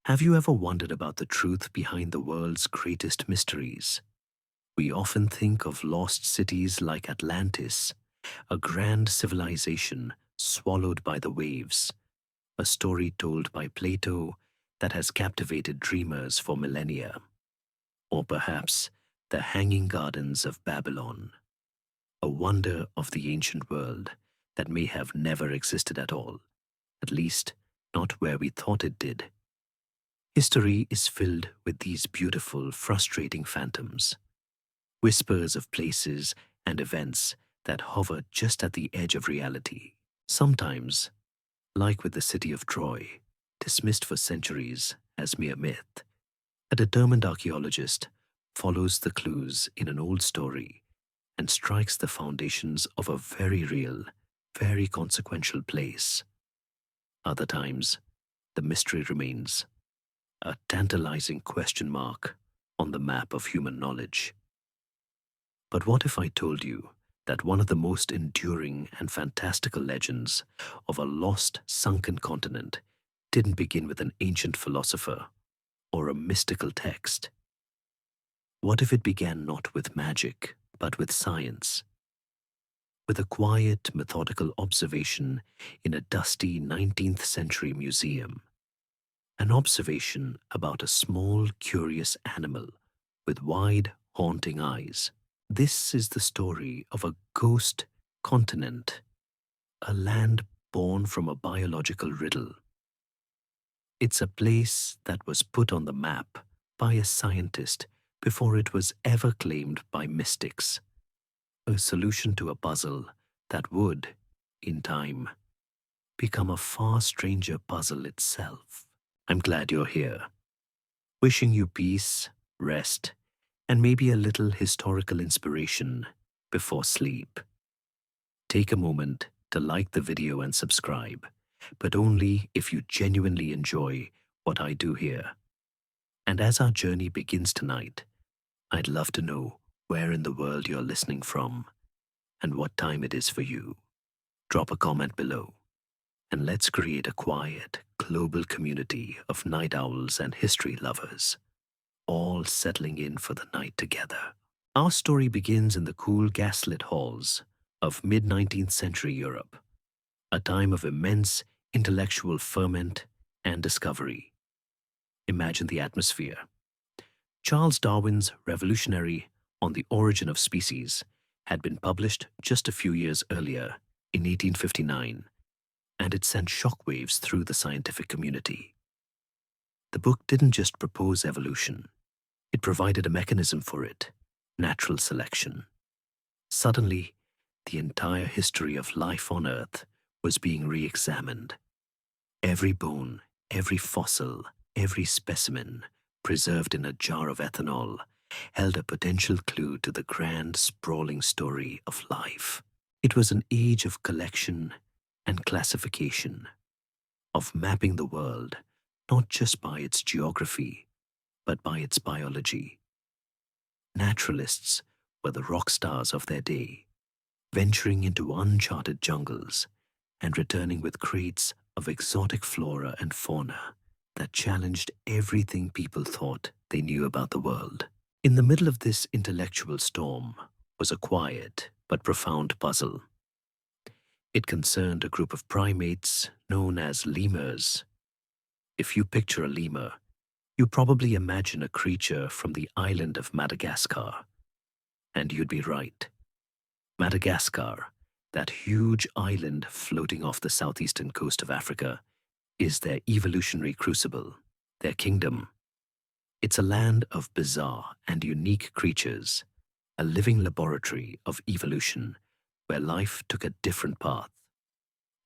Have you ever wondered about the truth behind the world's greatest mysteries? We often think of lost cities like Atlantis, a grand civilization swallowed by the waves, a story told by Plato that has captivated dreamers for millennia. Or perhaps the Hanging Gardens of Babylon, a wonder of the ancient world that may have never existed at all, at least not where we thought it did. History is filled with these beautiful, frustrating phantoms, whispers of places and events that hover just at the edge of reality. Sometimes, like with the city of Troy, dismissed for centuries as mere myth, a determined archaeologist follows the clues in an old story and strikes the foundations of a very real, very consequential place. Other times, the mystery remains a tantalizing question mark on the map of human knowledge. But what if I told you that one of the most enduring and fantastical legends of a lost, sunken continent didn't begin with an ancient philosopher or a mystical text? What if it began not with magic, but with science? With a quiet, methodical observation in a dusty 19th century museum. An observation about a small, curious animal with wide, haunting eyes. This is the story of a ghost continent, a land born from a biological riddle. It's a place that was put on the map by a scientist before it was ever claimed by mystics. A solution to a puzzle that would, in time, become a far stranger puzzle itself. I'm glad you're here. Wishing you peace, rest, and maybe a little historical inspiration before sleep. Take a moment to like the video and subscribe, but only if you genuinely enjoy what I do here. And as our journey begins tonight, I'd love to know where in the world you're listening from and what time it is for you. Drop a comment below, and let's create a quiet, global community of night owls and history lovers, all settling in for the night together. Our story begins in the cool gaslit halls of mid-19th century Europe, a time of immense intellectual ferment and discovery. Imagine the atmosphere. Charles Darwin's revolutionary On the Origin of Species had been published just a few years earlier, in 1859, and it sent shockwaves through the scientific community. The book didn't just propose evolution, it provided a mechanism for it: natural selection. Suddenly, the entire history of life on Earth was being re-examined. Every bone, every fossil, every specimen preserved in a jar of ethanol held a potential clue to the grand, sprawling story of life. It was an age of collection and classification, of mapping the world not just by its geography, but by its biology. Naturalists were the rock stars of their day, venturing into uncharted jungles and returning with crates of exotic flora and fauna that challenged everything people thought they knew about the world. In the middle of this intellectual storm was a quiet but profound puzzle. It concerned a group of primates known as lemurs. If you picture a lemur, you probably imagine a creature from the island of Madagascar. And you'd be right. Madagascar, that huge island floating off the southeastern coast of Africa, is their evolutionary crucible, their kingdom. It's a land of bizarre and unique creatures, a living laboratory of evolution where life took a different path.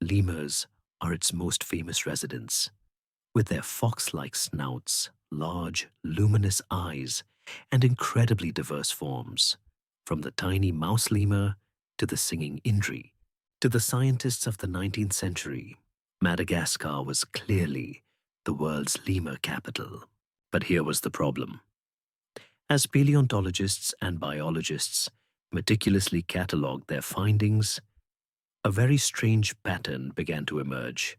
Lemurs are its most famous residents, with their fox-like snouts, large, luminous eyes, and incredibly diverse forms, from the tiny mouse lemur to the singing Indri. To the scientists of the 19th century, Madagascar was clearly the world's lemur capital. But here was the problem. As paleontologists and biologists meticulously catalogued their findings, a very strange pattern began to emerge.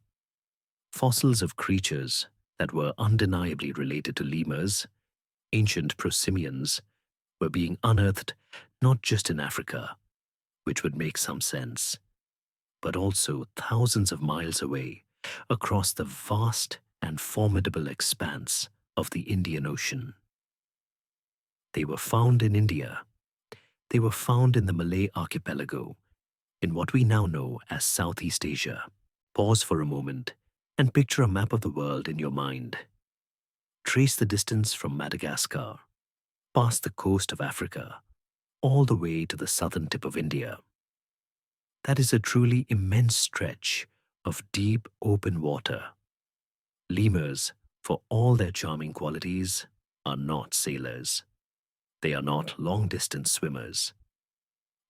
Fossils of creatures that were undeniably related to lemurs, ancient prosimians, were being unearthed not just in Africa, which would make some sense, but also thousands of miles away across the vast and formidable expanse of the Indian Ocean. They were found in India. They were found in the Malay archipelago, in what we now know as Southeast Asia. Pause for a moment and picture a map of the world in your mind. Trace the distance from Madagascar, past the coast of Africa, all the way to the southern tip of India. That is a truly immense stretch of deep, open water. Lemurs, for all their charming qualities, are not sailors. They are not long-distance swimmers.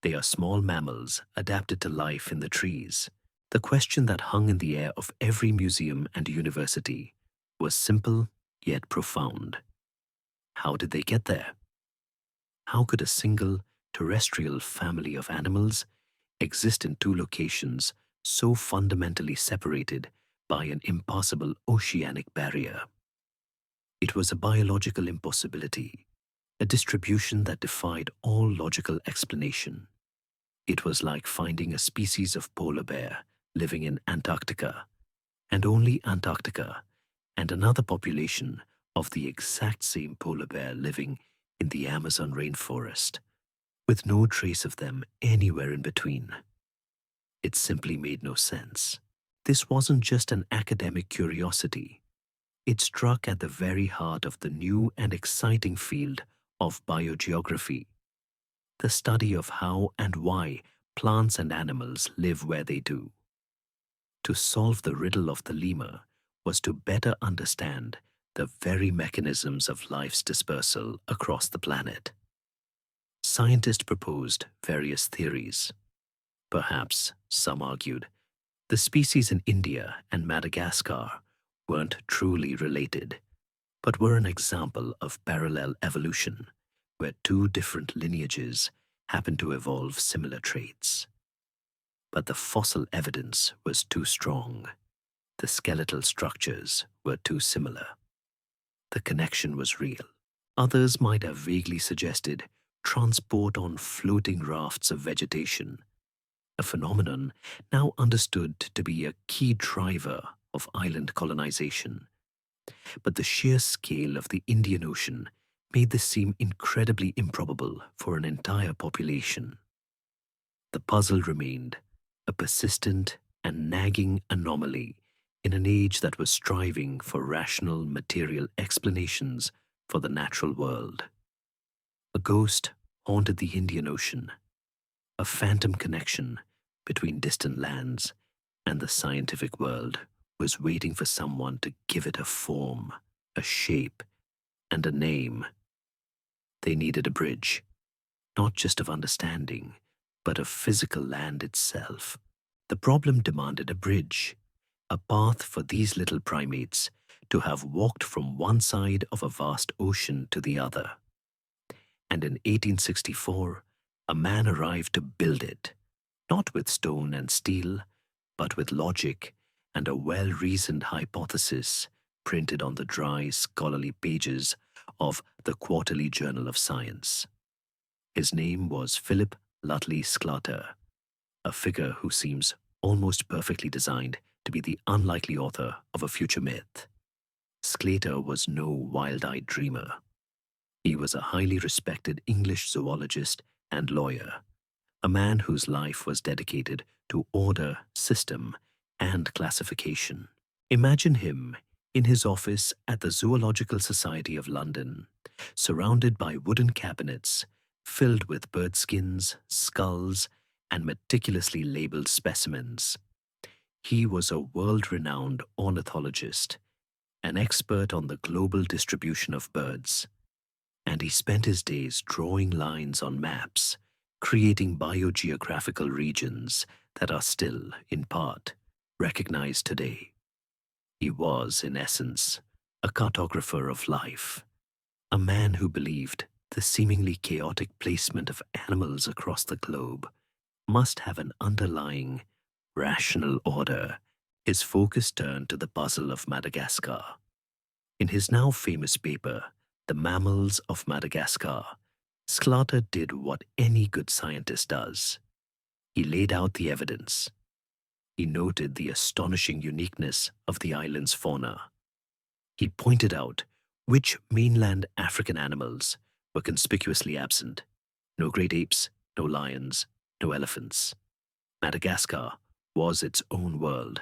They are small mammals adapted to life in the trees. The question that hung in the air of every museum and university was simple yet profound. How did they get there? How could a single terrestrial family of animals exist in two locations so fundamentally separated by an impassable oceanic barrier? It was a biological impossibility, a distribution that defied all logical explanation. It was like finding a species of polar bear living in Antarctica, and only Antarctica, and another population of the exact same polar bear living in the Amazon rainforest, with no trace of them anywhere in between. It simply made no sense. This wasn't just an academic curiosity. It struck at the very heart of the new and exciting field of biogeography, the study of how and why plants and animals live where they do. To solve the riddle of the lemur was to better understand the very mechanisms of life's dispersal across the planet. Scientists proposed various theories. Perhaps, some argued, the species in India and Madagascar weren't truly related, but were an example of parallel evolution, where two different lineages happened to evolve similar traits. But the fossil evidence was too strong. The skeletal structures were too similar. The connection was real. Others might have vaguely suggested transport on floating rafts of vegetation, a phenomenon now understood to be a key driver of island colonization. But the sheer scale of the Indian Ocean made this seem incredibly improbable for an entire population. The puzzle remained a persistent and nagging anomaly in an age that was striving for rational material explanations for the natural world. A ghost haunted the Indian Ocean, a phantom connection between distant lands and the scientific world was waiting for someone to give it a form, a shape, and a name. They needed a bridge, not just of understanding, but of physical land itself. The problem demanded a bridge, a path for these little primates to have walked from one side of a vast ocean to the other. And in 1864, a man arrived to build it, not with stone and steel, but with logic and a well-reasoned hypothesis printed on the dry, scholarly pages of the Quarterly Journal of Science. His name was Philip Lutley Sclater, a figure who seems almost perfectly designed to be the unlikely author of a future myth. Sclater was no wild-eyed dreamer. He was a highly respected English zoologist and lawyer, a man whose life was dedicated to order, system, and classification. Imagine him in his office at the Zoological Society of London, surrounded by wooden cabinets filled with bird skins, skulls, and meticulously labeled specimens. He was a world-renowned ornithologist, an expert on the global distribution of birds, and he spent his days drawing lines on maps, creating biogeographical regions that are still, in part, recognized today. He was, in essence, a cartographer of life, a man who believed the seemingly chaotic placement of animals across the globe must have an underlying, rational order. His focus turned to the puzzle of Madagascar, In his now famous paper, The Mammals of Madagascar, Sclater did what any good scientist does. He laid out the evidence. He noted the astonishing uniqueness of the island's fauna. He pointed out which mainland African animals were conspicuously absent. No great apes, no lions, no elephants. Madagascar was its own world.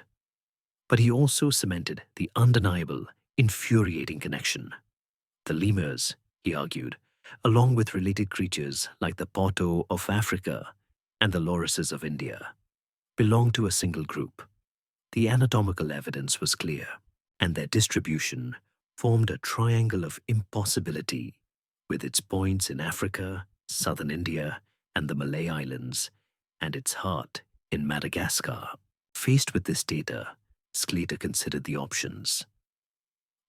But he also cemented the undeniable, infuriating connection. The lemurs, he argued, along with related creatures like the Poto of Africa and the lorises of India, belonged to a single group. The anatomical evidence was clear, and their distribution formed a triangle of impossibility, with its points in Africa, southern India, and the Malay Islands, and its heart in Madagascar. Faced with this data, Sclater considered the options.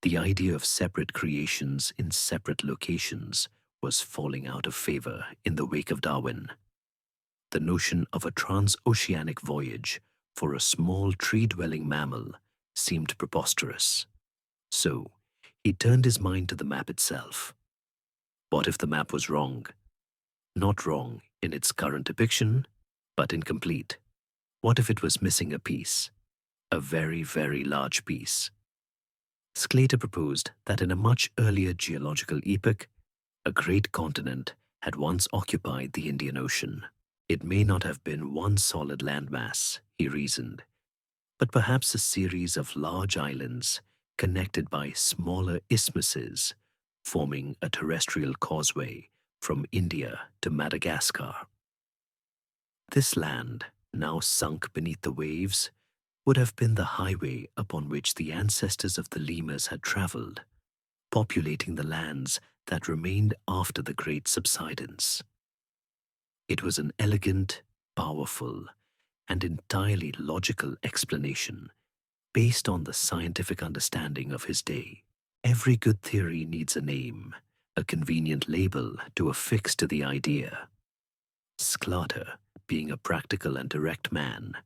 The idea of separate creations in separate locations was falling out of favor in the wake of Darwin. The notion of a transoceanic voyage for a small tree-dwelling mammal seemed preposterous. So, he turned his mind to the map itself. What if the map was wrong? Not wrong in its current depiction, but incomplete. What if it was missing a piece? A very, very large piece. Sclater proposed that in a much earlier geological epoch, a great continent had once occupied the Indian Ocean. It may not have been one solid landmass, he reasoned, but perhaps a series of large islands connected by smaller isthmuses, forming a terrestrial causeway from India to Madagascar. This land, now sunk beneath the waves, would have been the highway upon which the ancestors of the lemurs had traveled, populating the lands that remained after the great subsidence. It was an elegant, powerful, and entirely logical explanation based on the scientific understanding of his day. Every good theory needs a name, a convenient label to affix to the idea. Sclater, being a practical and direct man,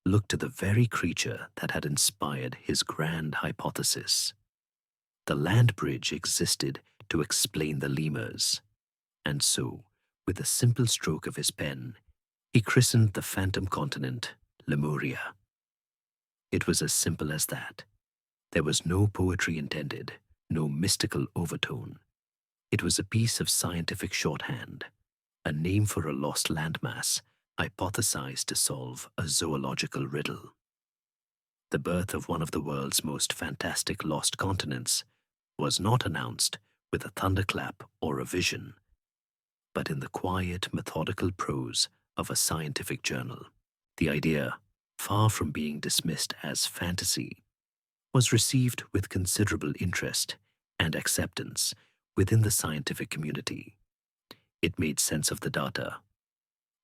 looked to the very creature that had inspired his grand hypothesis. The land bridge existed to explain the lemurs, and so, with a simple stroke of his pen, he christened the phantom continent Lemuria. It was as simple as that. There was no poetry intended, no mystical overtone. It was a piece of scientific shorthand, a name for a lost landmass hypothesized to solve a zoological riddle. The birth of one of the world's most fantastic lost continents was not announced with a thunderclap or a vision, but in the quiet, methodical prose of a scientific journal. The idea, far from being dismissed as fantasy, was received with considerable interest and acceptance within the scientific community. It made sense of the data.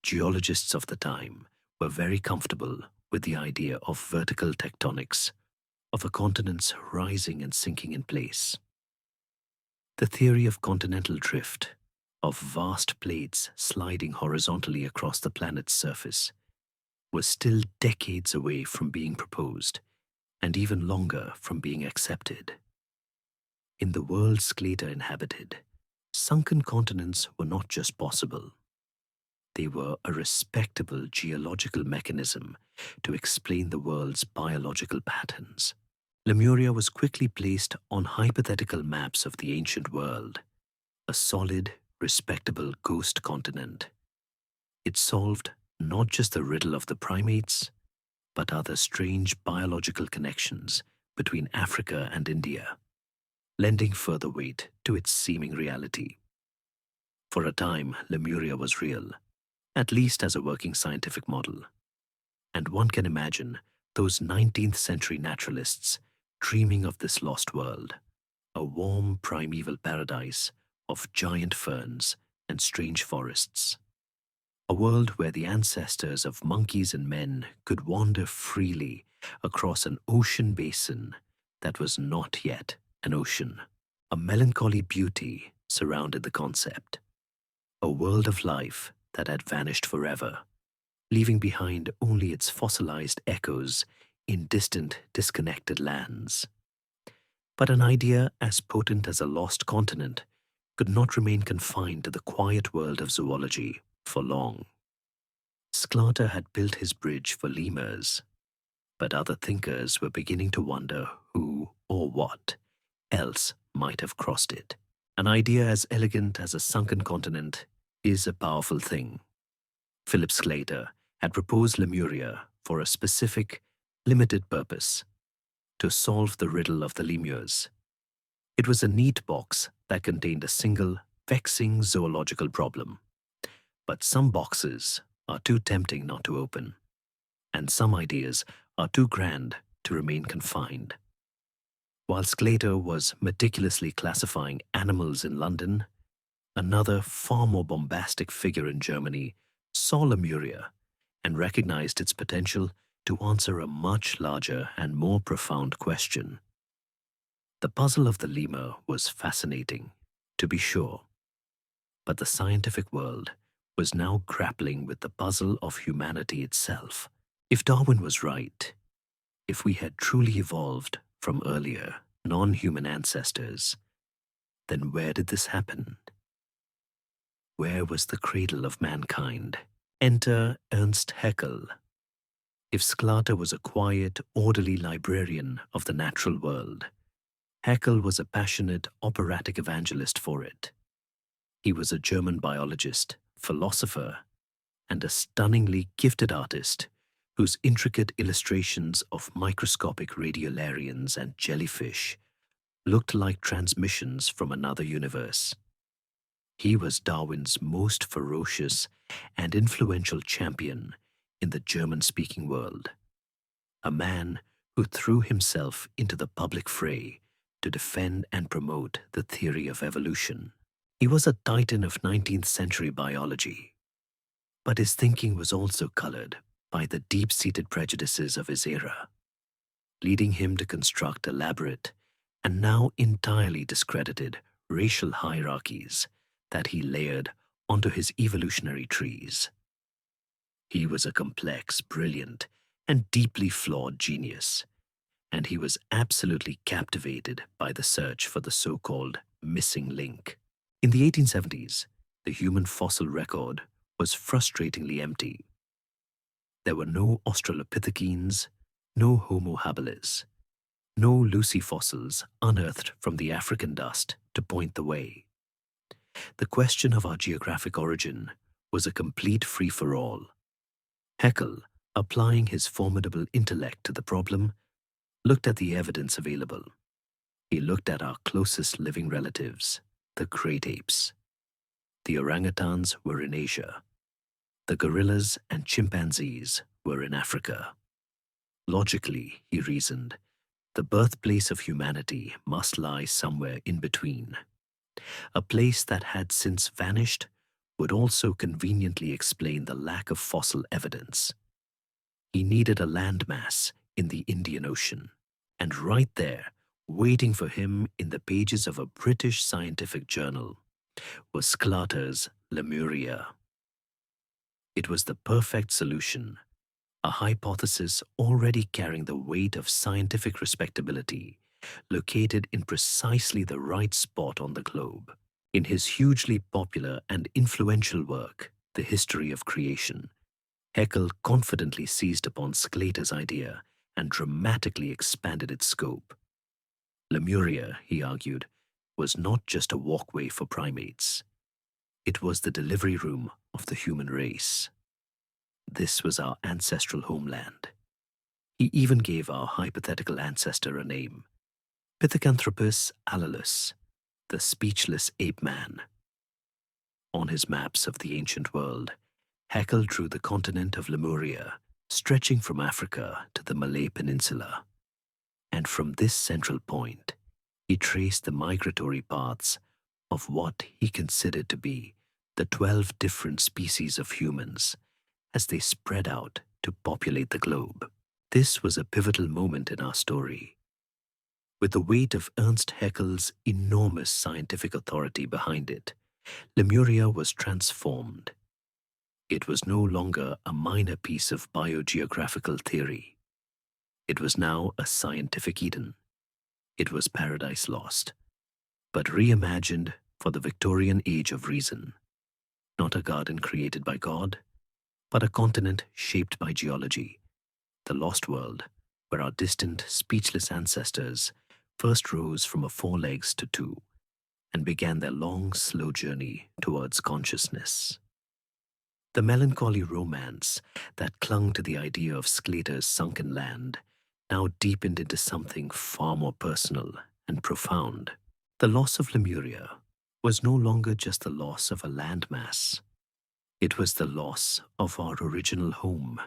Geologists of the time were very comfortable with the idea of vertical tectonics, of a continent's rising and sinking in place. The theory of continental drift, of vast plates sliding horizontally across the planet's surface, was still decades away from being proposed, and even longer from being accepted. In the world Sclater inhabited, sunken continents were not just possible. They were a respectable geological mechanism to explain the world's biological patterns. Lemuria was quickly placed on hypothetical maps of the ancient world, a solid, respectable ghost continent. It solved not just the riddle of the primates, but other strange biological connections between Africa and India, lending further weight to its seeming reality. For a time, Lemuria was real, at least as a working scientific model. And one can imagine those 19th century naturalists dreaming of this lost world, a warm primeval paradise of giant ferns and strange forests. A world where the ancestors of monkeys and men could wander freely across an ocean basin that was not yet an ocean. A melancholy beauty surrounded the concept. A world of life that had vanished forever, leaving behind only its fossilized echoes in distant, disconnected lands. But an idea as potent as a lost continent could not remain confined to the quiet world of zoology for long. Sclater had built his bridge for lemurs, but other thinkers were beginning to wonder who or what else might have crossed it. An idea as elegant as a sunken continent is a powerful thing. Philip Sclater had proposed Lemuria for a specific, limited purpose: to solve the riddle of the lemurs. It was a neat box that contained a single, vexing zoological problem. But some boxes are too tempting not to open, and some ideas are too grand to remain confined. While Sclater was meticulously classifying animals in London, another far more bombastic figure in Germany saw Lemuria and recognized its potential to answer a much larger and more profound question. The puzzle of the lemur was fascinating, to be sure, but the scientific world was now grappling with the puzzle of humanity itself. If Darwin was right, if we had truly evolved from earlier, non-human ancestors, then where did this happen? Where was the cradle of mankind? Enter Ernst Haeckel. If Sclater was a quiet, orderly librarian of the natural world, Haeckel was a passionate, operatic evangelist for it. He was a German biologist, philosopher, and a stunningly gifted artist whose intricate illustrations of microscopic radiolarians and jellyfish looked like transmissions from another universe. He was Darwin's most ferocious and influential champion in the German-speaking world, a man who threw himself into the public fray to defend and promote the theory of evolution. He was a titan of 19th century biology, but his thinking was also colored by the deep-seated prejudices of his era, leading him to construct elaborate and now entirely discredited racial hierarchies that he layered onto his evolutionary trees. He was a complex, brilliant, and deeply flawed genius, and he was absolutely captivated by the search for the so-called missing link. In the 1870s, the human fossil record was frustratingly empty. There were no Australopithecines, no Homo habilis, no Lucy fossils unearthed from the African dust to point the way. The question of our geographic origin was a complete free-for-all. Haeckel, applying his formidable intellect to the problem, looked at the evidence available. He looked at our closest living relatives, the great apes. The orangutans were in Asia. The gorillas and chimpanzees were in Africa. Logically, he reasoned, the birthplace of humanity must lie somewhere in between. A place that had since vanished would also conveniently explain the lack of fossil evidence. He needed a landmass in the Indian Ocean, and right there, waiting for him in the pages of a British scientific journal, was Sclater's Lemuria. It was the perfect solution, a hypothesis already carrying the weight of scientific respectability, located in precisely the right spot on the globe. In his hugely popular and influential work, The History of Creation, Haeckel confidently seized upon Sclater's idea and dramatically expanded its scope. Lemuria, he argued, was not just a walkway for primates. It was the delivery room of the human race. This was our ancestral homeland. He even gave our hypothetical ancestor a name: Pithecanthropus allalus, the speechless ape-man. On his maps of the ancient world, Haeckel drew the continent of Lemuria, stretching from Africa to the Malay Peninsula. And from this central point, he traced the migratory paths of what he considered to be the 12 different species of humans as they spread out to populate the globe. This was a pivotal moment in our story. With the weight of Ernst Haeckel's enormous scientific authority behind it, Lemuria was transformed. It was no longer a minor piece of biogeographical theory. It was now a scientific Eden, It was paradise lost, but reimagined for the Victorian age of reason. Not a garden created by God, but a continent shaped by geology, the lost world, where our distant, speechless ancestors first rose from a 4 legs to 2 and began their long, slow journey towards consciousness. The melancholy romance that clung to the idea of Sclater's sunken land now deepened into something far more personal and profound. The loss of Lemuria was no longer just the loss of a landmass. It was the loss of our original home,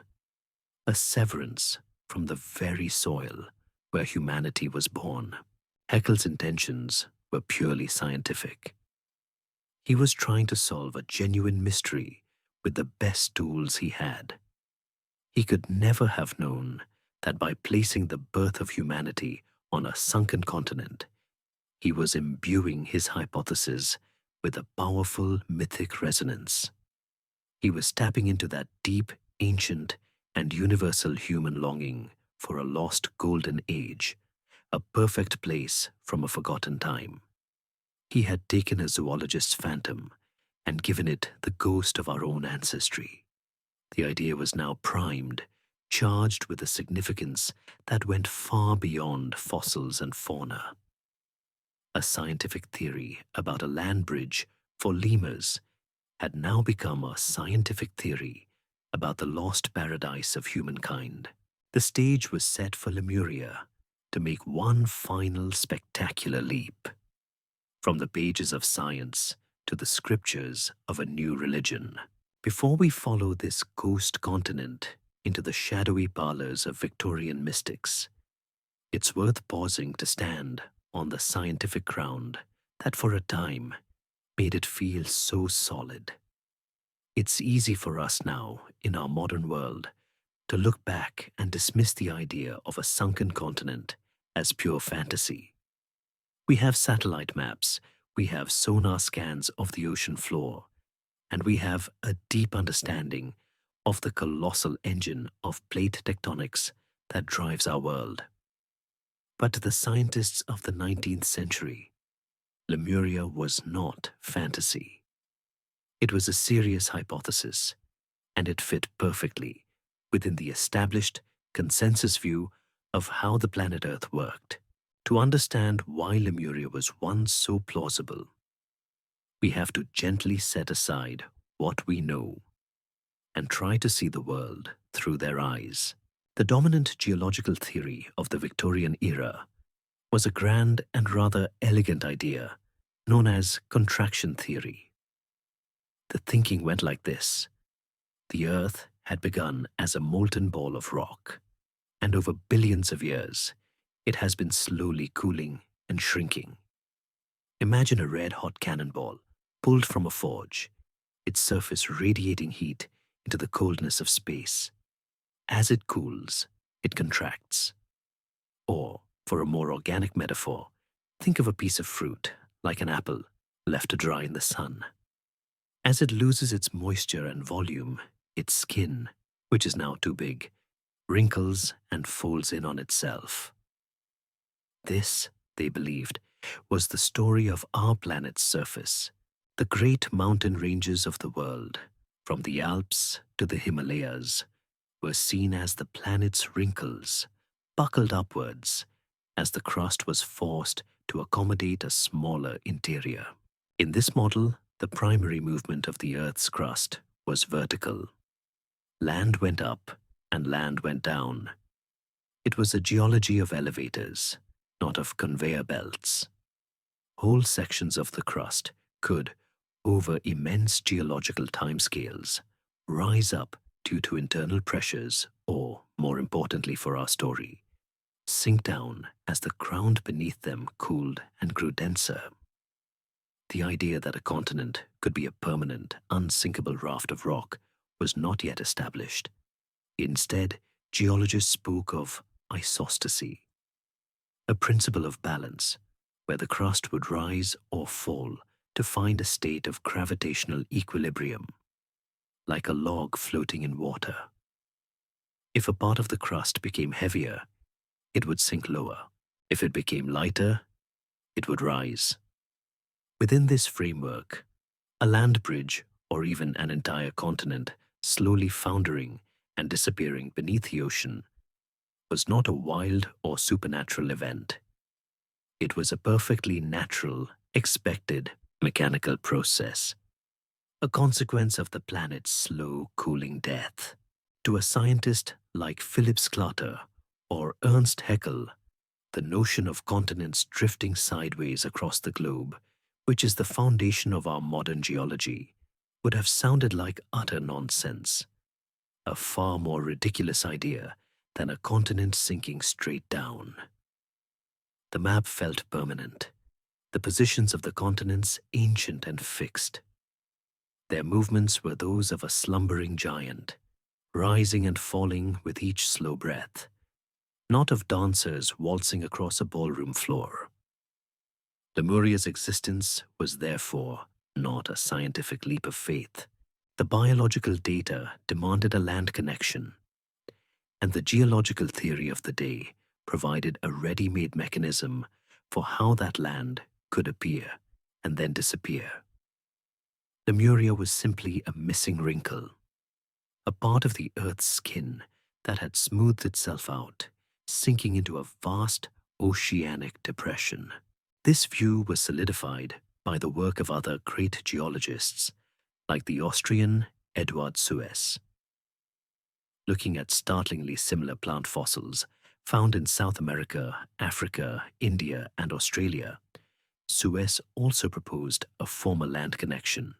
a severance from the very soil where humanity was born. Haeckel's intentions were purely scientific. He was trying to solve a genuine mystery with the best tools he had. He could never have known that by placing the birth of humanity on a sunken continent, he was imbuing his hypothesis with a powerful mythic resonance. He was tapping into that deep, ancient, and universal human longing for a lost golden age, a perfect place from a forgotten time. He had taken a zoologist's phantom and given it the ghost of our own ancestry. The idea was now primed, charged with a significance that went far beyond fossils and fauna. A scientific theory about a land bridge for lemurs had now become a scientific theory about the lost paradise of humankind. The stage was set for Lemuria to make one final spectacular leap from the pages of science to the scriptures of a new religion. Before we follow this ghost continent into the shadowy parlors of Victorian mystics, it's worth pausing to stand on the scientific ground that for a time made it feel so solid. It's easy for us now, in our modern world, to look back and dismiss the idea of a sunken continent as pure fantasy. We have satellite maps, we have sonar scans of the ocean floor, and we have a deep understanding of the colossal engine of plate tectonics that drives our world. But to the scientists of the 19th century, Lemuria was not fantasy. It was a serious hypothesis, and it fit perfectly within the established consensus view of how the planet Earth worked. To understand why Lemuria was once so plausible, we have to gently set aside what we know and try to see the world through their eyes. The dominant geological theory of the Victorian era was a grand and rather elegant idea known as contraction theory. The thinking went like this. The Earth had begun as a molten ball of rock, and over billions of years, it has been slowly cooling and shrinking. Imagine a red-hot cannonball pulled from a forge, its surface radiating heat into the coldness of space. As it cools, it contracts. Or, for a more organic metaphor, think of a piece of fruit, like an apple, left to dry in the sun. As it loses its moisture and volume, its skin, which is now too big, wrinkles and folds in on itself. This, they believed, was the story of our planet's surface. The great mountain ranges of the world, from the Alps to the Himalayas, were seen as the planet's wrinkles, buckled upwards, as the crust was forced to accommodate a smaller interior. In this model, the primary movement of the Earth's crust was vertical. Land went up and land went down. It was a geology of elevators, not of conveyor belts. Whole sections of the crust could, over immense geological timescales, rise up due to internal pressures or, more importantly for our story, sink down as the ground beneath them cooled and grew denser. The idea that a continent could be a permanent, unsinkable raft of rock was not yet established. Instead, geologists spoke of isostasy, a principle of balance where the crust would rise or fall to find a state of gravitational equilibrium, like a log floating in water. If a part of the crust became heavier, it would sink lower. If it became lighter, it would rise. Within this framework, a land bridge, or even an entire continent slowly foundering and disappearing beneath the ocean, was not a wild or supernatural event. It was a perfectly natural, expected, mechanical process, a consequence of the planet's slow cooling death. To a scientist like Philip Sclater or Ernst Haeckel, the notion of continents drifting sideways across the globe, which is the foundation of our modern geology, would have sounded like utter nonsense, a far more ridiculous idea than a continent sinking straight down. The map felt permanent, the positions of the continents ancient and fixed. Their movements were those of a slumbering giant, rising and falling with each slow breath, not of dancers waltzing across a ballroom floor. Lemuria's existence was therefore not a scientific leap of faith. The biological data demanded a land connection, and the geological theory of the day provided a ready-made mechanism for how that land could appear and then disappear. Lemuria was simply a missing wrinkle, a part of the Earth's skin that had smoothed itself out, sinking into a vast oceanic depression. This view was solidified by the work of other great geologists, like the Austrian Eduard Suess. Looking at startlingly similar plant fossils found in South America, Africa, India, and Australia, Suess also proposed a former land connection.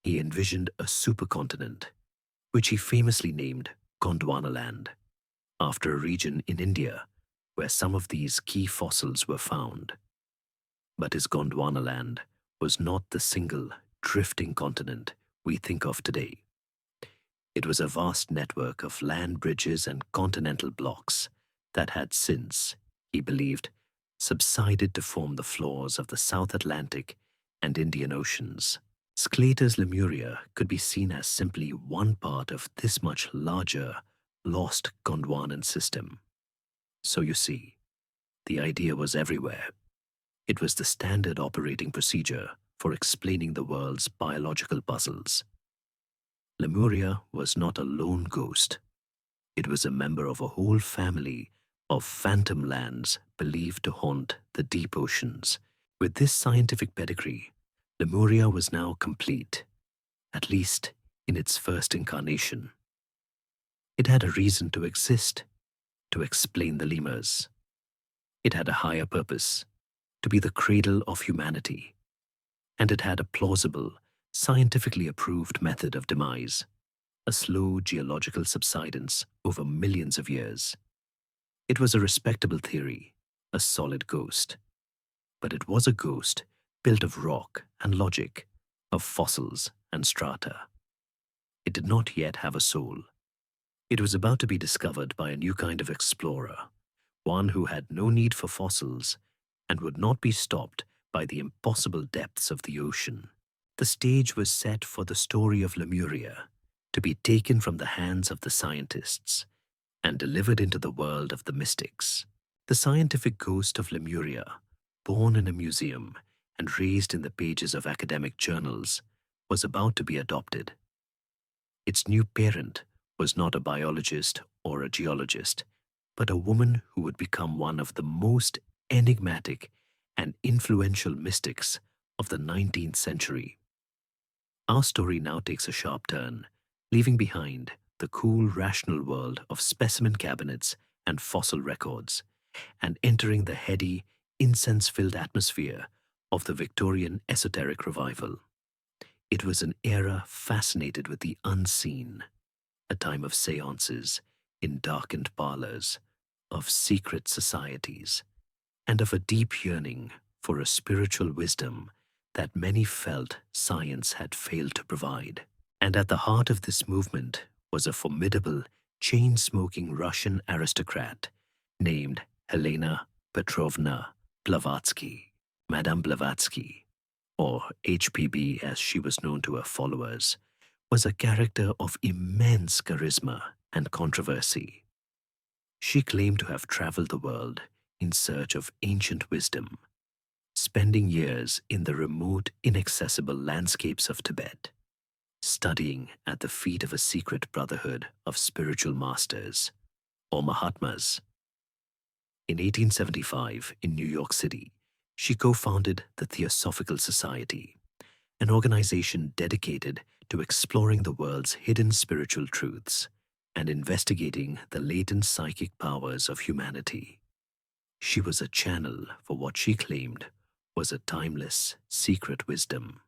He envisioned a supercontinent, which he famously named Gondwanaland, after a region in India where some of these key fossils were found. But his Gondwanaland was not the single, drifting continent we think of today. It was a vast network of land bridges and continental blocks that had since, he believed, subsided to form the floors of the South Atlantic and Indian Oceans. Sclater's Lemuria could be seen as simply one part of this much larger, lost Gondwanan system. So you see, the idea was everywhere. It was the standard operating procedure for explaining the world's biological puzzles. Lemuria was not a lone ghost. It was a member of a whole family of phantom lands believed to haunt the deep oceans. With this scientific pedigree, Lemuria was now complete, at least in its first incarnation. It had a reason to exist, to explain the lemurs. It had a higher purpose, to be the cradle of humanity. And it had a plausible, scientifically approved method of demise, a slow geological subsidence over millions of years. It was a respectable theory, a solid ghost. But it was a ghost built of rock and logic, of fossils and strata. It did not yet have a soul. It was about to be discovered by a new kind of explorer, one who had no need for fossils and would not be stopped by the impossible depths of the ocean. The stage was set for the story of Lemuria to be taken from the hands of the scientists and delivered into the world of the mystics. The scientific ghost of Lemuria, born in a museum and raised in the pages of academic journals, was about to be adopted. Its new parent was not a biologist or a geologist, but a woman who would become one of the most enigmatic and influential mystics of the 19th century. Our story now takes a sharp turn, leaving behind the cool, rational world of specimen cabinets and fossil records, and entering the heady, incense-filled atmosphere of the Victorian esoteric revival. It was an era fascinated with the unseen, a time of seances in darkened parlors, of secret societies, and of a deep yearning for a spiritual wisdom that many felt science had failed to provide. And at the heart of this movement was a formidable, chain-smoking Russian aristocrat named Helena Petrovna Blavatsky. Madame Blavatsky, or HPB as she was known to her followers, was a character of immense charisma and controversy. She claimed to have traveled the world in search of ancient wisdom, spending years in the remote, inaccessible landscapes of Tibet, studying at the feet of a secret brotherhood of spiritual masters, or Mahatmas. In 1875, in New York City, she co-founded the Theosophical Society, an organization dedicated to exploring the world's hidden spiritual truths and investigating the latent psychic powers of humanity. She was a channel for what she claimed was a timeless, secret wisdom,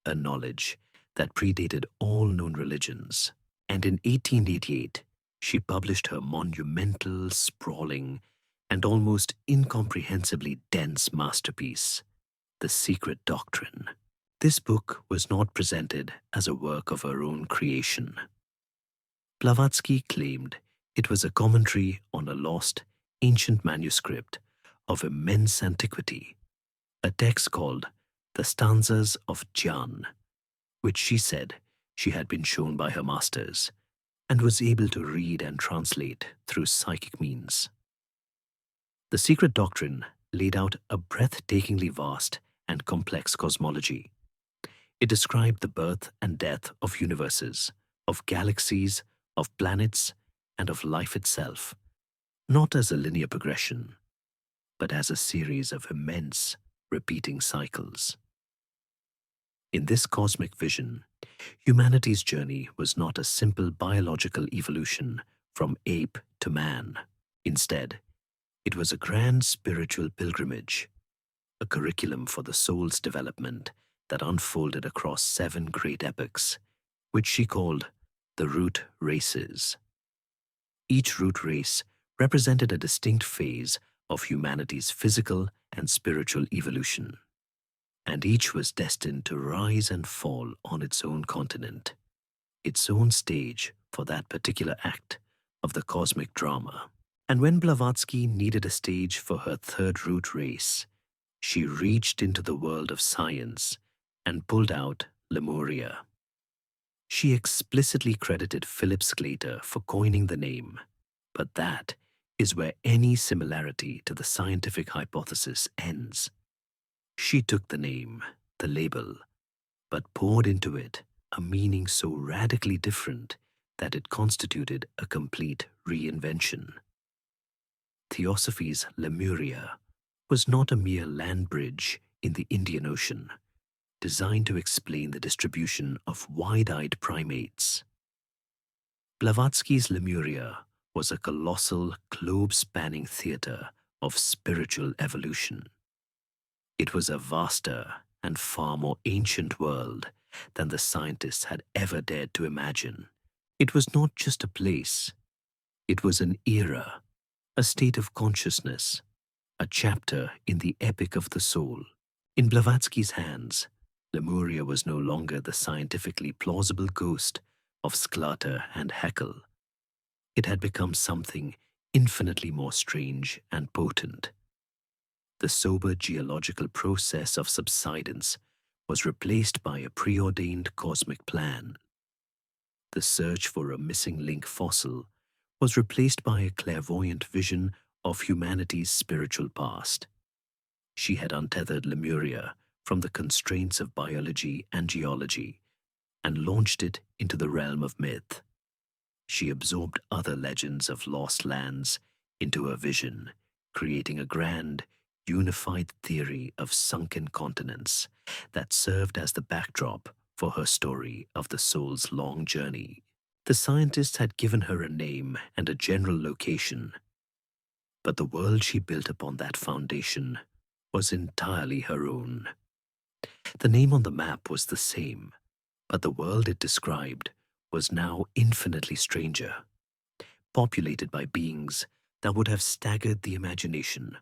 a knowledge that predated all known religions. And in 1888, she published her monumental, sprawling, and almost incomprehensibly dense masterpiece, The Secret Doctrine. This book was not presented as a work of her own creation. Blavatsky claimed it was a commentary on a lost, ancient manuscript of immense antiquity, a text called The Stanzas of Jaan, which she said she had been shown by her masters and was able to read and translate through psychic means. The Secret Doctrine laid out a breathtakingly vast and complex cosmology. It described the birth and death of universes, of galaxies, of planets, and of life itself, not as a linear progression, but as a series of immense, repeating cycles. In this cosmic vision, humanity's journey was not a simple biological evolution from ape to man. Instead, it was a grand spiritual pilgrimage, a curriculum for the soul's development that unfolded across 7 great epochs, which she called the root races. Each root race represented a distinct phase of humanity's physical and spiritual evolution, and each was destined to rise and fall on its own continent, its own stage for that particular act of the cosmic drama. And when Blavatsky needed a stage for her third root race, she reached into the world of science and pulled out Lemuria. She explicitly credited Philip Sclater for coining the name, but that is where any similarity to the scientific hypothesis ends. She took the name, the label, but poured into it a meaning so radically different that it constituted a complete reinvention. Theosophy's Lemuria was not a mere land bridge in the Indian Ocean, designed to explain the distribution of wide-eyed primates. Blavatsky's Lemuria was a colossal, globe-spanning theater of spiritual evolution. It was a vaster and far more ancient world than the scientists had ever dared to imagine. It was not just a place. It was an era, a state of consciousness, a chapter in the epic of the soul. In Blavatsky's hands, Lemuria was no longer the scientifically plausible ghost of Sclater and Haeckel. It had become something infinitely more strange and potent. The sober geological process of subsidence was replaced by a preordained cosmic plan. The search for a missing link fossil was replaced by a clairvoyant vision of humanity's spiritual past. She had untethered Lemuria from the constraints of biology and geology and launched it into the realm of myth. She absorbed other legends of lost lands into her vision, creating a grand, unified theory of sunken continents that served as the backdrop for her story of the soul's long journey. The scientists had given her a name and a general location, but the world she built upon that foundation was entirely her own. The name on the map was the same, but the world it described was now infinitely stranger, populated by beings that would have staggered the imagination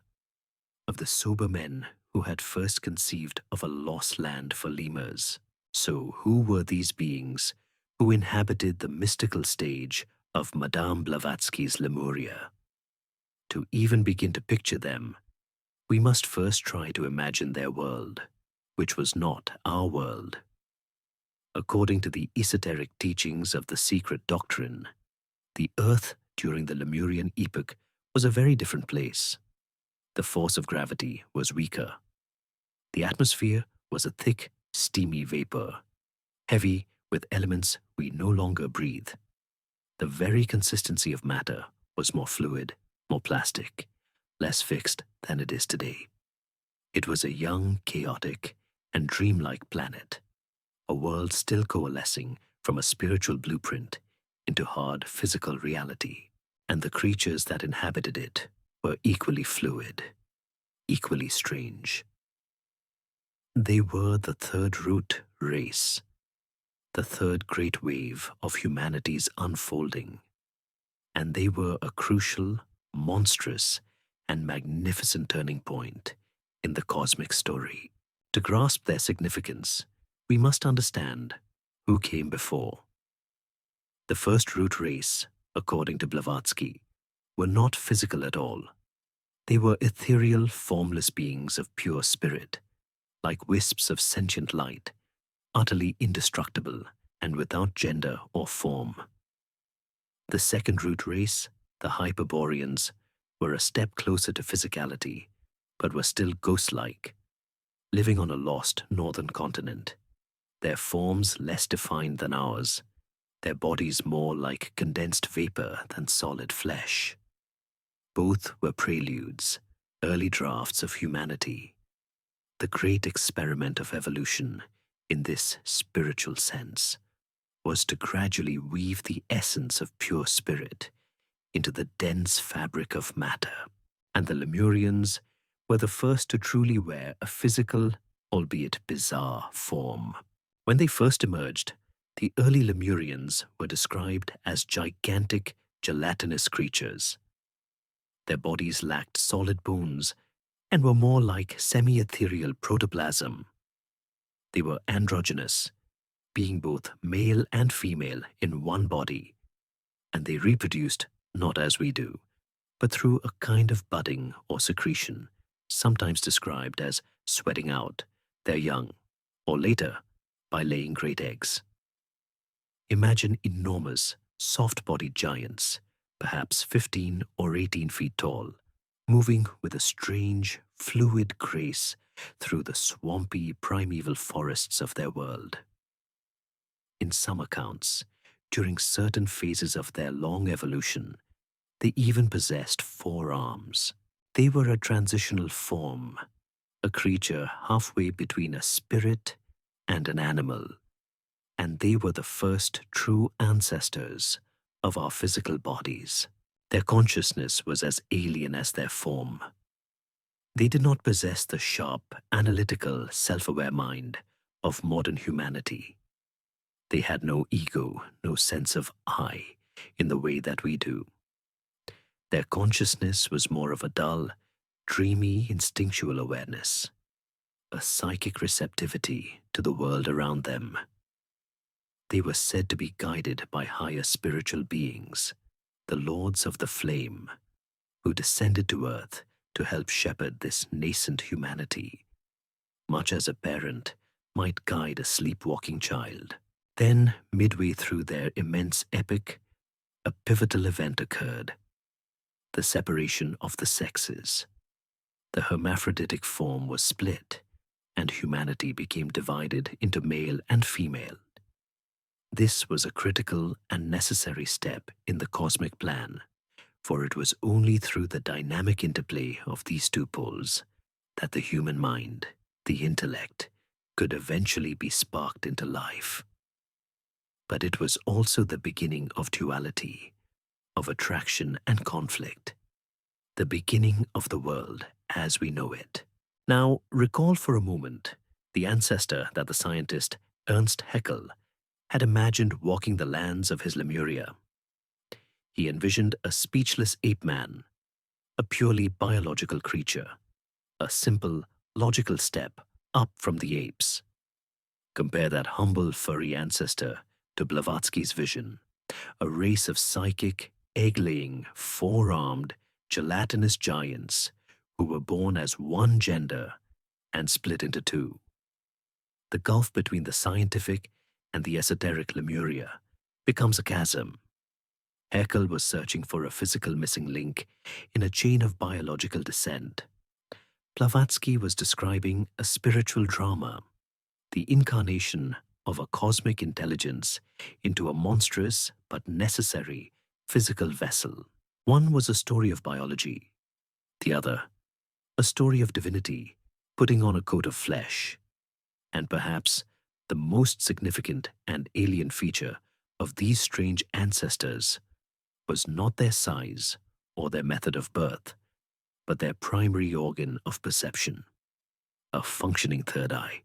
of the sober men who had first conceived of a lost land for lemurs. So who were these beings who inhabited the mystical stage of Madame Blavatsky's Lemuria? To even begin to picture them, we must first try to imagine their world, which was not our world. According to the esoteric teachings of the Secret Doctrine, the Earth during the Lemurian epoch was a very different place. The force of gravity was weaker. The atmosphere was a thick, steamy vapor, heavy with elements we no longer breathe. The very consistency of matter was more fluid, more plastic, less fixed than it is today. It was a young, chaotic, and dreamlike planet, a world still coalescing from a spiritual blueprint into hard physical reality, and the creatures that inhabited it were equally fluid, equally strange. They were the third root race, the third great wave of humanity's unfolding, and they were a crucial, monstrous, and magnificent turning point in the cosmic story. To grasp their significance, we must understand who came before. The first root race, according to Blavatsky, were not physical at all. They were ethereal, formless beings of pure spirit, like wisps of sentient light, utterly indestructible and without gender or form. The second root race, the Hyperboreans, were a step closer to physicality, but were still ghost-like, living on a lost northern continent, their forms less defined than ours, their bodies more like condensed vapor than solid flesh. Both were preludes, early drafts of humanity, the great experiment of evolution, in this spiritual sense, was to gradually weave the essence of pure spirit into the dense fabric of matter, and the Lemurians were the first to truly wear a physical, albeit bizarre, form. When they first emerged, the early Lemurians were described as gigantic, gelatinous creatures. Their bodies lacked solid bones and were more like semi-ethereal protoplasm. They were androgynous, being both male and female in one body, and they reproduced not as we do, but through a kind of budding or secretion, sometimes described as sweating out their young, or later, by laying great eggs. Imagine enormous, soft-bodied giants, perhaps 15 or 18 feet tall, moving with a strange, fluid grace through the swampy, primeval forests of their world. In some accounts, during certain phases of their long evolution, they even possessed 4 arms. They were a transitional form, a creature halfway between a spirit and an animal, and they were the first true ancestors of our physical bodies. Their consciousness was as alien as their form. They did not possess the sharp, analytical, self-aware mind of modern humanity. They had no ego, no sense of I in the way that we do. Their consciousness was more of a dull, dreamy, instinctual awareness, a psychic receptivity to the world around them. They were said to be guided by higher spiritual beings, the lords of the flame, who descended to earth to help shepherd this nascent humanity, much as a parent might guide a sleepwalking child. Then, midway through their immense epic, a pivotal event occurred: the separation of the sexes. The hermaphroditic form was split, and humanity became divided into male and female. This was a critical and necessary step in the cosmic plan, for it was only through the dynamic interplay of these two poles that the human mind, the intellect, could eventually be sparked into life. But it was also the beginning of duality, of attraction and conflict, the beginning of the world as we know it. Now, recall for a moment the ancestor that the scientist Ernst Haeckel had imagined walking the lands of his Lemuria. He envisioned a speechless ape-man, a purely biological creature, a simple, logical step up from the apes. Compare that humble, furry ancestor to Blavatsky's vision, a race of psychic, egg-laying, 4-armed, gelatinous giants who were born as one gender and split into 2. The gulf between the scientific and the esoteric Lemuria becomes a chasm. Haeckel was searching for a physical missing link in a chain of biological descent, Blavatsky was describing a spiritual drama, the incarnation of a cosmic intelligence into a monstrous but necessary physical vessel. One was a story of biology, the other, a story of divinity putting on a coat of flesh. And perhaps the most significant and alien feature of these strange ancestors was not their size or their method of birth, but their primary organ of perception, a functioning third eye,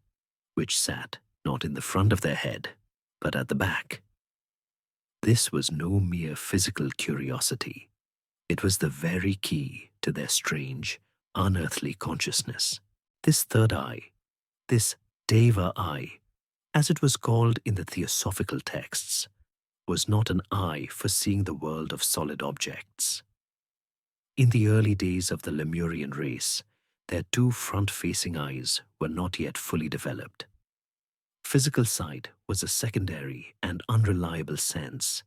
which sat not in the front of their head, but at the back. This was no mere physical curiosity. It was the very key to their strange, unearthly consciousness. This third eye, this Deva eye, as it was called in the theosophical texts, was not an eye for seeing the world of solid objects. In the early days of the Lemurian race, their two front-facing eyes were not yet fully developed. Physical sight was a secondary and unreliable sense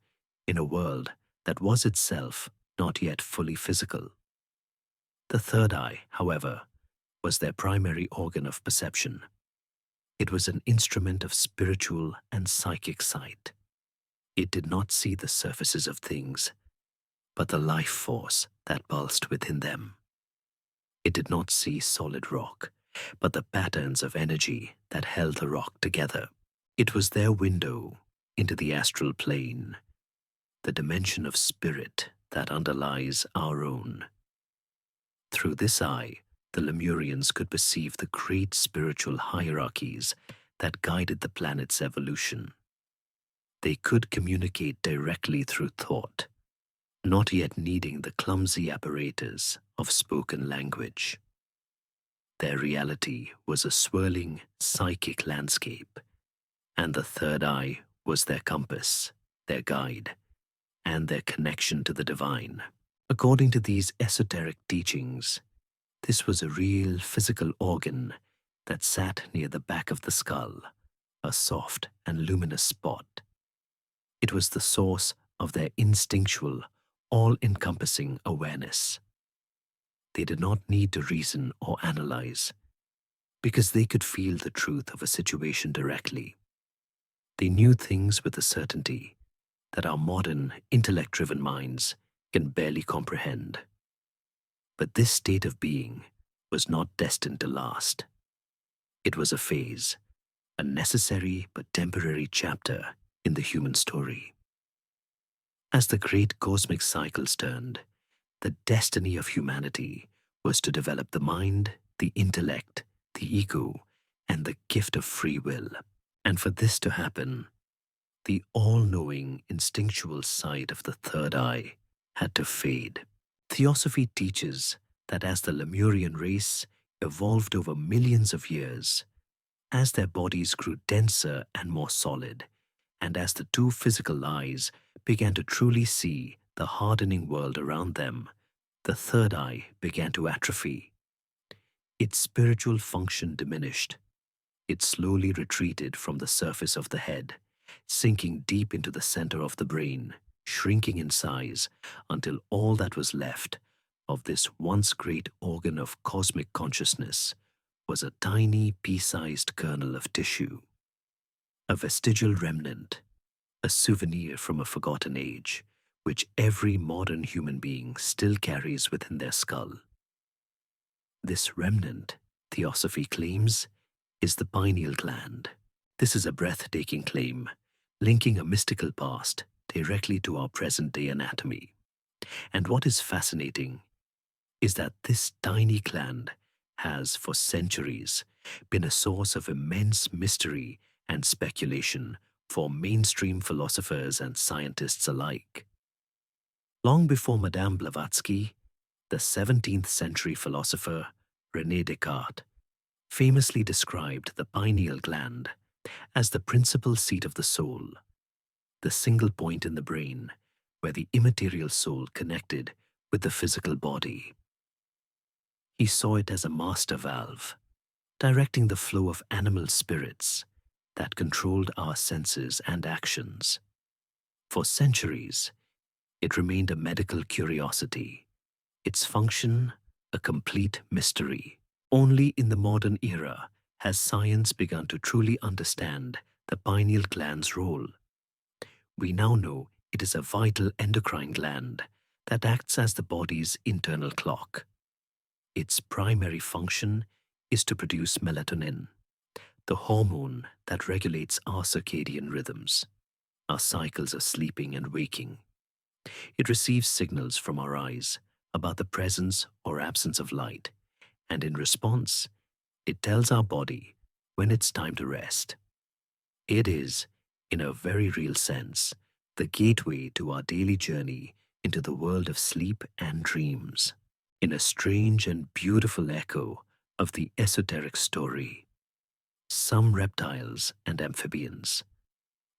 in a world that was itself not yet fully physical. The third eye, however, was their primary organ of perception. It was an instrument of spiritual and psychic sight. It did not see the surfaces of things, but the life force that pulsed within them. It did not see solid rock, but the patterns of energy that held the rock together. It was their window into the astral plane, the dimension of spirit that underlies our own. Through this eye, the Lemurians could perceive the great spiritual hierarchies that guided the planet's evolution. They could communicate directly through thought, not yet needing the clumsy apparatus of spoken language. Their reality was a swirling psychic landscape, and the third eye was their compass, their guide, and their connection to the divine. According to these esoteric teachings, this was a real physical organ that sat near the back of the skull, a soft and luminous spot. It was the source of their instinctual, all-encompassing awareness. They did not need to reason or analyze, because they could feel the truth of a situation directly. They knew things with a certainty that our modern, intellect-driven minds can barely comprehend. But this state of being was not destined to last. It was a phase, a necessary but temporary chapter in the human story. As the great cosmic cycles turned, the destiny of humanity was to develop the mind, the intellect, the ego, and the gift of free will. And for this to happen, the all-knowing instinctual side of the third eye had to fade. Theosophy teaches that as the Lemurian race evolved over millions of years, as their bodies grew denser and more solid, and as the two physical eyes began to truly see the hardening world around them, the third eye began to atrophy. Its spiritual function diminished. It slowly retreated from the surface of the head, sinking deep into the center of the brain, shrinking in size until all that was left of this once great organ of cosmic consciousness was a tiny pea-sized kernel of tissue, a vestigial remnant, a souvenir from a forgotten age, which every modern human being still carries within their skull. This remnant, theosophy claims, is the pineal gland. This is a breathtaking claim, linking a mystical past directly to our present-day anatomy. And what is fascinating is that this tiny gland has, for centuries, been a source of immense mystery and speculation for mainstream philosophers and scientists alike. Long before Madame Blavatsky, the 17th century philosopher René Descartes famously described the pineal gland as the principal seat of the soul, the single point in the brain where the immaterial soul connected with the physical body. He saw it as a master valve, directing the flow of animal spirits that controlled our senses and actions. For centuries, it remained a medical curiosity, its function a complete mystery. Only in the modern era has science begun to truly understand the pineal gland's role. We now know it is a vital endocrine gland that acts as the body's internal clock. Its primary function is to produce melatonin, the hormone that regulates our circadian rhythms, our cycles of sleeping and waking. It receives signals from our eyes about the presence or absence of light, and in response, it tells our body when it's time to rest. It is, in a very real sense, the gateway to our daily journey into the world of sleep and dreams, in a strange and beautiful echo of the esoteric story. Some reptiles and amphibians,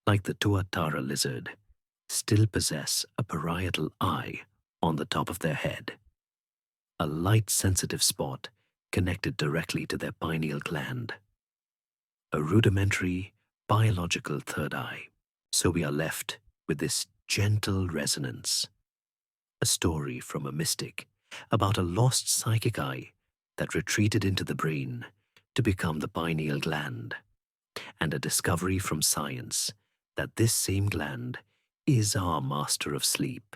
like the tuatara lizard, still possess a parietal eye on the top of their head, a light-sensitive spot connected directly to their pineal gland, a rudimentary biological third eye. So we are left with this gentle resonance, a story from a mystic about a lost psychic eye that retreated into the brain to become the pineal gland, and a discovery from science that this same gland is our master of sleep,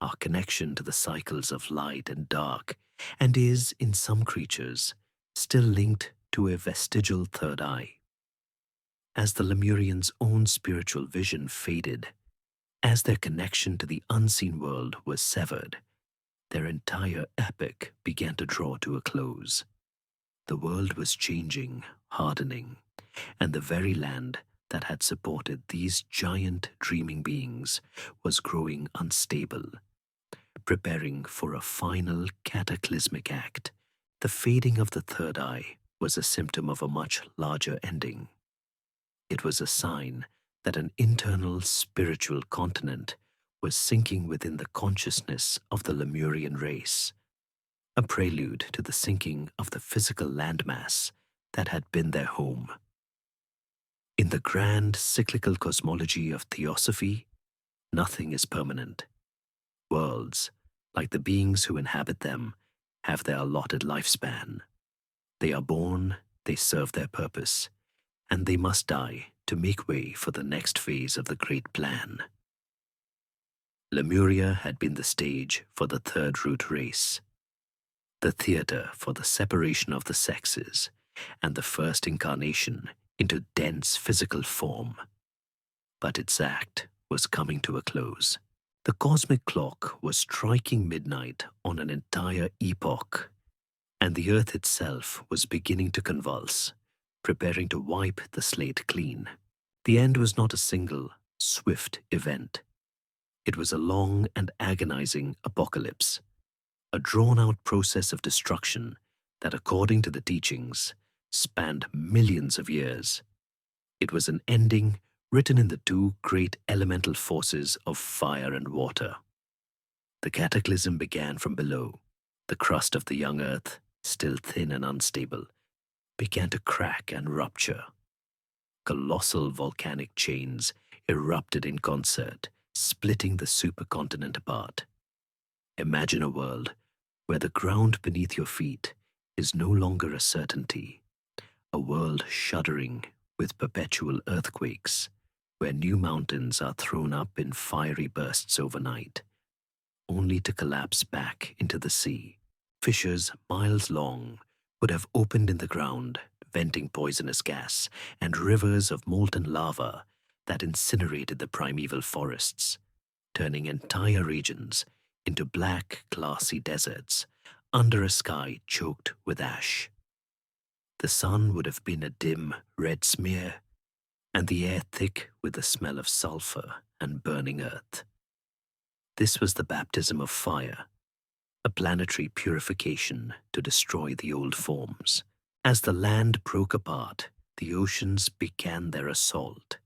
our connection to the cycles of light and dark, and is, in some creatures, still linked to a vestigial third eye. As the Lemurians' own spiritual vision faded, as their connection to the unseen world was severed, their entire epic began to draw to a close. The world was changing, hardening, and the very land that had supported these giant dreaming beings was growing unstable, preparing for a final cataclysmic act. The fading of the third eye was a symptom of a much larger ending. It was a sign that an internal spiritual continent was sinking within the consciousness of the Lemurian race, a prelude to the sinking of the physical landmass that had been their home. In the grand cyclical cosmology of theosophy, nothing is permanent. Worlds, like the beings who inhabit them, have their allotted lifespan. They are born, they serve their purpose, and they must die to make way for the next phase of the great plan. Lemuria had been the stage for the third root race, the theater for the separation of the sexes, and the first incarnation into dense physical form. But its act was coming to a close. The cosmic clock was striking midnight on an entire epoch, and the earth itself was beginning to convulse, preparing to wipe the slate clean. The end was not a single, swift event. It was a long and agonizing apocalypse, a drawn-out process of destruction that, according to the teachings, spanned millions of years. It was an ending written in the two great elemental forces of fire and water. The cataclysm began from below. The crust of the young earth, still thin and unstable, began to crack and rupture. Colossal volcanic chains erupted in concert, splitting the supercontinent apart. Imagine a world where the ground beneath your feet is no longer a certainty, a world shuddering with perpetual earthquakes, where new mountains are thrown up in fiery bursts overnight, only to collapse back into the sea. Fissures miles long would have opened in the ground, venting poisonous gas, and rivers of molten lava that incinerated the primeval forests, turning entire regions into black, glassy deserts under a sky choked with ash. The sun would have been a dim, red smear, and the air thick with the smell of sulfur and burning earth. This was the baptism of fire, a planetary purification to destroy the old forms. As the land broke apart, the oceans began their assault.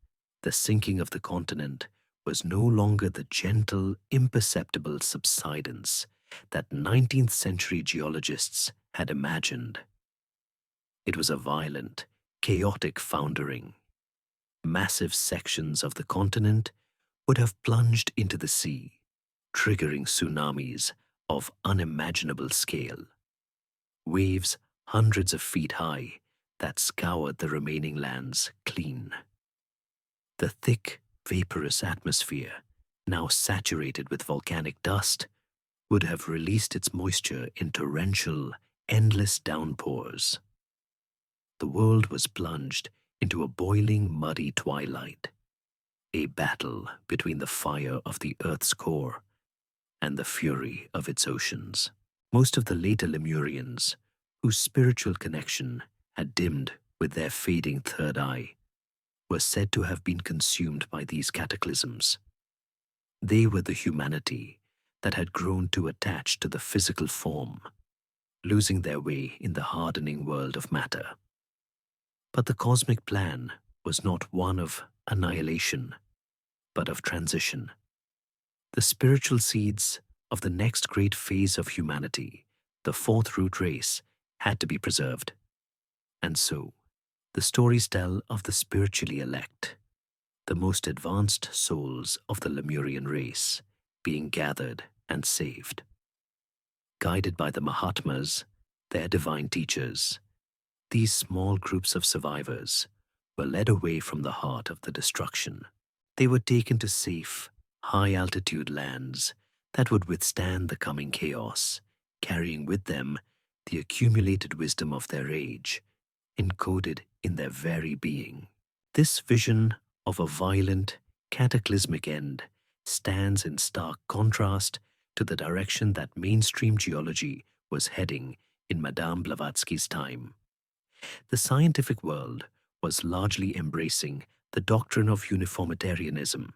The sinking of the continent was no longer the gentle, imperceptible subsidence that 19th century geologists had imagined. It was a violent, chaotic foundering. Massive sections of the continent would have plunged into the sea, triggering tsunamis of unimaginable scale. Waves hundreds of feet high, that scoured the remaining lands clean. The thick, vaporous atmosphere, now saturated with volcanic dust, would have released its moisture in torrential, endless downpours. The world was plunged into a boiling, muddy twilight, a battle between the fire of the Earth's core and the fury of its oceans. Most of the later Lemurians, whose spiritual connection had dimmed with their fading third eye, were said to have been consumed by these cataclysms. They were the humanity that had grown too attached to the physical form, losing their way in the hardening world of matter. But the cosmic plan was not one of annihilation, but of transition. The spiritual seeds of the next great phase of humanity, the fourth root race, had to be preserved. And so, the stories tell of the spiritually elect, the most advanced souls of the Lemurian race, being gathered and saved. Guided by the Mahatmas, their divine teachers, these small groups of survivors were led away from the heart of the destruction. They were taken to safe, high-altitude lands that would withstand the coming chaos, carrying with them the accumulated wisdom of their age, encoded in their very being. This vision of a violent, cataclysmic end stands in stark contrast to the direction that mainstream geology was heading in Madame Blavatsky's time. The scientific world was largely embracing the doctrine of uniformitarianism,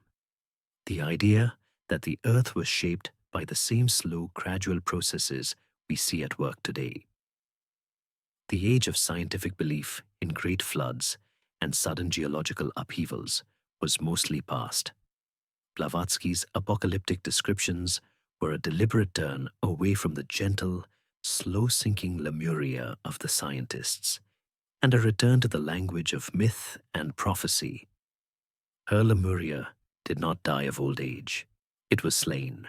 the idea that the Earth was shaped by the same slow, gradual processes we see at work today. The age of scientific belief in great floods and sudden geological upheavals was mostly past. Blavatsky's apocalyptic descriptions were a deliberate turn away from the gentle, slow-sinking Lemuria of the scientists, and a return to the language of myth and prophecy. Her Lemuria did not die of old age. It was slain.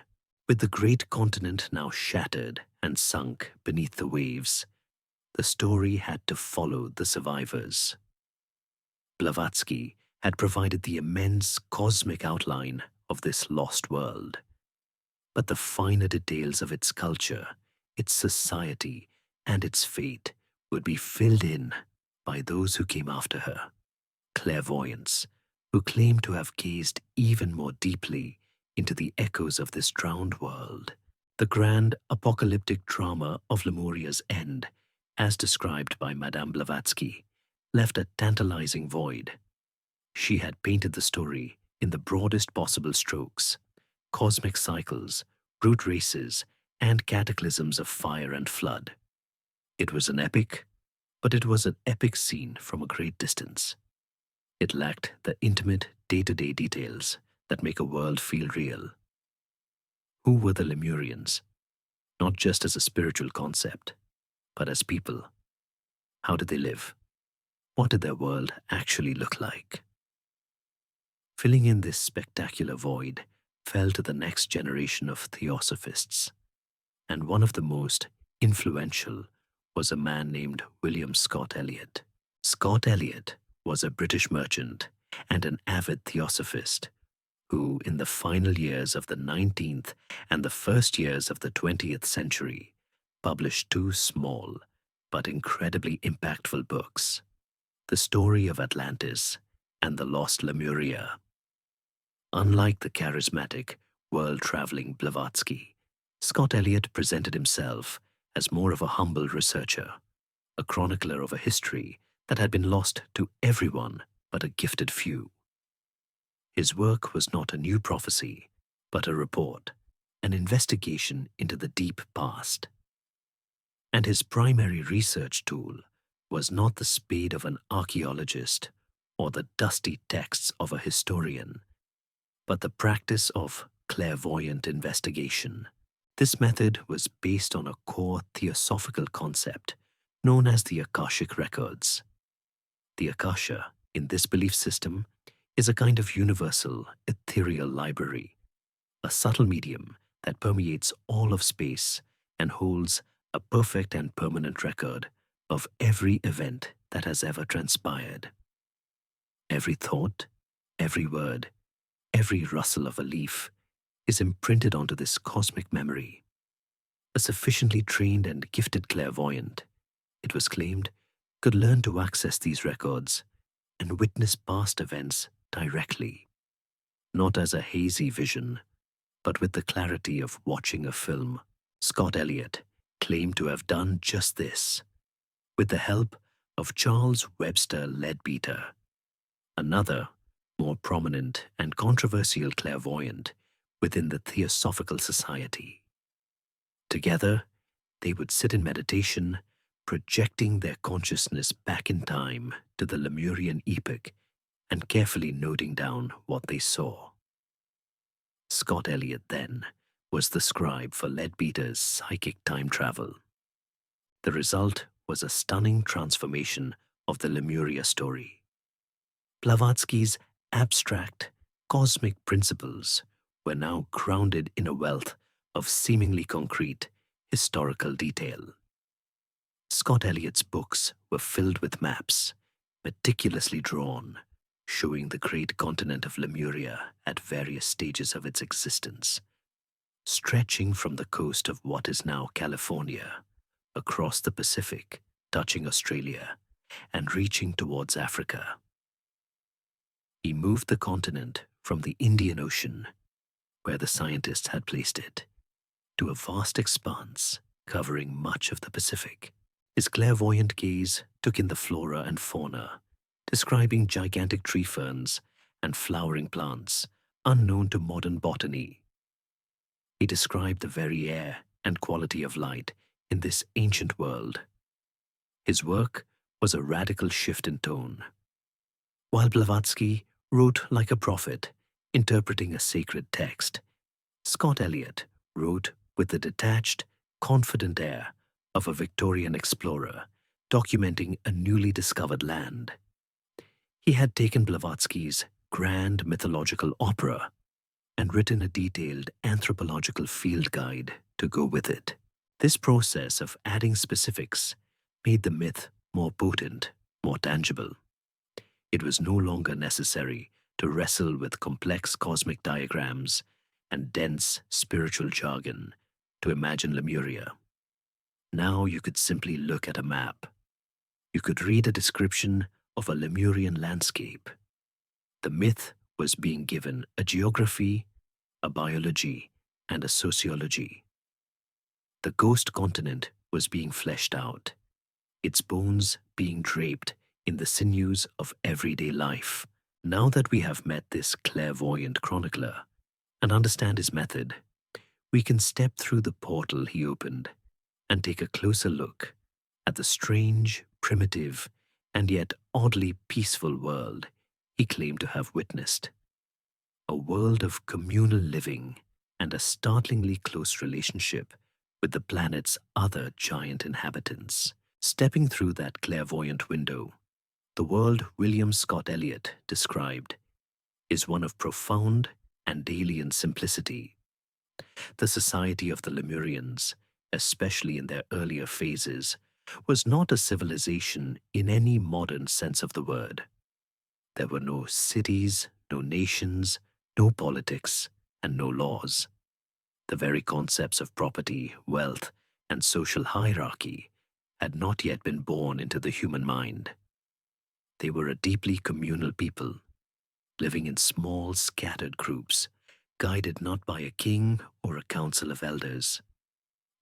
With the great continent now shattered and sunk beneath the waves, the story had to follow the survivors. Blavatsky had provided the immense cosmic outline of this lost world, but the finer details of its culture, its society, and its fate would be filled in by those who came after her, clairvoyants, who claimed to have gazed even more deeply into the echoes of this drowned world. The grand apocalyptic drama of Lemuria's end, as described by Madame Blavatsky, left a tantalizing void. She had painted the story in the broadest possible strokes: cosmic cycles, root races, and cataclysms of fire and flood. It was an epic, but it was an epic seen from a great distance. It lacked the intimate day-to-day details that make a world feel real. Who were the Lemurians? Not just as a spiritual concept, but as people. How did they live? What did their world actually look like? Filling in this spectacular void fell to the next generation of theosophists, and one of the most influential was a man named William Scott Elliot. Scott Elliot was a British merchant and an avid theosophist who, in the final years of the 19th and the first years of the 20th century, published two small but incredibly impactful books: The Story of Atlantis and The Lost Lemuria. Unlike the charismatic, world-traveling Blavatsky, Scott Elliot presented himself as more of a humble researcher, a chronicler of a history that had been lost to everyone but a gifted few. His work was not a new prophecy, but a report, an investigation into the deep past. And his primary research tool was not the spade of an archaeologist or the dusty texts of a historian, but the practice of clairvoyant investigation. This method was based on a core theosophical concept known as the Akashic Records. The Akasha, in this belief system, is a kind of universal, ethereal library, a subtle medium that permeates all of space and holds a perfect and permanent record of every event that has ever transpired. Every thought, every word, every rustle of a leaf is imprinted onto this cosmic memory. A sufficiently trained and gifted clairvoyant, it was claimed, could learn to access these records and witness past events directly, not as a hazy vision, but with the clarity of watching a film. Scott Elliott claimed to have done just this, with the help of Charles Webster Leadbeater, another, more prominent and controversial clairvoyant within the Theosophical Society. Together, they would sit in meditation, projecting their consciousness back in time to the Lemurian epoch and carefully noting down what they saw. Scott Elliott, then, was the scribe for Leadbeater's psychic time travel. The result was a stunning transformation of the Lemuria story. Blavatsky's abstract, cosmic principles were now grounded in a wealth of seemingly concrete, historical detail. Scott Elliott's books were filled with maps, meticulously drawn, showing the great continent of Lemuria at various stages of its existence, stretching from the coast of what is now California, across the Pacific, touching Australia, and reaching towards Africa. He moved the continent from the Indian Ocean, where the scientists had placed it, to a vast expanse covering much of the Pacific. His clairvoyant gaze took in the flora and fauna, describing gigantic tree ferns and flowering plants unknown to modern botany. He described the very air and quality of light in this ancient world. His work was a radical shift in tone. While Blavatsky wrote like a prophet, interpreting a sacred text, Scott Elliott wrote with the detached, confident air of a Victorian explorer documenting a newly discovered land. He had taken Blavatsky's grand mythological opera and written a detailed anthropological field guide to go with it. This process of adding specifics made the myth more potent, more tangible. It was no longer necessary to wrestle with complex cosmic diagrams and dense spiritual jargon to imagine Lemuria. Now you could simply look at a map. You could read a description of a Lemurian landscape. The myth was being given a geography, a biology, and a sociology. The ghost continent was being fleshed out, its bones being draped in the sinews of everyday life. Now that we have met this clairvoyant chronicler and understand his method, we can step through the portal he opened and take a closer look at the strange, primitive, and yet oddly peaceful world he claimed to have witnessed. A world of communal living and a startlingly close relationship with the planet's other giant inhabitants. Stepping through that clairvoyant window, the world William Scott Elliott described is one of profound and alien simplicity. The society of the Lemurians, especially in their earlier phases, was not a civilization in any modern sense of the word. There were no cities, no nations, no politics, and no laws. The very concepts of property, wealth, and social hierarchy had not yet been born into the human mind. They were a deeply communal people, living in small, scattered groups, guided not by a king or a council of elders,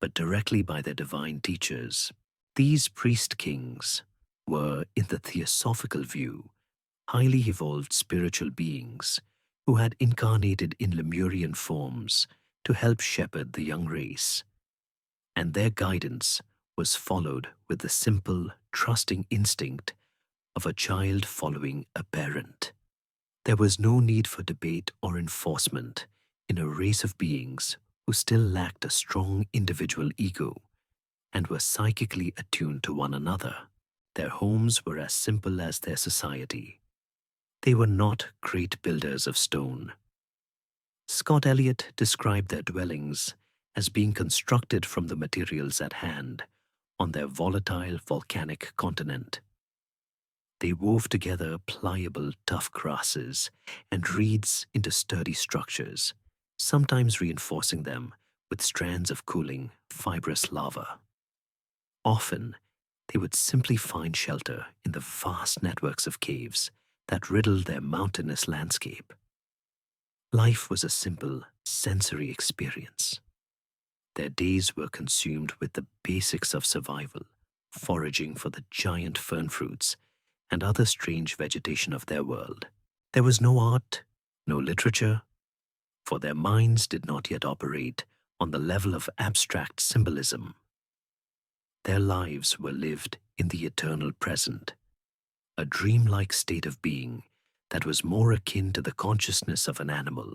but directly by their divine teachers. These priest-kings were, in the theosophical view, highly evolved spiritual beings who had incarnated in Lemurian forms to help shepherd the young race, and their guidance was followed with the simple, trusting instinct of a child following a parent. There was no need for debate or enforcement in a race of beings who still lacked a strong individual ego and were psychically attuned to one another. Their homes were as simple as their society. They were not great builders of stone. Scott Elliott described their dwellings as being constructed from the materials at hand, on their volatile volcanic continent. They wove together pliable, tough grasses and reeds into sturdy structures, sometimes reinforcing them with strands of cooling, fibrous lava. Often, they would simply find shelter in the vast networks of caves that riddled their mountainous landscape. Life was a simple, sensory experience. Their days were consumed with the basics of survival, foraging for the giant fern fruits and other strange vegetation of their world. There was no art, no literature, for their minds did not yet operate on the level of abstract symbolism. Their lives were lived in the eternal present, a dreamlike state of being that was more akin to the consciousness of an animal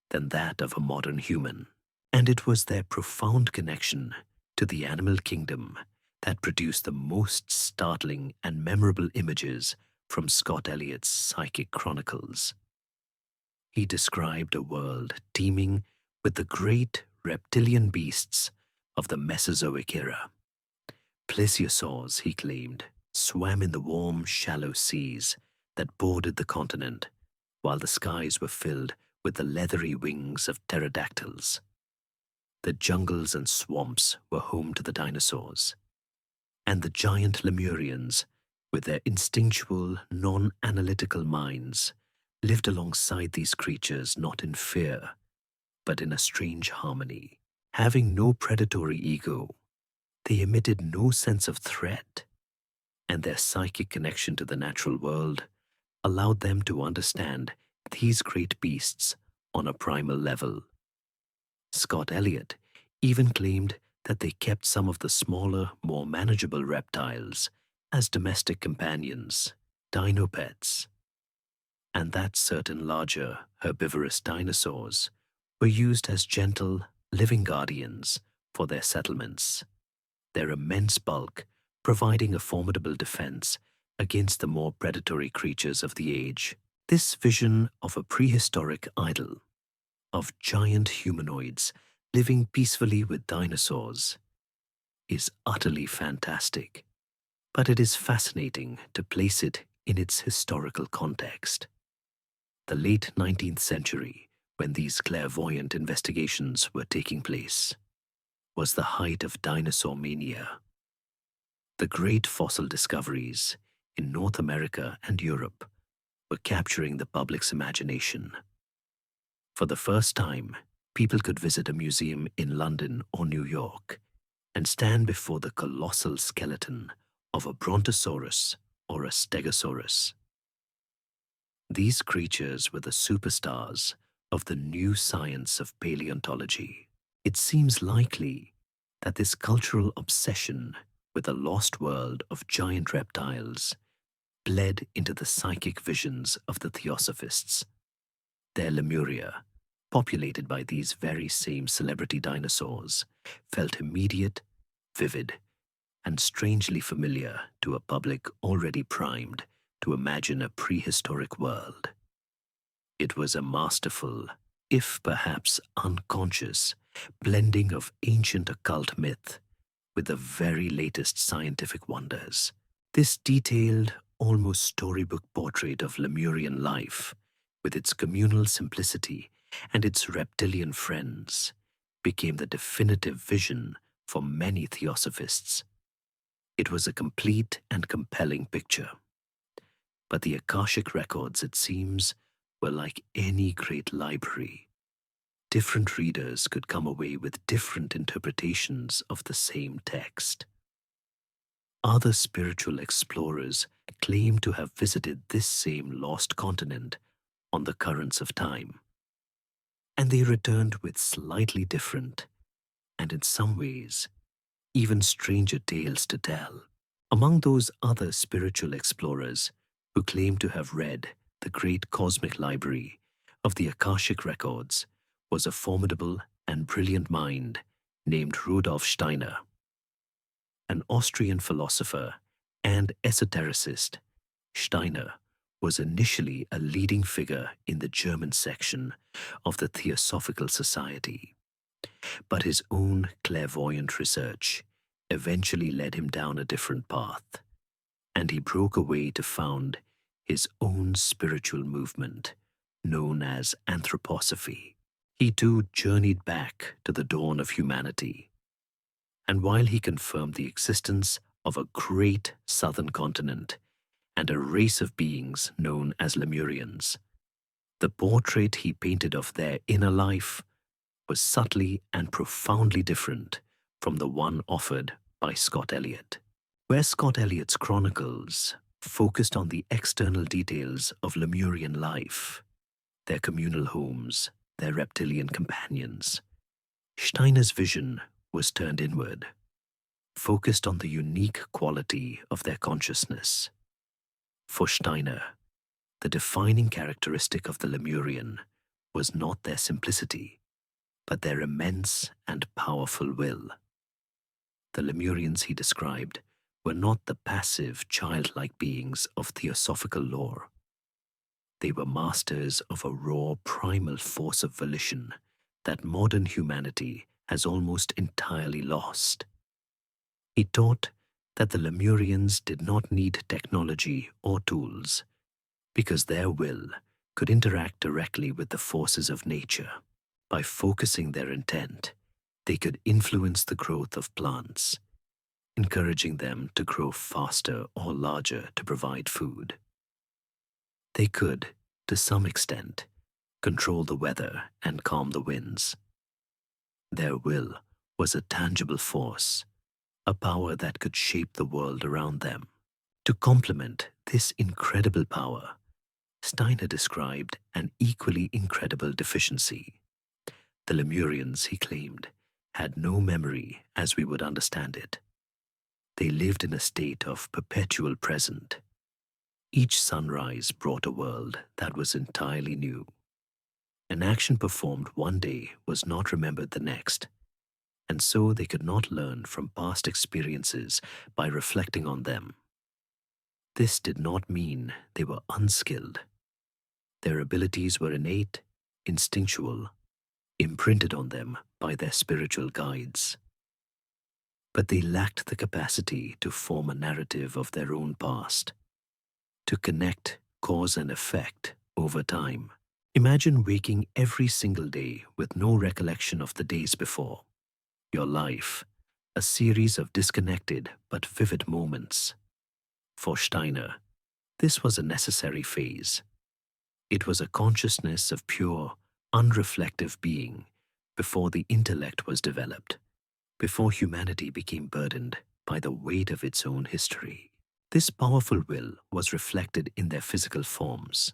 than that of a modern human. And it was their profound connection to the animal kingdom that produced the most startling and memorable images from Scott Eliot's psychic chronicles. He described a world teeming with the great reptilian beasts of the Mesozoic era. Plesiosaurs, he claimed, swam in the warm, shallow seas that bordered the continent, while the skies were filled with the leathery wings of pterodactyls. The jungles and swamps were home to the dinosaurs, and the giant Lemurians, with their instinctual, non-analytical minds, lived alongside these creatures not in fear, but in a strange harmony. Having no predatory ego, they emitted no sense of threat, and their psychic connection to the natural world allowed them to understand these great beasts on a primal level. Scott Eliot even claimed that they kept some of the smaller, more manageable reptiles as domestic companions, dinopets, and that certain larger, herbivorous dinosaurs were used as gentle, living guardians for their settlements, their immense bulk providing a formidable defense against the more predatory creatures of the age. This vision of a prehistoric idyll, of giant humanoids living peacefully with dinosaurs, is utterly fantastic, but it is fascinating to place it in its historical context. The late 19th century, when these clairvoyant investigations were taking place, was the height of dinosaur mania. The great fossil discoveries in North America and Europe were capturing the public's imagination. For the first time, people could visit a museum in London or New York and stand before the colossal skeleton of a brontosaurus or a stegosaurus. These creatures were the superstars of the new science of paleontology. It seems likely that this cultural obsession with the lost world of giant reptiles bled into the psychic visions of the theosophists. Their Lemuria, populated by these very same celebrity dinosaurs, felt immediate, vivid, and strangely familiar to a public already primed to imagine a prehistoric world. It was a masterful, if perhaps unconscious, blending of ancient occult myth with the very latest scientific wonders. This detailed, almost storybook portrait of Lemurian life, with its communal simplicity and its reptilian friends, became the definitive vision for many theosophists. It was a complete and compelling picture. But the Akashic records, it seems, were like any great library. Different readers could come away with different interpretations of the same text. Other spiritual explorers claim to have visited this same lost continent on the currents of time, and they returned with slightly different, and in some ways, even stranger tales to tell. Among those other spiritual explorers who claim to have read the great cosmic library of the Akashic records was a formidable and brilliant mind named Rudolf Steiner. An Austrian philosopher and esotericist, Steiner was initially a leading figure in the German section of the Theosophical Society, but his own clairvoyant research eventually led him down a different path, and he broke away to found his own spiritual movement known as anthroposophy. He too journeyed back to the dawn of humanity, and while he confirmed the existence of a great southern continent and a race of beings known as Lemurians, the portrait he painted of their inner life was subtly and profoundly different from the one offered by Scott Eliot. Where Scott Eliot's chronicles focused on the external details of Lemurian life, their communal homes, their reptilian companions, Steiner's vision was turned inward, focused on the unique quality of their consciousness. For Steiner, the defining characteristic of the Lemurian was not their simplicity, but their immense and powerful will. The Lemurians he described were not the passive, childlike beings of theosophical lore. They were masters of a raw, primal force of volition that modern humanity has almost entirely lost. He taught that the Lemurians did not need technology or tools, because their will could interact directly with the forces of nature. By focusing their intent, they could influence the growth of plants, encouraging them to grow faster or larger to provide food. They could, to some extent, control the weather and calm the winds. Their will was a tangible force, a power that could shape the world around them. To complement this incredible power, Steiner described an equally incredible deficiency. The Lemurians, he claimed, had no memory as we would understand it. They lived in a state of perpetual present. Each sunrise brought a world that was entirely new. An action performed one day was not remembered the next, and so they could not learn from past experiences by reflecting on them. This did not mean they were unskilled. Their abilities were innate, instinctual, imprinted on them by their spiritual guides. But they lacked the capacity to form a narrative of their own past, to connect cause and effect over time. Imagine waking every single day with no recollection of the days before. Your life, a series of disconnected but vivid moments. For Steiner, this was a necessary phase. It was a consciousness of pure, unreflective being before the intellect was developed, before humanity became burdened by the weight of its own history. This powerful will was reflected in their physical forms.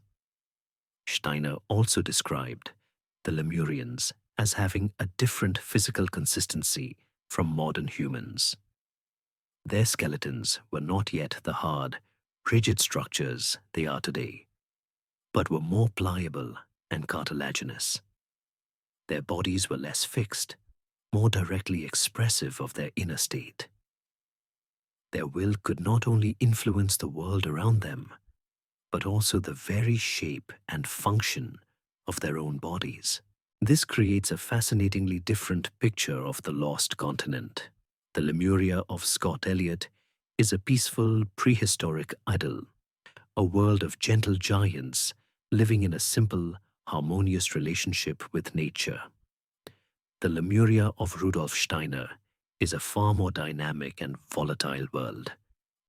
Steiner also described the Lemurians as having a different physical consistency from modern humans. Their skeletons were not yet the hard, rigid structures they are today, but were more pliable and cartilaginous. Their bodies were less fixed, more directly expressive of their inner state. Their will could not only influence the world around them, but also the very shape and function of their own bodies. This creates a fascinatingly different picture of the lost continent. The Lemuria of Scott Eliot is a peaceful, prehistoric idyll, a world of gentle giants living in a simple, harmonious relationship with nature. The Lemuria of Rudolf Steiner is a far more dynamic and volatile world,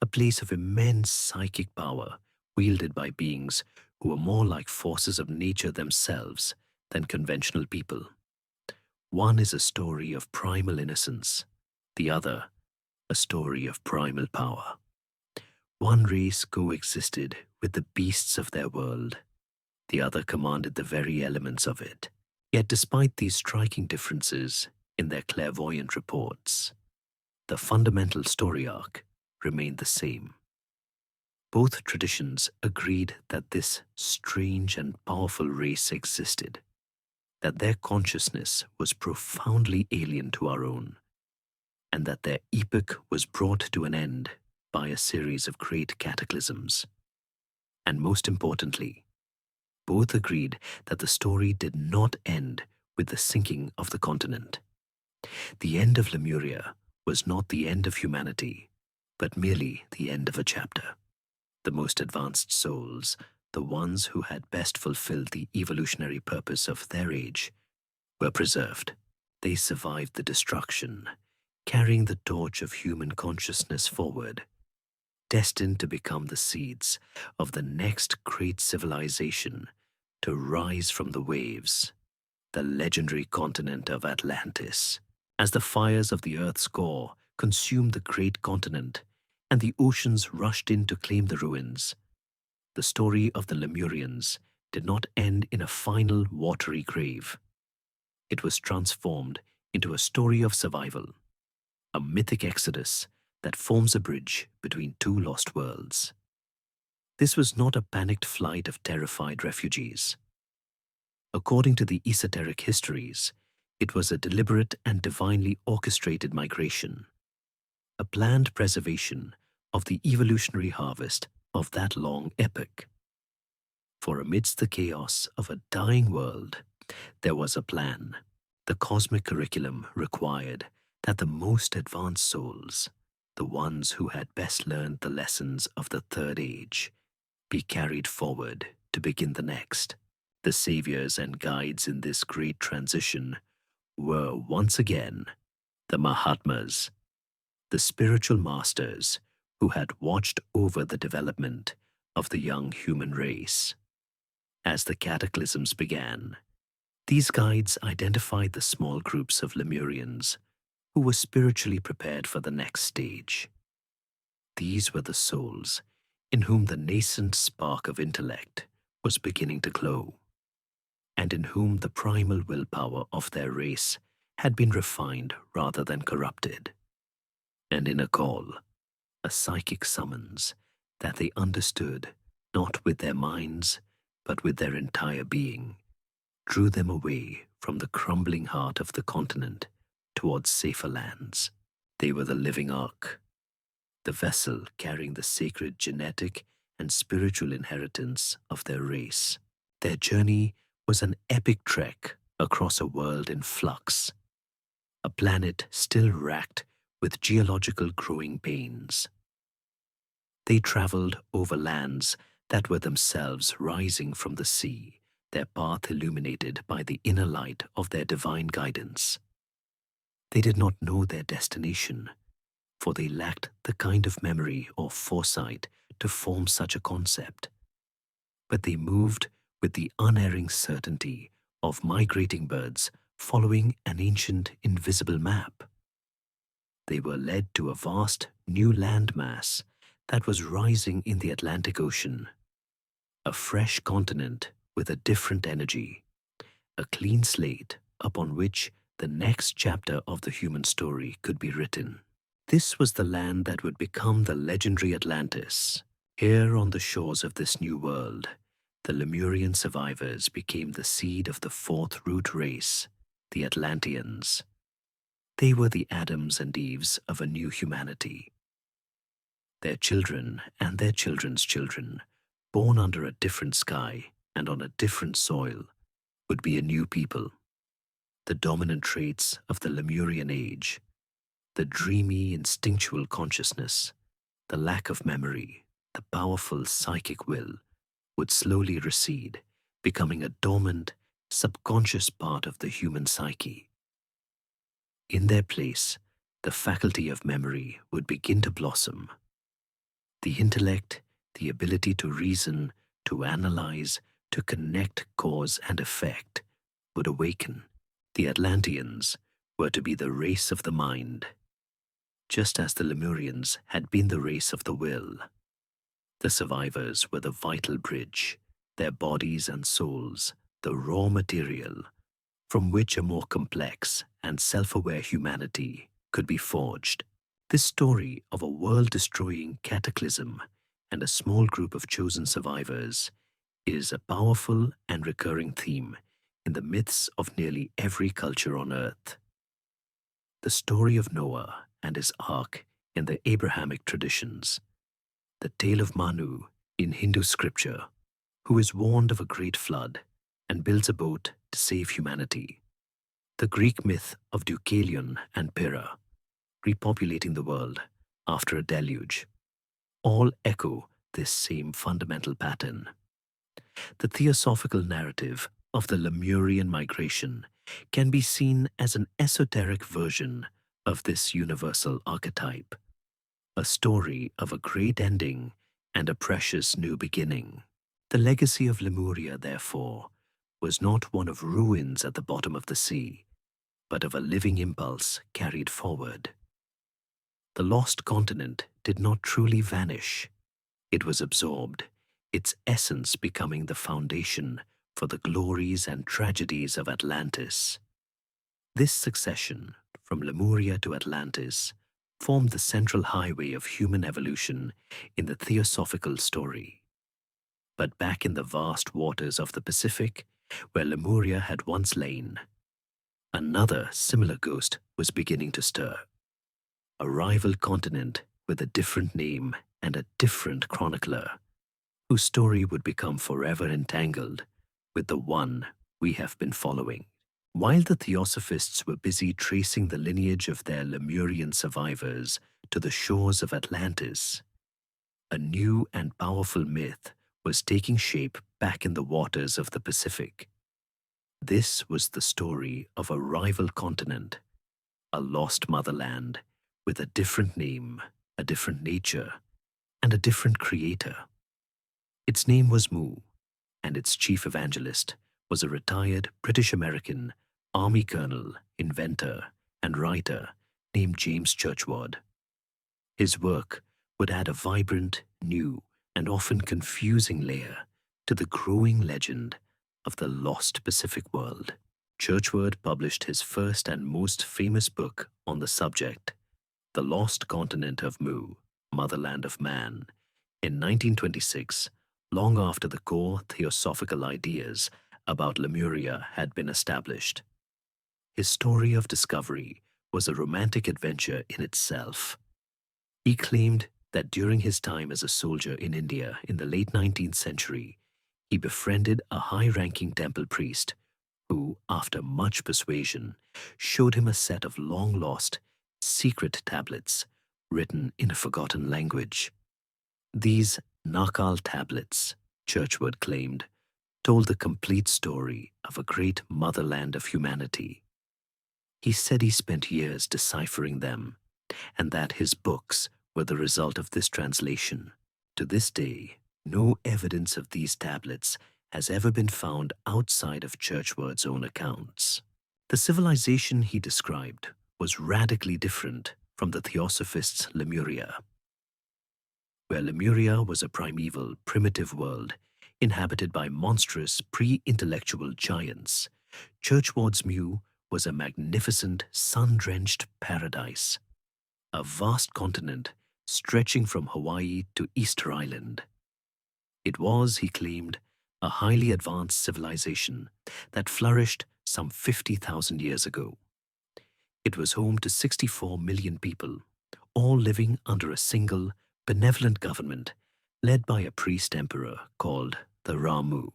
a place of immense psychic power wielded by beings who are more like forces of nature themselves than conventional people. One is a story of primal innocence, the other, a story of primal power. One race coexisted with the beasts of their world, the other commanded the very elements of it. Yet despite these striking differences in their clairvoyant reports, the fundamental story arc remained the same. Both traditions agreed that this strange and powerful race existed, that their consciousness was profoundly alien to our own, and that their epoch was brought to an end by a series of great cataclysms. And most importantly, both agreed that the story did not end with the sinking of the continent. The end of Lemuria was not the end of humanity, but merely the end of a chapter. The most advanced souls, the ones who had best fulfilled the evolutionary purpose of their age, were preserved. They survived the destruction, carrying the torch of human consciousness forward, destined to become the seeds of the next great civilization to rise from the waves, the legendary continent of Atlantis. As the fires of the Earth's core consumed the great continent and the oceans rushed in to claim the ruins, the story of the Lemurians did not end in a final watery grave. It was transformed into a story of survival, a mythic exodus that forms a bridge between two lost worlds. This was not a panicked flight of terrified refugees. According to the esoteric histories, it was a deliberate and divinely orchestrated migration, a planned preservation of the evolutionary harvest of that long epoch. For amidst the chaos of a dying world, there was a plan. The cosmic curriculum required that the most advanced souls, the ones who had best learned the lessons of the Third Age, be carried forward to begin the next. The saviors and guides in this great transition were once again the Mahatmas, the spiritual masters who had watched over the development of the young human race. As the cataclysms began, these guides identified the small groups of Lemurians who were spiritually prepared for the next stage. These were the souls in whom the nascent spark of intellect was beginning to glow, and in whom the primal willpower of their race had been refined rather than corrupted. And in a call, a psychic summons that they understood not with their minds, but with their entire being, drew them away from the crumbling heart of the continent towards safer lands. They were the living ark, the vessel carrying the sacred genetic and spiritual inheritance of their race. Their journey was an epic trek across a world in flux, a planet still racked with geological growing pains. They traveled over lands that were themselves rising from the sea, their path illuminated by the inner light of their divine guidance. They did not know their destination, for they lacked the kind of memory or foresight to form such a concept. But they moved with the unerring certainty of migrating birds following an ancient invisible map. They were led to a vast new landmass that was rising in the Atlantic Ocean, a fresh continent with a different energy, a clean slate upon which the next chapter of the human story could be written. This was the land that would become the legendary Atlantis. Here on the shores of this new world, the Lemurian survivors became the seed of the fourth root race, the Atlanteans. They were the Adams and Eves of a new humanity. Their children and their children's children, born under a different sky and on a different soil, would be a new people. The dominant traits of the Lemurian age, the dreamy instinctual consciousness, the lack of memory, the powerful psychic will, would slowly recede, becoming a dormant, subconscious part of the human psyche. In their place, the faculty of memory would begin to blossom. The intellect, the ability to reason, to analyze, to connect cause and effect, would awaken. The Atlanteans were to be the race of the mind, just as the Lemurians had been the race of the will. The survivors were the vital bridge, their bodies and souls the raw material from which a more complex and self-aware humanity could be forged. This story of a world-destroying cataclysm and a small group of chosen survivors is a powerful and recurring theme in the myths of nearly every culture on Earth. The story of Noah and his ark in the Abrahamic traditions, the tale of Manu in Hindu scripture, who is warned of a great flood and builds a boat to save humanity, the Greek myth of Deucalion and Pyrrha, repopulating the world after a deluge, all echo this same fundamental pattern. The theosophical narrative of the Lemurian migration can be seen as an esoteric version of this universal archetype, a story of a great ending and a precious new beginning. The legacy of Lemuria, therefore, was not one of ruins at the bottom of the sea, but of a living impulse carried forward. The lost continent did not truly vanish. It was absorbed, its essence becoming the foundation for the glories and tragedies of Atlantis. This succession, from Lemuria to Atlantis, formed the central highway of human evolution in the theosophical story. But back in the vast waters of the Pacific, where Lemuria had once lain, another similar ghost was beginning to stir. A rival continent with a different name and a different chronicler, whose story would become forever entangled with the one we have been following. While the theosophists were busy tracing the lineage of their Lemurian survivors to the shores of Atlantis, a new and powerful myth was taking shape back in the waters of the Pacific. This was the story of a rival continent, a lost motherland with a different name, a different nature, and a different creator. Its name was Mu, and its chief evangelist was a retired British-American Army colonel, inventor, and writer named James Churchward. His work would add a vibrant, new, and often confusing layer to the growing legend of the lost Pacific world. Churchward published his first and most famous book on the subject, The Lost Continent of Mu, Motherland of Man, in 1926, long after the core theosophical ideas about Lemuria had been established. His story of discovery was a romantic adventure in itself. He claimed that during his time as a soldier in India in the late 19th century, he befriended a high-ranking temple priest who, after much persuasion, showed him a set of long-lost, secret tablets written in a forgotten language. These Nakal tablets, Churchward claimed, told the complete story of a great motherland of humanity. He said he spent years deciphering them, and that his books were the result of this translation. To this day, no evidence of these tablets has ever been found outside of Churchward's own accounts. The civilization he described was radically different from the theosophists' Lemuria. Where Lemuria was a primeval, primitive world inhabited by monstrous pre-intellectual giants, Churchward's Mu was a magnificent, sun-drenched paradise, a vast continent stretching from Hawaii to Easter Island. It was, he claimed, a highly advanced civilization that flourished some 50,000 years ago. It was home to 64 million people, all living under a single, benevolent government led by a priest-emperor called the Ramu.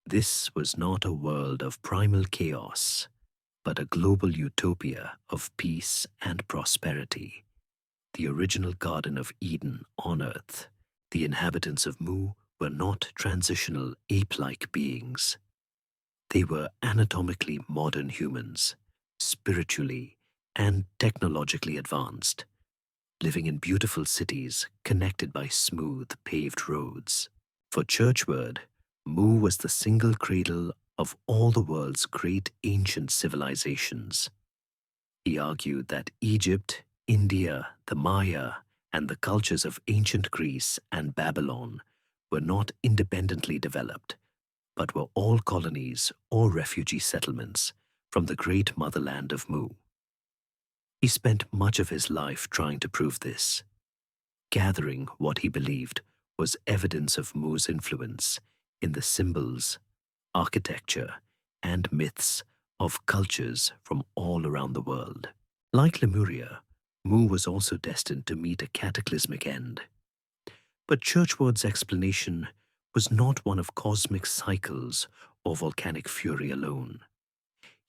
This was not a world of primal chaos, but a global utopia of peace and prosperity. The original Garden of Eden on Earth. The inhabitants of Mu were not transitional ape-like beings. They were anatomically modern humans, spiritually and technologically advanced, living in beautiful cities connected by smooth paved roads. For Churchward, Mu was the single cradle of all the world's great ancient civilizations. He argued that Egypt, India, the Maya, and the cultures of ancient Greece and Babylon were not independently developed, but were all colonies or refugee settlements from the great motherland of Mu. He spent much of his life trying to prove this, gathering what he believed was evidence of Mu's influence in the symbols, architecture, and myths of cultures from all around the world. Like Lemuria, Mu was also destined to meet a cataclysmic end. But Churchward's explanation was not one of cosmic cycles or volcanic fury alone.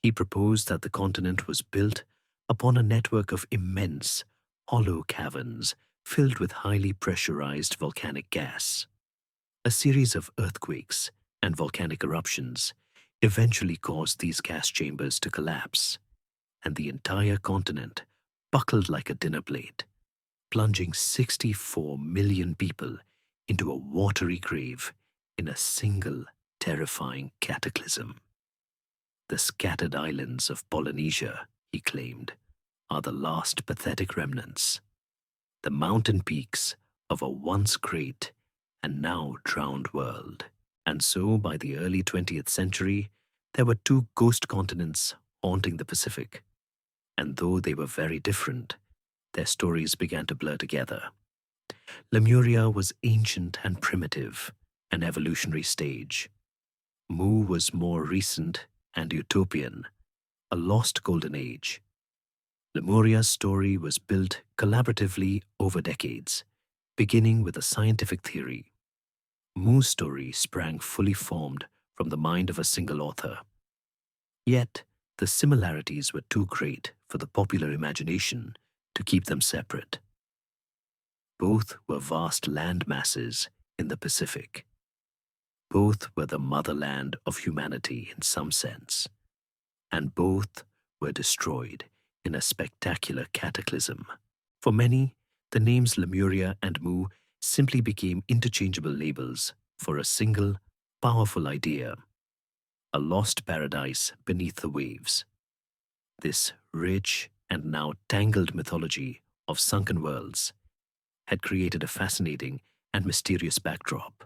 He proposed that the continent was built upon a network of immense, hollow caverns filled with highly pressurized volcanic gas. A series of earthquakes and volcanic eruptions eventually caused these gas chambers to collapse, and the entire continent buckled like a dinner plate, plunging 64 million people into a watery grave in a single terrifying cataclysm. The scattered islands of Polynesia, he claimed, are the last pathetic remnants, the mountain peaks of a once great and now drowned world. And so, by the early 20th century, there were two ghost continents haunting the Pacific. And though they were very different, their stories began to blur together. Lemuria was ancient and primitive, an evolutionary stage. Mu was more recent and utopian, a lost golden age. Lemuria's story was built collaboratively over decades, beginning with a scientific theory. Mu's story sprang fully formed from the mind of a single author. Yet, the similarities were too great for the popular imagination to keep them separate. Both were vast land masses in the Pacific. Both were the motherland of humanity in some sense, and both were destroyed in a spectacular cataclysm. For many, the names Lemuria and Mu simply became interchangeable labels for a single, powerful idea: a lost paradise beneath the waves. This rich and now tangled mythology of sunken worlds had created a fascinating and mysterious backdrop,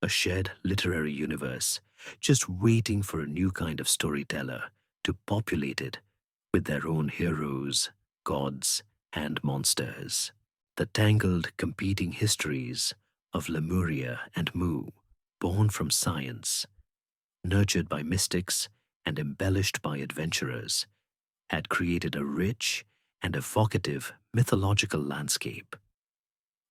a shared literary universe just waiting for a new kind of storyteller to populate it with their own heroes, gods, and monsters. The tangled, competing histories of Lemuria and Mu, born from science, nurtured by mystics and embellished by adventurers, had created a rich and evocative mythological landscape.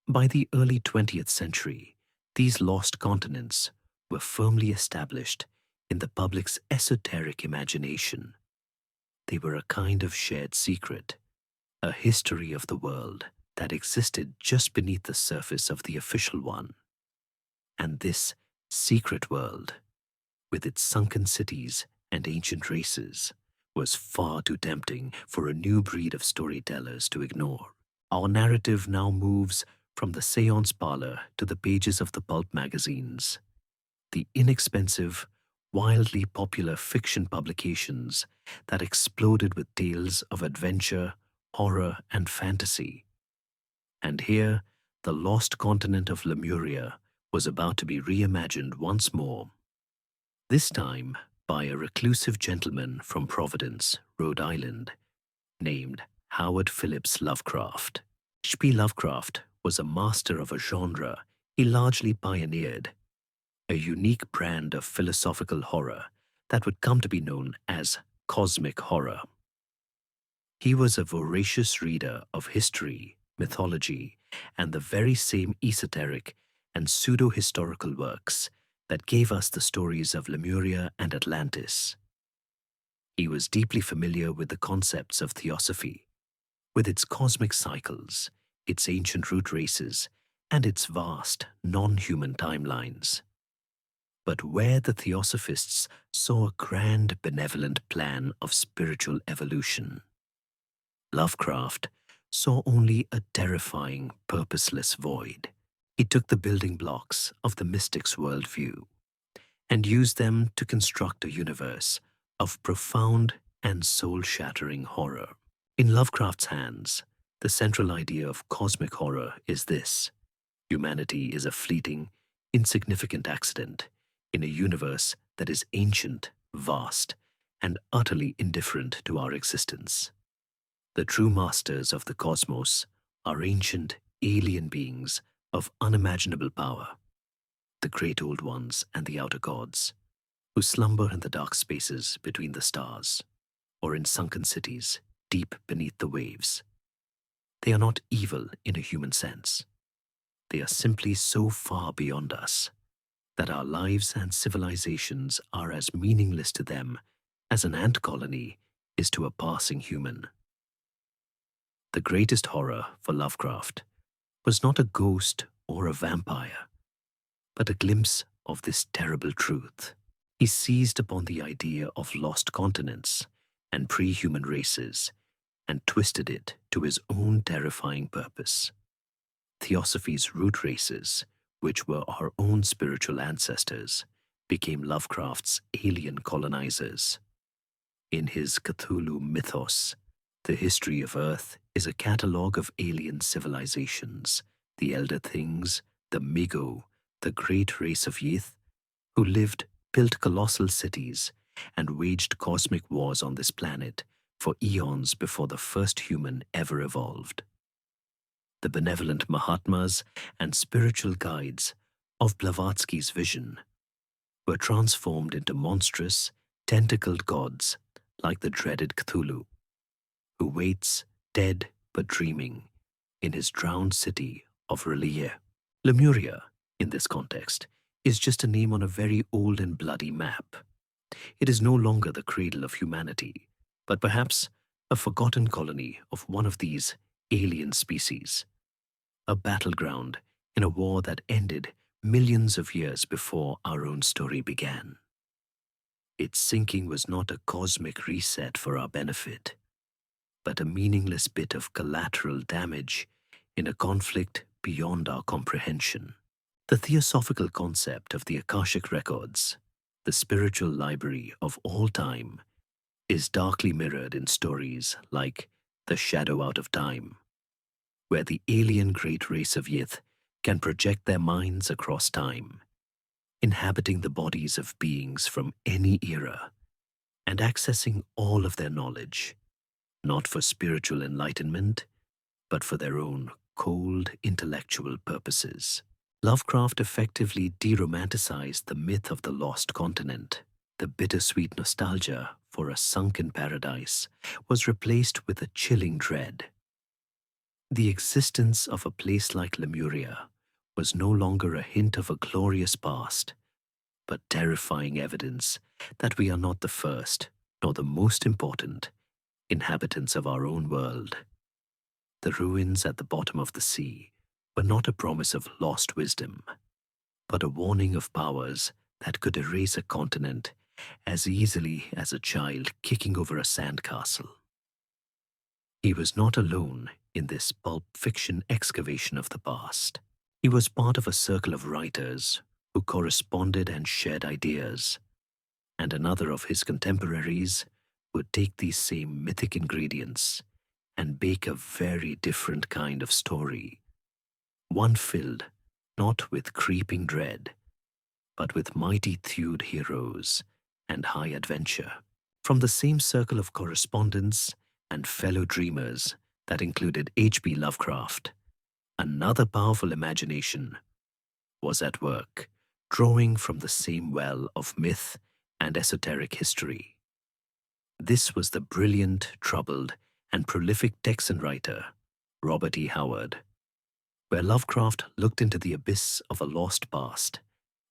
By the early 20th century, these lost continents were firmly established in the public's esoteric imagination. They were a kind of shared secret, a history of the world that existed just beneath the surface of the official one. And this secret world, with its sunken cities and ancient races, was far too tempting for a new breed of storytellers to ignore. Our narrative now moves from the seance parlor to the pages of the pulp magazines. The inexpensive, wildly popular fiction publications that exploded with tales of adventure, horror, and fantasy. And here, the lost continent of Lemuria was about to be reimagined once more. This time by a reclusive gentleman from Providence, Rhode Island, named Howard Phillips Lovecraft. H.P. Lovecraft was a master of a genre he largely pioneered, a unique brand of philosophical horror that would come to be known as cosmic horror. He was a voracious reader of history, mythology, and the very same esoteric and pseudo-historical works that gave us the stories of Lemuria and Atlantis. He was deeply familiar with the concepts of theosophy, with its cosmic cycles, its ancient root races, and its vast, non-human timelines. But where the theosophists saw a grand, benevolent plan of spiritual evolution, Lovecraft saw only a terrifying, purposeless void. He took the building blocks of the mystic's worldview and used them to construct a universe of profound and soul-shattering horror. In Lovecraft's hands, the central idea of cosmic horror is this: humanity is a fleeting, insignificant accident in a universe that is ancient, vast, and utterly indifferent to our existence. The true masters of the cosmos are ancient, alien beings of unimaginable power, the great old ones and the outer gods, who slumber in the dark spaces between the stars, or in sunken cities deep beneath the waves. They are not evil in a human sense. They are simply so far beyond us that our lives and civilizations are as meaningless to them as an ant colony is to a passing human. The greatest horror for Lovecraft was not a ghost or a vampire, but a glimpse of this terrible truth. He seized upon the idea of lost continents and pre-human races and twisted it to his own terrifying purpose. Theosophy's root races, which were our own spiritual ancestors, became Lovecraft's alien colonizers. In his Cthulhu mythos, the history of Earth is a catalogue of alien civilizations, the Elder Things, the Migo, the great race of Yith, who built colossal cities, and waged cosmic wars on this planet for eons before the first human ever evolved. The benevolent Mahatmas and spiritual guides of Blavatsky's vision were transformed into monstrous, tentacled gods like the dreaded Cthulhu, who waits, dead but dreaming, in his drowned city of Relive. Lemuria, in this context, is just a name on a very old and bloody map. It is no longer the cradle of humanity, but perhaps a forgotten colony of one of these alien species, a battleground in a war that ended millions of years before our own story began. Its sinking was not a cosmic reset for our benefit, but a meaningless bit of collateral damage in a conflict beyond our comprehension. The theosophical concept of the Akashic records, the spiritual library of all time, is darkly mirrored in stories like The Shadow Out of Time, where the alien great race of Yith can project their minds across time, inhabiting the bodies of beings from any era and accessing all of their knowledge, not for spiritual enlightenment, but for their own cold intellectual purposes. Lovecraft effectively deromanticized the myth of the lost continent. The bittersweet nostalgia for a sunken paradise was replaced with a chilling dread. The existence of a place like Lemuria was no longer a hint of a glorious past, but terrifying evidence that we are not the first, nor the most important, inhabitants of our own world. The ruins at the bottom of the sea were not a promise of lost wisdom, but a warning of powers that could erase a continent as easily as a child kicking over a sandcastle. He was not alone in this pulp fiction excavation of the past. He was part of a circle of writers who corresponded and shared ideas, and another of his contemporaries would take these same mythic ingredients and bake a very different kind of story, one filled not with creeping dread, but with mighty thewed heroes and high adventure. From the same circle of correspondence and fellow dreamers that included H.P. Lovecraft, another powerful imagination was at work, drawing from the same well of myth and esoteric history. This was the brilliant, troubled, and prolific Texan writer, Robert E. Howard. Where Lovecraft looked into the abyss of a lost past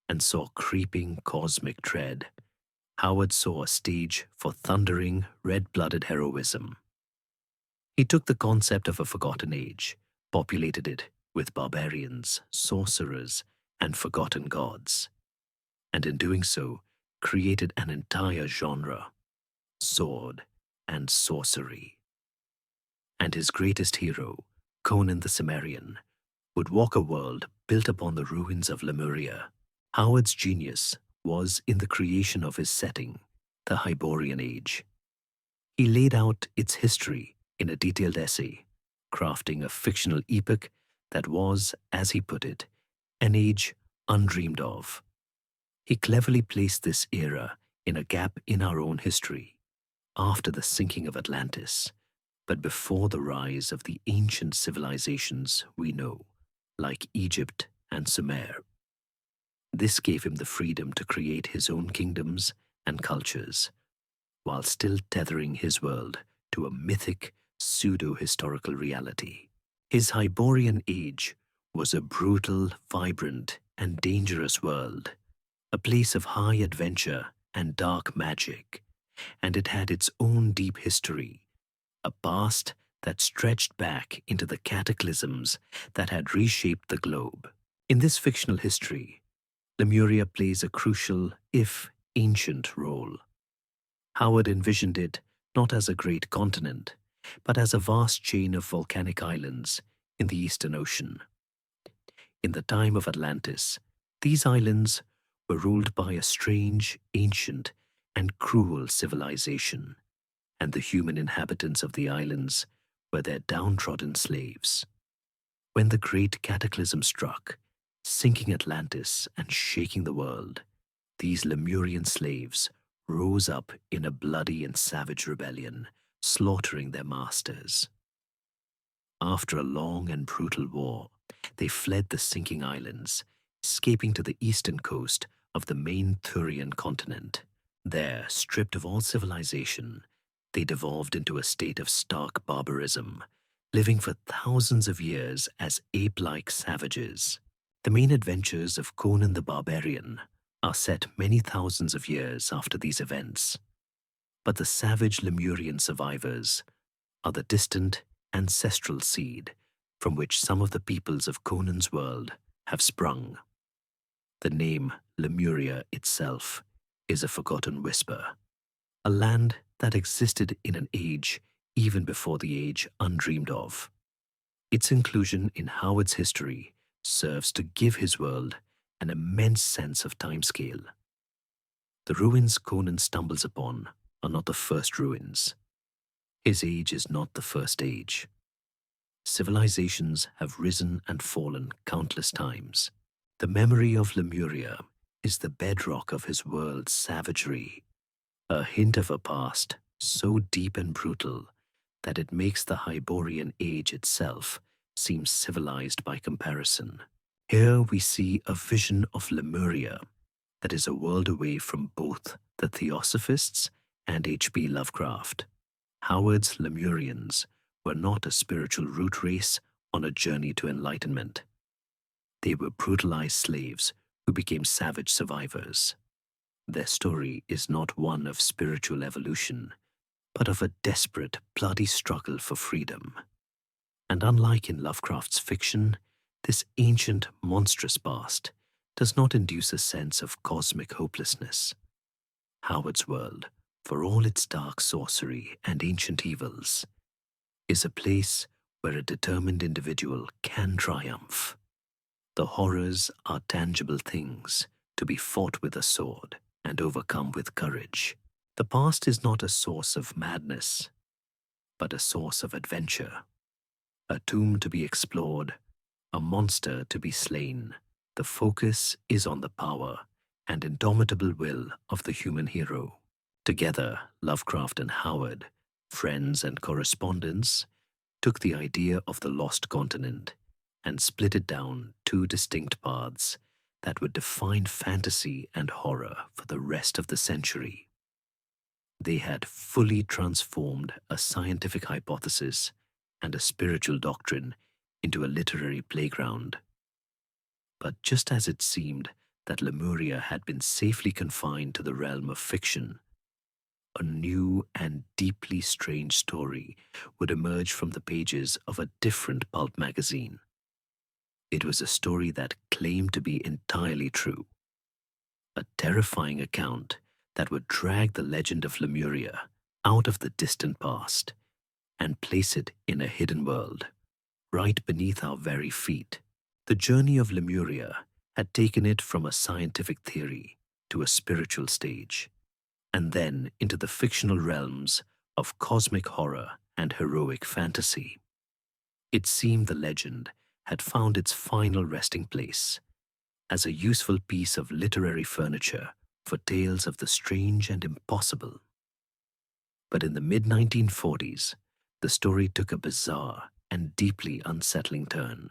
and saw creeping cosmic dread, Howard saw a stage for thundering, red-blooded heroism. He took the concept of a forgotten age, populated it with barbarians, sorcerers, and forgotten gods, and in doing so, created an entire genre, sword and sorcery. And his greatest hero, Conan the Cimmerian, would walk a world built upon the ruins of Lemuria. Howard's genius was in the creation of his setting, the Hyborian Age. He laid out its history in a detailed essay, crafting a fictional epoch that was, as he put it, an age undreamed of. He cleverly placed this era in a gap in our own history, after the sinking of Atlantis, but before the rise of the ancient civilizations we know, like Egypt and Sumer. This gave him the freedom to create his own kingdoms and cultures, while still tethering his world to a mythic, pseudo-historical reality. His Hyborian Age was a brutal, vibrant, and dangerous world, a place of high adventure and dark magic, and it had its own deep history, a past that stretched back into the cataclysms that had reshaped the globe. In this fictional history, Lemuria plays a crucial, if ancient, role. Howard envisioned it not as a great continent, but as a vast chain of volcanic islands in the Eastern Ocean. In the time of Atlantis, these islands were ruled by a strange, ancient, and cruel civilization, and the human inhabitants of the islands were their downtrodden slaves. When the great cataclysm struck, sinking Atlantis and shaking the world, these Lemurian slaves rose up in a bloody and savage rebellion, slaughtering their masters. After a long and brutal war, they fled the sinking islands, escaping to the eastern coast of the main Thurian continent. There, stripped of all civilization, they devolved into a state of stark barbarism, living for thousands of years as ape-like savages. The main adventures of Conan the Barbarian are set many thousands of years after these events. But the savage Lemurian survivors are the distant, ancestral seed from which some of the peoples of Conan's world have sprung. The name Lemuria itself is a forgotten whisper, a land that existed in an age even before the age undreamed of. Its inclusion in Howard's history serves to give his world an immense sense of timescale. The ruins Conan stumbles upon are not the first ruins. His age is not the first age. Civilizations have risen and fallen countless times. The memory of Lemuria is the bedrock of his world's savagery, a hint of a past so deep and brutal that it makes the Hyborian age itself seem civilized by comparison. Here we see a vision of Lemuria that is a world away from both the theosophists and H.P. Lovecraft. Howard's Lemurians were not a spiritual root race on a journey to enlightenment. They were brutalized slaves who became savage survivors. Their story is not one of spiritual evolution, but of a desperate, bloody struggle for freedom. And unlike in Lovecraft's fiction, this ancient, monstrous past does not induce a sense of cosmic hopelessness. Howard's world, for all its dark sorcery and ancient evils, is a place where a determined individual can triumph. The horrors are tangible things to be fought with a sword and overcome with courage. The past is not a source of madness, but a source of adventure. A tomb to be explored, a monster to be slain. The focus is on the power and indomitable will of the human hero. Together, Lovecraft and Howard, friends and correspondents, took the idea of the lost continent and split it down two distinct paths that would define fantasy and horror for the rest of the century. They had fully transformed a scientific hypothesis and a spiritual doctrine into a literary playground. But just as it seemed that Lemuria had been safely confined to the realm of fiction, a new and deeply strange story would emerge from the pages of a different pulp magazine. It was a story that claimed to be entirely true, a terrifying account that would drag the legend of Lemuria out of the distant past and place it in a hidden world, right beneath our very feet. The journey of Lemuria had taken it from a scientific theory to a spiritual stage, and then into the fictional realms of cosmic horror and heroic fantasy. It seemed the legend had found its final resting place as a useful piece of literary furniture for tales of the strange and impossible. But in the mid-1940s, the story took a bizarre and deeply unsettling turn,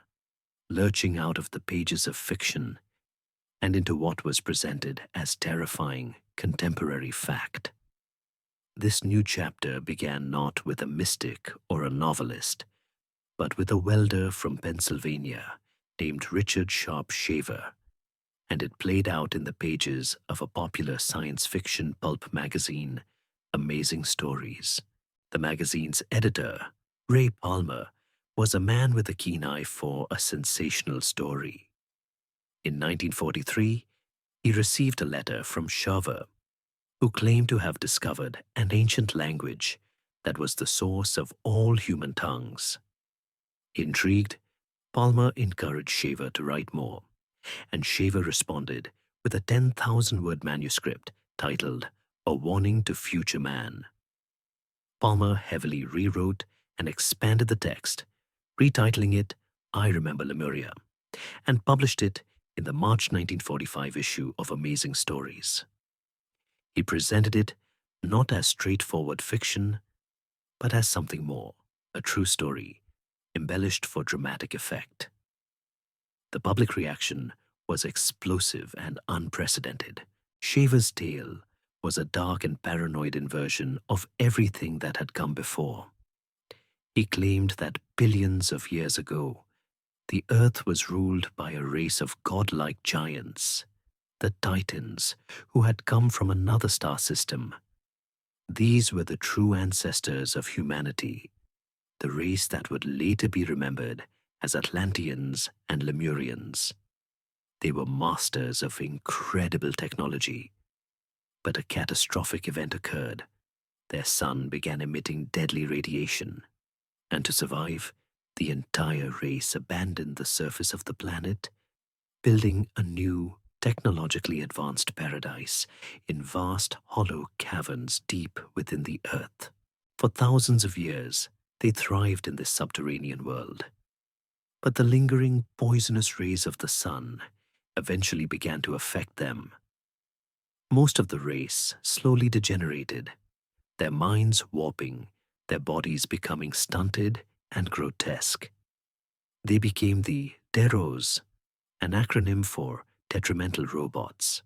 lurching out of the pages of fiction and into what was presented as terrifying contemporary fact. This new chapter began not with a mystic or a novelist, but with a welder from Pennsylvania named Richard Sharp Shaver, and it played out in the pages of a popular science fiction pulp magazine, Amazing Stories. The magazine's editor Ray Palmer was a man with a keen eye for a sensational story. In 1943, he received a letter from Shasta, who claimed to have discovered an ancient language that was the source of all human tongues. Intrigued, Palmer encouraged Shaver to write more, and Shaver responded with a 10,000-word manuscript titled A Warning to Future Man. Palmer heavily rewrote and expanded the text, retitling it I Remember Lemuria, and published it in the March 1945 issue of Amazing Stories. He presented it not as straightforward fiction, but as something more, a true story, embellished for dramatic effect. The public reaction was explosive and unprecedented. Shaver's tale was a dark and paranoid inversion of everything that had come before. He claimed that billions of years ago, the earth was ruled by a race of godlike giants, the Titans, who had come from another star system. These were the true ancestors of humanity, the race that would later be remembered as Atlanteans and Lemurians. They were masters of incredible technology. But a catastrophic event occurred. Their sun began emitting deadly radiation, and to survive, the entire race abandoned the surface of the planet, building a new, technologically advanced paradise in vast, hollow caverns deep within the earth. For thousands of years, they thrived in this subterranean world. But the lingering, poisonous rays of the sun eventually began to affect them. Most of the race slowly degenerated, their minds warping, their bodies becoming stunted and grotesque. They became the Deros, an acronym for detrimental robots.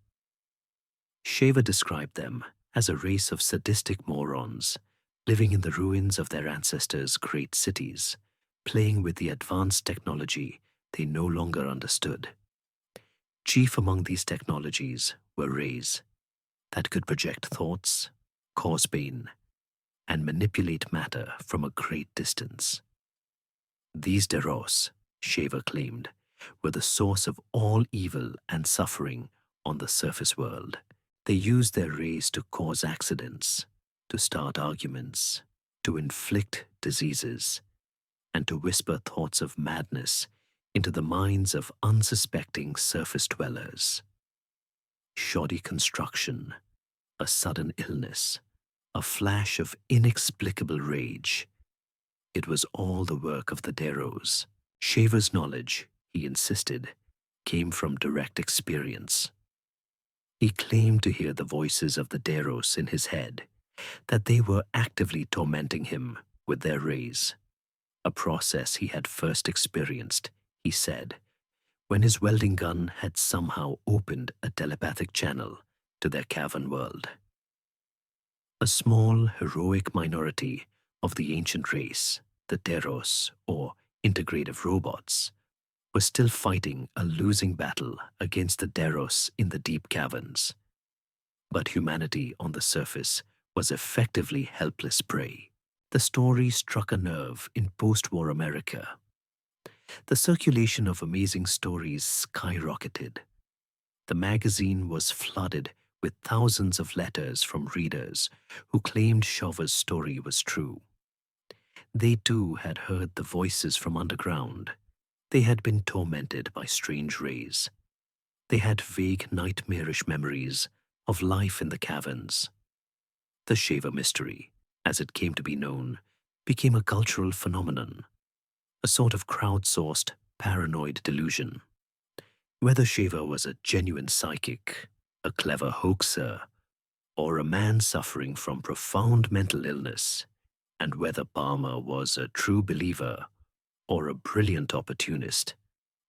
Shaver described them as a race of sadistic morons living in the ruins of their ancestors' great cities, playing with the advanced technology they no longer understood. Chief among these technologies were rays that could project thoughts, cause pain, and manipulate matter from a great distance. These Deros, Shaver claimed, were the source of all evil and suffering on the surface world. They used their rays to cause accidents, to start arguments, to inflict diseases, and to whisper thoughts of madness into the minds of unsuspecting surface dwellers. Shoddy construction, a sudden illness, a flash of inexplicable rage. It was all the work of the Deros. Shaver's knowledge, he insisted, came from direct experience. He claimed to hear the voices of the Deros in his head, that they were actively tormenting him with their rays, a process he had first experienced, he said, when his welding gun had somehow opened a telepathic channel to their cavern world. A small, heroic minority of the ancient race, the Deros, or integrative robots, was still fighting a losing battle against the Deros in the deep caverns. But humanity on the surface was effectively helpless prey. The story struck a nerve in post-war America. The circulation of Amazing Stories skyrocketed. The magazine was flooded with thousands of letters from readers who claimed Shaver's story was true. They too had heard the voices from underground. They had been tormented by strange rays. They had vague nightmarish memories of life in the caverns. The Shaver mystery, as it came to be known, became a cultural phenomenon, a sort of crowdsourced, paranoid delusion. Whether Shaver was a genuine psychic, a clever hoaxer, or a man suffering from profound mental illness, and whether Palmer was a true believer or a brilliant opportunist,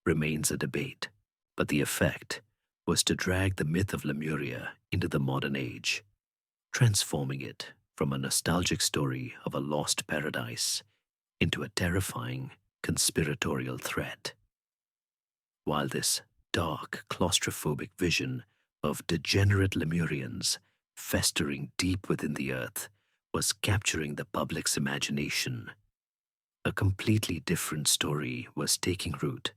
remains a debate. But the effect was to drag the myth of Lemuria into the modern age, transforming it from a nostalgic story of a lost paradise into a terrifying, conspiratorial threat. While this dark, claustrophobic vision of degenerate Lemurians festering deep within the earth was capturing the public's imagination, A completely different story was taking root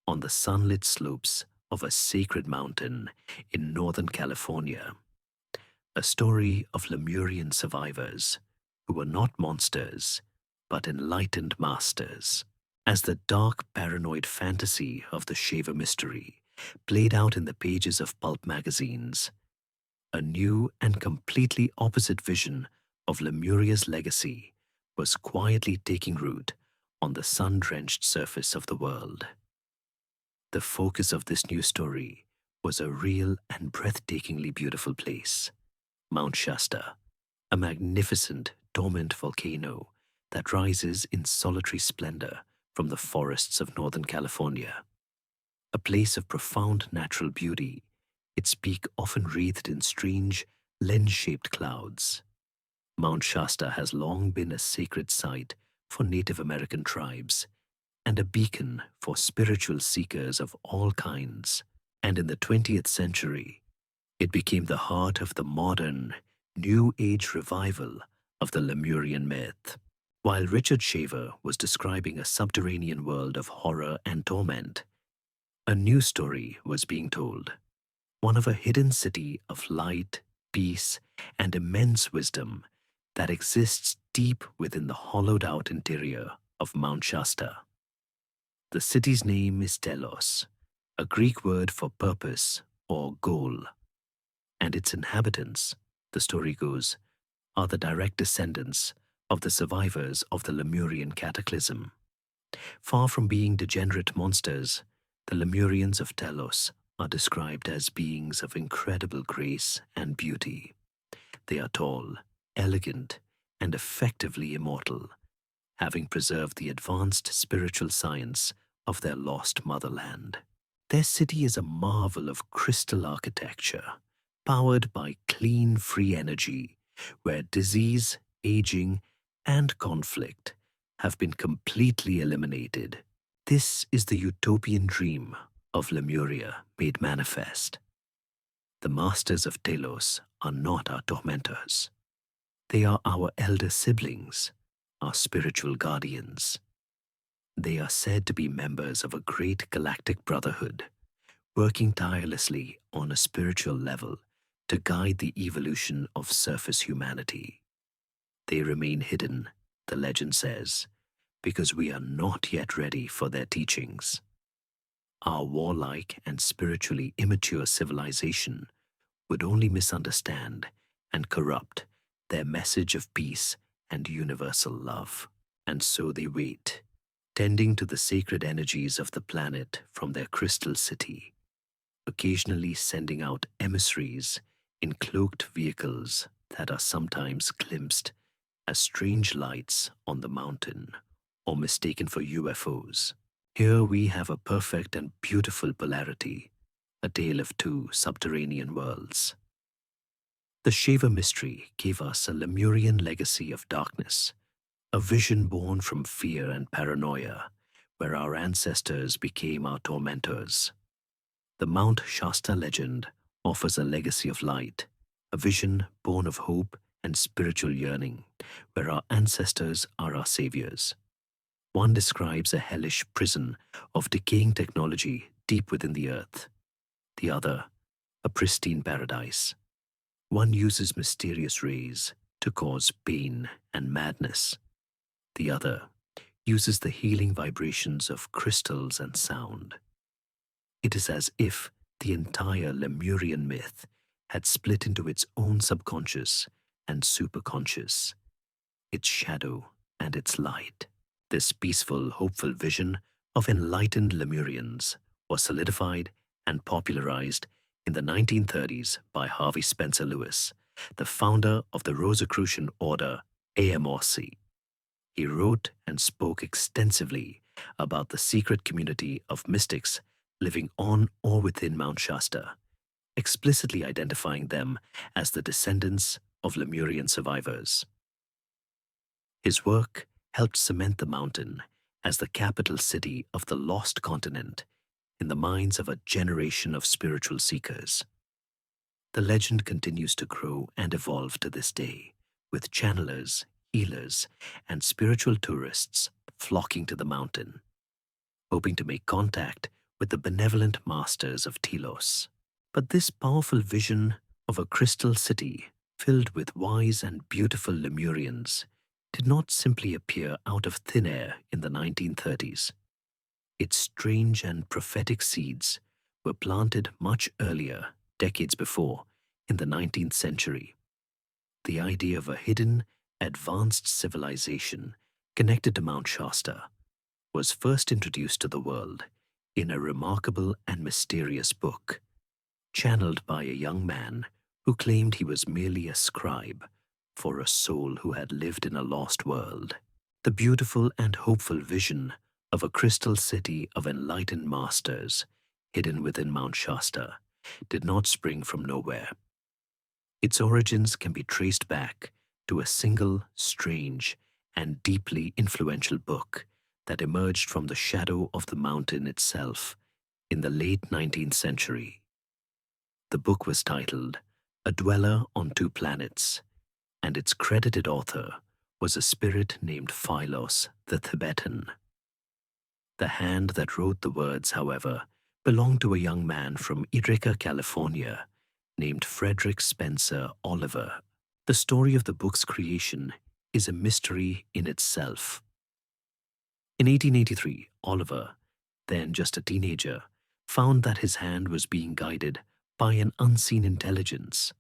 on the sunlit slopes of a sacred mountain in Northern California. A story of Lemurian survivors who were not monsters, but enlightened masters. As the dark, paranoid fantasy of the Shaver mystery played out in the pages of pulp magazines, a new and completely opposite vision of Lemuria's legacy was quietly taking root on the sun-drenched surface of the world. The focus of this new story was a real and breathtakingly beautiful place, Mount Shasta, a magnificent dormant volcano that rises in solitary splendor from the forests of Northern California. A place of profound natural beauty, its peak often wreathed in strange, lens-shaped clouds. Mount Shasta has long been a sacred site for Native American tribes and a beacon for spiritual seekers of all kinds. And in the 20th century, it became the heart of the modern, New Age revival of the Lemurian myth. While Richard Shaver was describing a subterranean world of horror and torment, a new story was being told, one of a hidden city of light, peace, and immense wisdom that exists deep within the hollowed-out interior of Mount Shasta. The city's name is Telos, a Greek word for purpose or goal, and its inhabitants, the story goes, are the direct descendants of the survivors of the Lemurian cataclysm. Far from being degenerate monsters, the Lemurians of Telos are described as beings of incredible grace and beauty. They are tall, elegant, and effectively immortal, having preserved the advanced spiritual science of their lost motherland. Their city is a marvel of crystal architecture, powered by clean, free energy, where disease, aging, and conflict have been completely eliminated. This is the utopian dream of Lemuria made manifest. The masters of Telos are not our tormentors. They are our elder siblings, our spiritual guardians. They are said to be members of a great galactic brotherhood, working tirelessly on a spiritual level to guide the evolution of surface humanity. They remain hidden, the legend says, because we are not yet ready for their teachings. Our warlike and spiritually immature civilization would only misunderstand and corrupt their message of peace and universal love. And so they wait, tending to the sacred energies of the planet from their crystal city, occasionally sending out emissaries in cloaked vehicles that are sometimes glimpsed as strange lights on the mountain or mistaken for UFOs. Here we have a perfect and beautiful polarity, a tale of two subterranean worlds. The Shaver mystery gave us a Lemurian legacy of darkness, a vision born from fear and paranoia, where our ancestors became our tormentors. The Mount Shasta legend offers a legacy of light, a vision born of hope and spiritual yearning, where our ancestors are our saviors. One describes a hellish prison of decaying technology deep within the earth. The other, a pristine paradise. One uses mysterious rays to cause pain and madness. The other uses the healing vibrations of crystals and sound. It is as if the entire Lemurian myth had split into its own subconscious and superconscious, its shadow and its light. This peaceful, hopeful vision of enlightened Lemurians was solidified and popularized in the 1930s by Harvey Spencer Lewis, the founder of the Rosicrucian order AMORC. He wrote and spoke extensively about the secret community of mystics living on or within Mount Shasta, explicitly identifying them as the descendants of Lemurian survivors. His work helped cement the mountain as the capital city of the lost continent in the minds of a generation of spiritual seekers. The legend continues to grow and evolve to this day, with channelers, healers, and spiritual tourists flocking to the mountain, hoping to make contact with the benevolent masters of Telos. But this powerful vision of a crystal city filled with wise and beautiful Lemurians did not simply appear out of thin air in the 1930s. Its strange and prophetic seeds were planted much earlier, decades before, in the 19th century. The idea of a hidden, advanced civilization connected to Mount Shasta was first introduced to the world in a remarkable and mysterious book, channeled by a young man who claimed he was merely a scribe for a soul who had lived in a lost world. The beautiful and hopeful vision of a crystal city of enlightened masters hidden within Mount Shasta did not spring from nowhere. Its origins can be traced back to a single, strange, and deeply influential book that emerged from the shadow of the mountain itself in the late 19th century. The book was titled A Dweller on Two Planets, and its credited author was a spirit named Philos the Theban. The hand that wrote the words, however, belonged to a young man from Eureka, California, named Frederick Spencer Oliver. The story of the book's creation is a mystery in itself. In 1883, Oliver, then just a teenager, found that his hand was being guided by an unseen intelligence.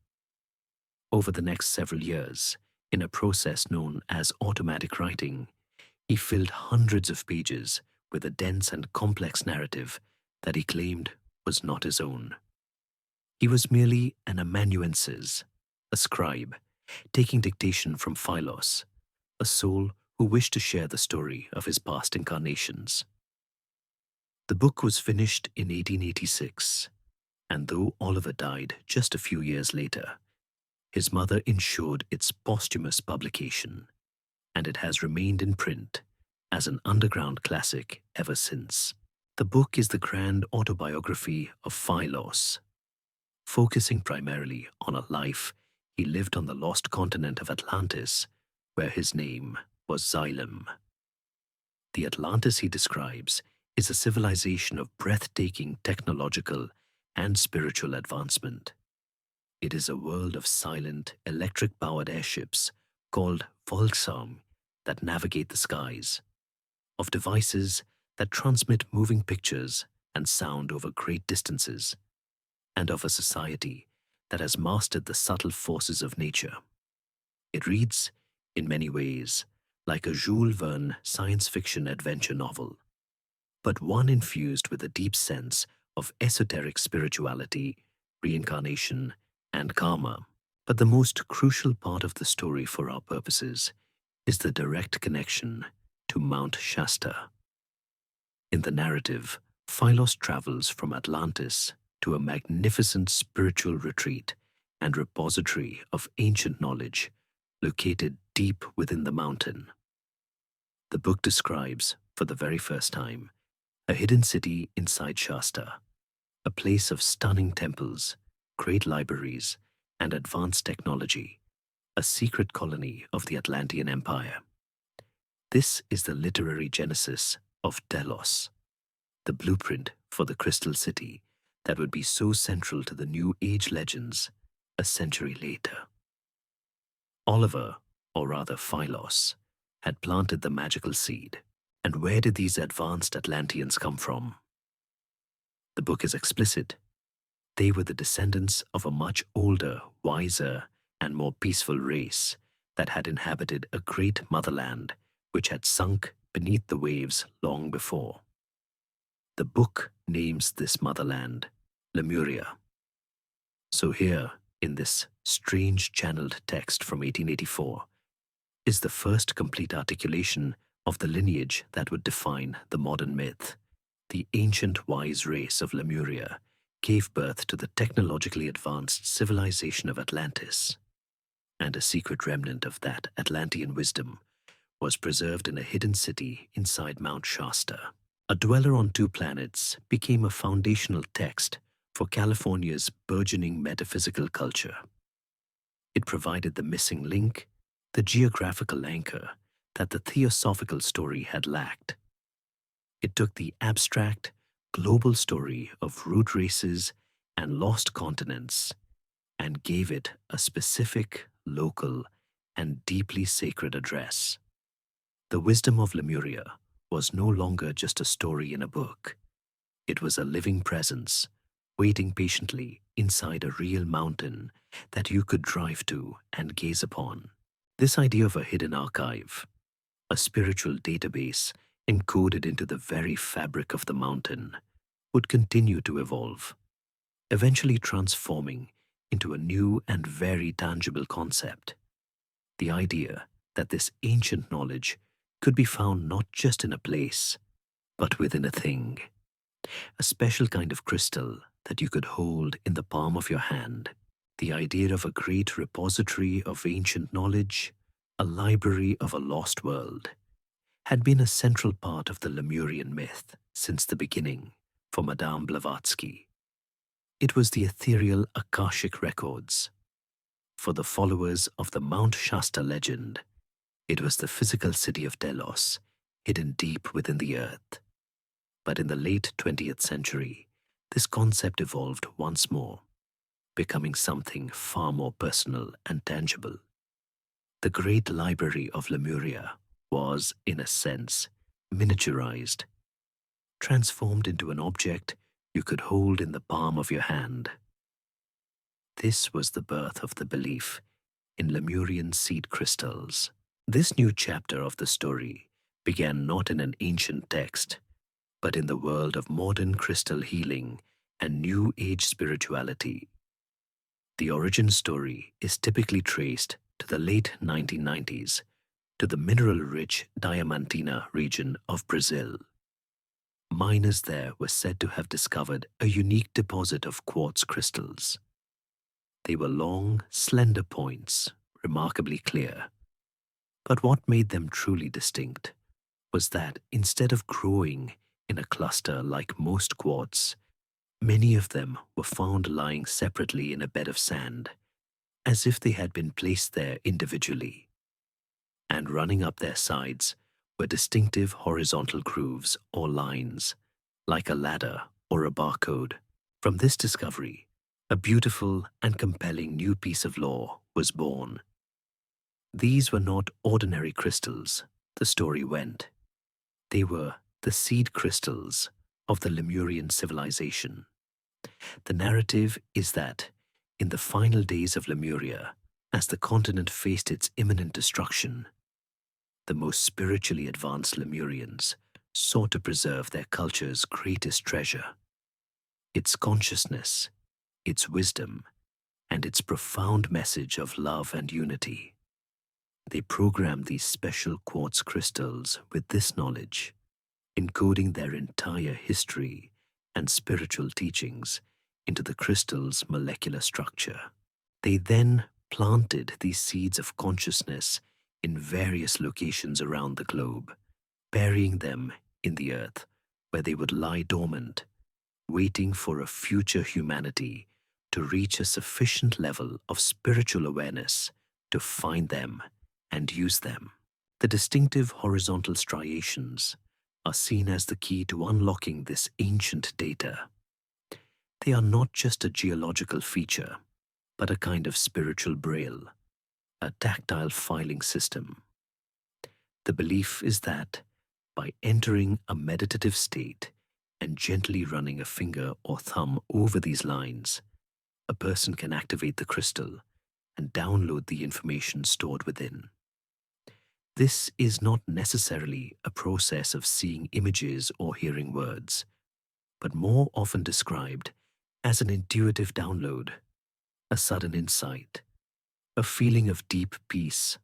Over the next several years, in a process known as automatic writing, he filled hundreds of pages with a dense and complex narrative that he claimed was not his own. He was merely an amanuensis, a scribe, taking dictation from Philos, a soul who wished to share the story of his past incarnations. The book was finished in 1886, and though Oliver died just a few years later, his mother ensured its posthumous publication, and it has remained in print as an underground classic ever since. The book is the grand autobiography of Philos, focusing primarily on a life he lived on the lost continent of Atlantis, where his name was Xylem. The Atlantis he describes is a civilization of breathtaking technological and spiritual advancement. It is a world of silent, electric-powered airships called Volksarm that navigate the skies, of devices that transmit moving pictures and sound over great distances, and of a society that has mastered the subtle forces of nature. It reads, in many ways, like a Jules Verne science fiction adventure novel, but one infused with a deep sense of esoteric spirituality, reincarnation, and karma. But the most crucial part of the story for our purposes is the direct connection to Mount Shasta. In the narrative, Philos travels from Atlantis to a magnificent spiritual retreat and repository of ancient knowledge located deep within the mountain. The book describes, for the very first time, a hidden city inside Shasta, a place of stunning temples, great libraries, and advanced technology, a secret colony of the Atlantean Empire. This is the literary genesis of Telos, the blueprint for the Crystal City that would be so central to the New Age legends a century later. Oliver, or rather Philos, had planted the magical seed. And where did these advanced Atlanteans come from? The book is explicit. They were the descendants of a much older, wiser, and more peaceful race that had inhabited a great motherland which had sunk beneath the waves long before. The book names this motherland Lemuria. So here, in this strange channeled text from 1884, is the first complete articulation of the lineage that would define the modern myth. The ancient wise race of Lemuria gave birth to the technologically advanced civilization of Atlantis, and a secret remnant of that Atlantean wisdom was preserved in a hidden city inside Mount Shasta. A Dweller on Two Planets became a foundational text for California's burgeoning metaphysical culture. It provided the missing link, the geographical anchor that the theosophical story had lacked. It took the abstract, global story of root races and lost continents and gave it a specific, local, and deeply sacred address. The wisdom of Lemuria was no longer just a story in a book. It was a living presence, waiting patiently inside a real mountain that you could drive to and gaze upon. This idea of a hidden archive, a spiritual database encoded into the very fabric of the mountain, would continue to evolve, eventually transforming into a new and very tangible concept. The idea that this ancient knowledge could be found not just in a place, but within a thing, a special kind of crystal that you could hold in the palm of your hand. The idea of a great repository of ancient knowledge, a library of a lost world, had been a central part of the Lemurian myth since the beginning for Madame Blavatsky. It was the ethereal Akashic records. For the followers of the Mount Shasta legend, it was the physical city of Delos, hidden deep within the earth. But in the late 20th century, this concept evolved once more, becoming something far more personal and tangible. The great library of Lemuria was, in a sense, miniaturized, transformed into an object you could hold in the palm of your hand. This was the birth of the belief in Lemurian seed crystals. This new chapter of the story began not in an ancient text, but in the world of modern crystal healing and New Age spirituality. The origin story is typically traced to the late 1990s, to the mineral-rich Diamantina region of Brazil. Miners there were said to have discovered a unique deposit of quartz crystals. They were long, slender points, remarkably clear. But what made them truly distinct was that instead of growing in a cluster like most quartz, many of them were found lying separately in a bed of sand, as if they had been placed there individually. And running up their sides were distinctive horizontal grooves or lines, like a ladder or a barcode. From this discovery, a beautiful and compelling new piece of lore was born. These were not ordinary crystals, the story went. They were the seed crystals of the Lemurian civilization. The narrative is that, in the final days of Lemuria, as the continent faced its imminent destruction, the most spiritually advanced Lemurians sought to preserve their culture's greatest treasure, its consciousness, its wisdom, and its profound message of love and unity. They programmed these special quartz crystals with this knowledge, encoding their entire history and spiritual teachings into the crystal's molecular structure. They then planted these seeds of consciousness in various locations around the globe, burying them in the earth where they would lie dormant, waiting for a future humanity to reach a sufficient level of spiritual awareness to find them and use them. The distinctive horizontal striations are seen as the key to unlocking this ancient data. They are not just a geological feature, but a kind of spiritual braille, a tactile filing system. The belief is that by entering a meditative state and gently running a finger or thumb over these lines, a person can activate the crystal and download the information stored within. This is not necessarily a process of seeing images or hearing words, but more often described as an intuitive download, a sudden insight, a feeling of deep peace,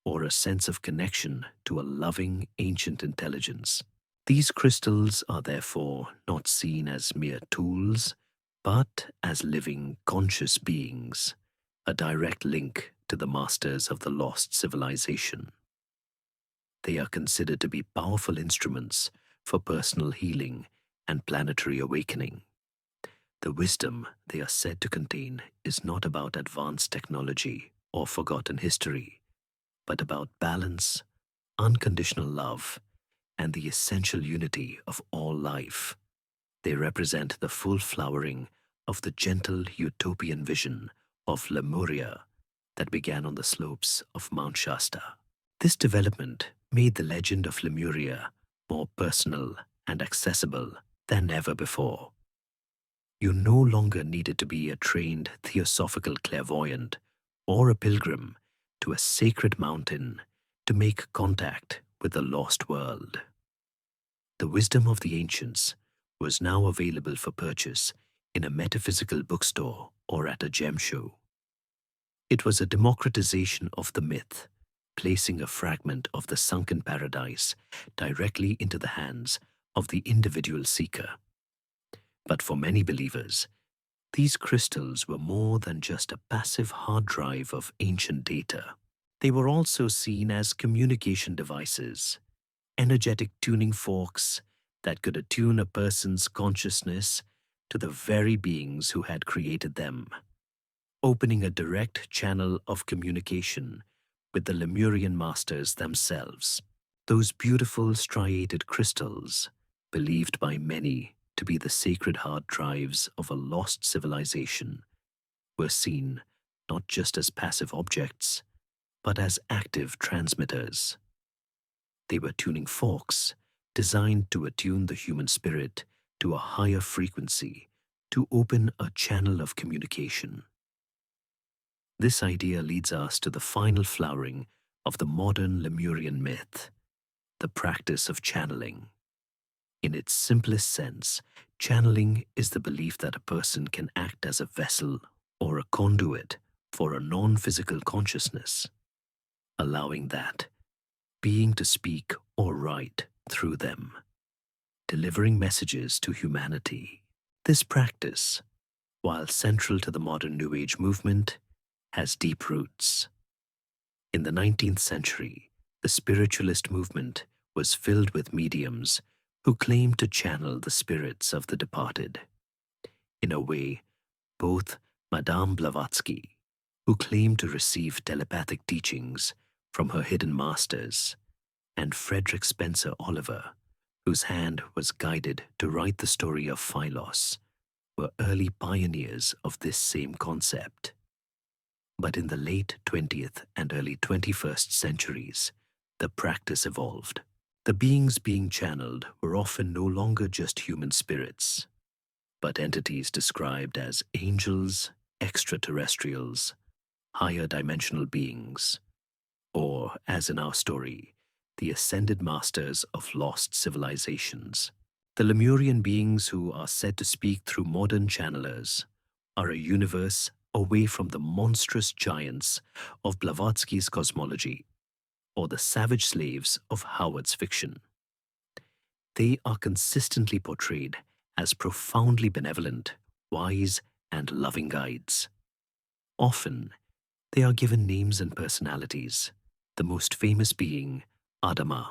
or a sense of connection to a loving ancient intelligence. These crystals are therefore not seen as mere tools, but as living, conscious beings, a direct link to the masters of the lost civilization. They are considered to be powerful instruments for personal healing and planetary awakening. The wisdom they are said to contain is not about advanced technology or forgotten history, but about balance, unconditional love, and the essential unity of all life. They represent the full flowering of the gentle utopian vision of Lemuria that began on the slopes of Mount Shasta. This development made the legend of Lemuria more personal and accessible than ever before. You no longer needed to be a trained theosophical clairvoyant or a pilgrim to a sacred mountain to make contact with the lost world. The wisdom of the ancients was now available for purchase in a metaphysical bookstore or at a gem show. It was a democratization of the myth, placing a fragment of the sunken paradise directly into the hands of the individual seeker. But for many believers, these crystals were more than just a passive hard drive of ancient data. They were also seen as communication devices, energetic tuning forks that could attune a person's consciousness to the very beings who had created them, opening a direct channel of communication with the Lemurian masters themselves. Those beautiful striated crystals, believed by many to be the sacred hard drives of a lost civilization, were seen not just as passive objects, but as active transmitters. They were tuning forks designed to attune the human spirit to a higher frequency, to open a channel of communication. This idea leads us to the final flowering of the modern Lemurian myth, the practice of channeling. In its simplest sense, channeling is the belief that a person can act as a vessel or a conduit for a non-physical consciousness, allowing that being to speak or write through them, delivering messages to humanity. This practice, while central to the modern New Age movement, has deep roots. In the 19th century, the spiritualist movement was filled with mediums who claimed to channel the spirits of the departed. In a way, both Madame Blavatsky, who claimed to receive telepathic teachings from her hidden masters, and Frederick Spencer Oliver, whose hand was guided to write the story of Philos, were early pioneers of this same concept. But in the late 20th and early 21st centuries, the practice evolved. The beings being channeled were often no longer just human spirits, but entities described as angels, extraterrestrials, higher dimensional beings, or, as in our story, the ascended masters of lost civilizations. The Lemurian beings who are said to speak through modern channelers are a universe away from the monstrous giants of Blavatsky's cosmology or the savage slaves of Howard's fiction. They are consistently portrayed as profoundly benevolent, wise, and loving guides. Often, they are given names and personalities, the most famous being Adama,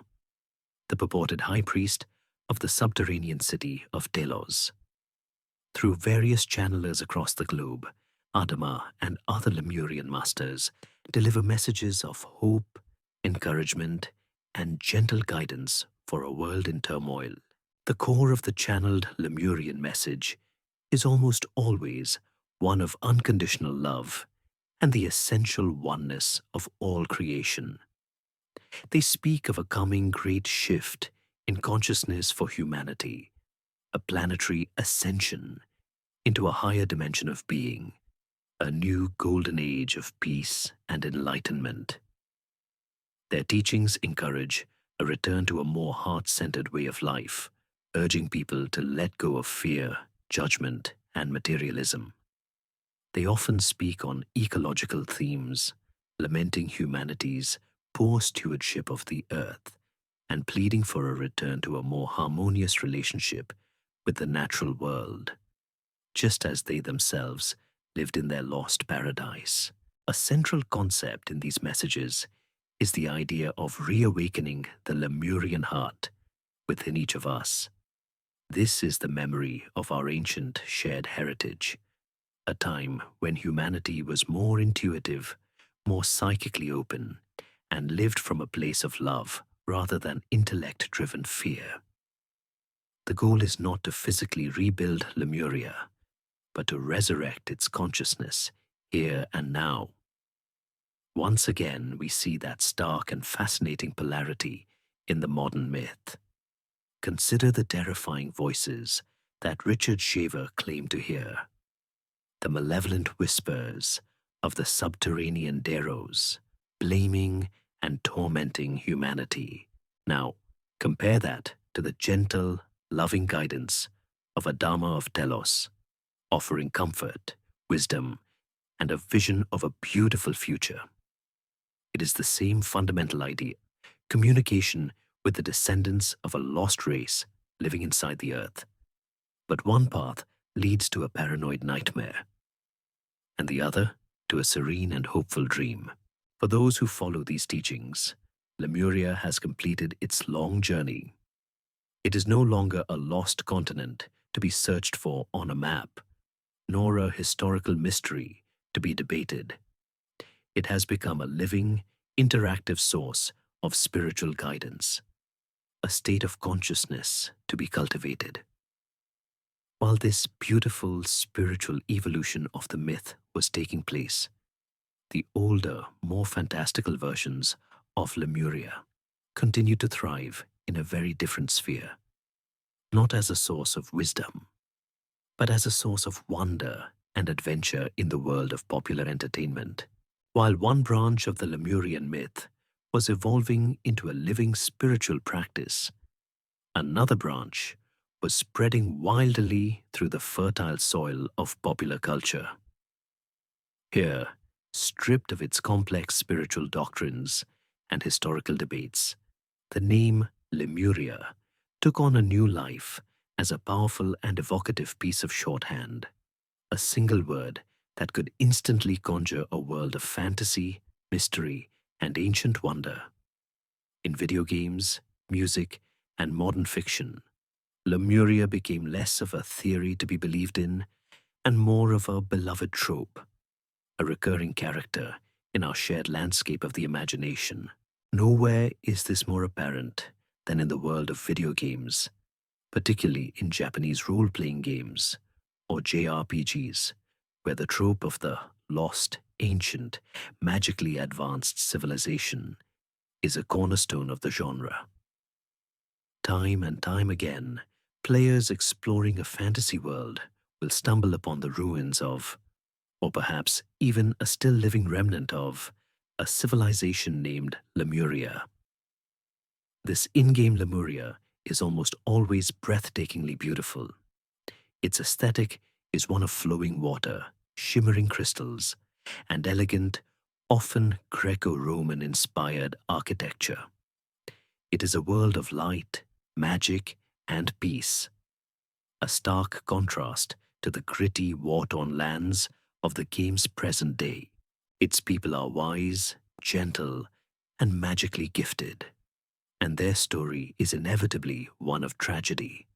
the purported high priest of the subterranean city of Delos. Through various channelers across the globe, Adama and other Lemurian masters deliver messages of hope, encouragement, and gentle guidance for a world in turmoil. The core of the channeled Lemurian message is almost always one of unconditional love and the essential oneness of all creation. They speak of a coming great shift in consciousness for humanity, a planetary ascension into a higher dimension of being, a new golden age of peace and enlightenment. Their teachings encourage a return to a more heart-centered way of life, urging people to let go of fear, judgment, and materialism. They often speak on ecological themes, lamenting humanity's poor stewardship of the earth and pleading for a return to a more harmonious relationship with the natural world, just as they themselves lived in their lost paradise. A central concept in these messages is the idea of reawakening the Lemurian heart within each of us. This is the memory of our ancient shared heritage, a time when humanity was more intuitive, more psychically open, and lived from a place of love rather than intellect-driven fear. The goal is not to physically rebuild Lemuria, but to resurrect its consciousness here and now. Once again, we see that stark and fascinating polarity in the modern myth. Consider the terrifying voices that Richard Shaver claimed to hear, the malevolent whispers of the subterranean Deros, blaming and tormenting humanity. Now, compare that to the gentle, loving guidance of a Dharma of Telos, offering comfort, wisdom, and a vision of a beautiful future. It is the same fundamental idea, communication with the descendants of a lost race living inside the earth. But one path leads to a paranoid nightmare, and the other to a serene and hopeful dream. For those who follow these teachings, Lemuria has completed its long journey. It is no longer a lost continent to be searched for on a map, nor a historical mystery to be debated. It has become a living, interactive source of spiritual guidance, a state of consciousness to be cultivated. While this beautiful spiritual evolution of the myth was taking place, the older, more fantastical versions of Lemuria continued to thrive in a very different sphere, not as a source of wisdom, but as a source of wonder and adventure in the world of popular entertainment. While one branch of the Lemurian myth was evolving into a living spiritual practice, another branch was spreading wildly through the fertile soil of popular culture. Here, stripped of its complex spiritual doctrines and historical debates, the name Lemuria took on a new life as a powerful and evocative piece of shorthand, a single word that could instantly conjure a world of fantasy, mystery, and ancient wonder. In video games, music, and modern fiction, Lemuria became less of a theory to be believed in and more of a beloved trope, a recurring character in our shared landscape of the imagination. Nowhere is this more apparent than in the world of video games, particularly in Japanese role-playing games or JRPGs, where the trope of the lost, ancient, magically advanced civilization is a cornerstone of the genre. Time and time again, players exploring a fantasy world will stumble upon the ruins of, or perhaps even a still living remnant of, a civilization named Lemuria. This in-game Lemuria is almost always breathtakingly beautiful. Its aesthetic is one of flowing water, shimmering crystals, and elegant, often Greco-Roman inspired architecture. It is a world of light, magic, and peace, a stark contrast to the gritty, war-torn lands of the game's present day. Its people are wise, gentle, and magically gifted, and their story is inevitably one of tragedy,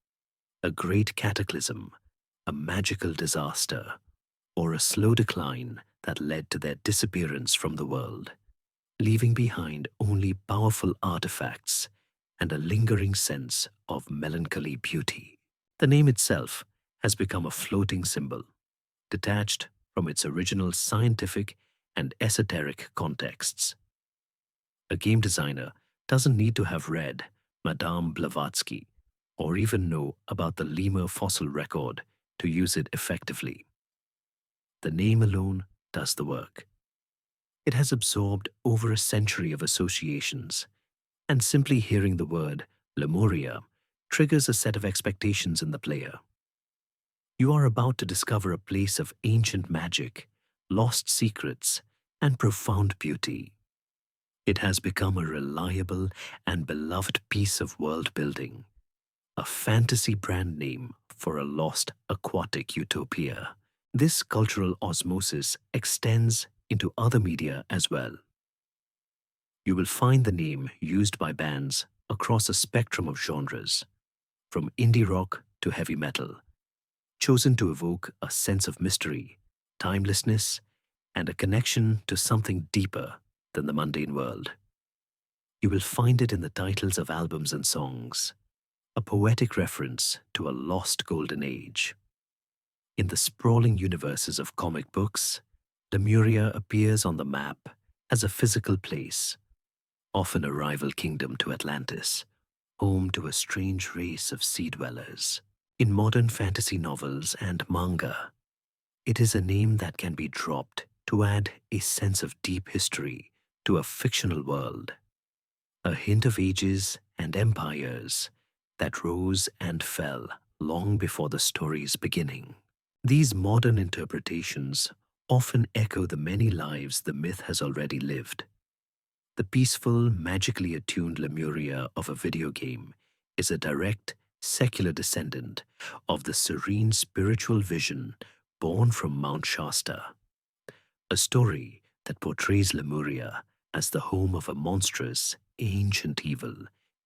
a great cataclysm, a magical disaster, or a slow decline that led to their disappearance from the world, leaving behind only powerful artifacts and a lingering sense of melancholy beauty. The name itself has become a floating symbol, detached from its original scientific and esoteric contexts. A game designer doesn't need to have read Madame Blavatsky or even know about the lemur fossil record to use it effectively. The name alone does the work. It has absorbed over a century of associations, and simply hearing the word Lemuria triggers a set of expectations in the player. You are about to discover a place of ancient magic, lost secrets, and profound beauty. It has become a reliable and beloved piece of world building, a fantasy brand name for a lost aquatic utopia. This cultural osmosis extends into other media as well. You will find the name used by bands across a spectrum of genres, from indie rock to heavy metal, chosen to evoke a sense of mystery, timelessness, and a connection to something deeper than the mundane world. You will find it in the titles of albums and songs, a poetic reference to a lost golden age. In the sprawling universes of comic books, Lemuria appears on the map as a physical place, often a rival kingdom to Atlantis, home to a strange race of sea dwellers. In modern fantasy novels and manga, it is a name that can be dropped to add a sense of deep history to a fictional world, a hint of ages and empires that rose and fell long before the story's beginning. These modern interpretations often echo the many lives the myth has already lived. The peaceful, magically attuned Lemuria of a video game is a direct, secular descendant of the serene spiritual vision born from Mount Shasta, a story that portrays Lemuria as the home of a monstrous, ancient evil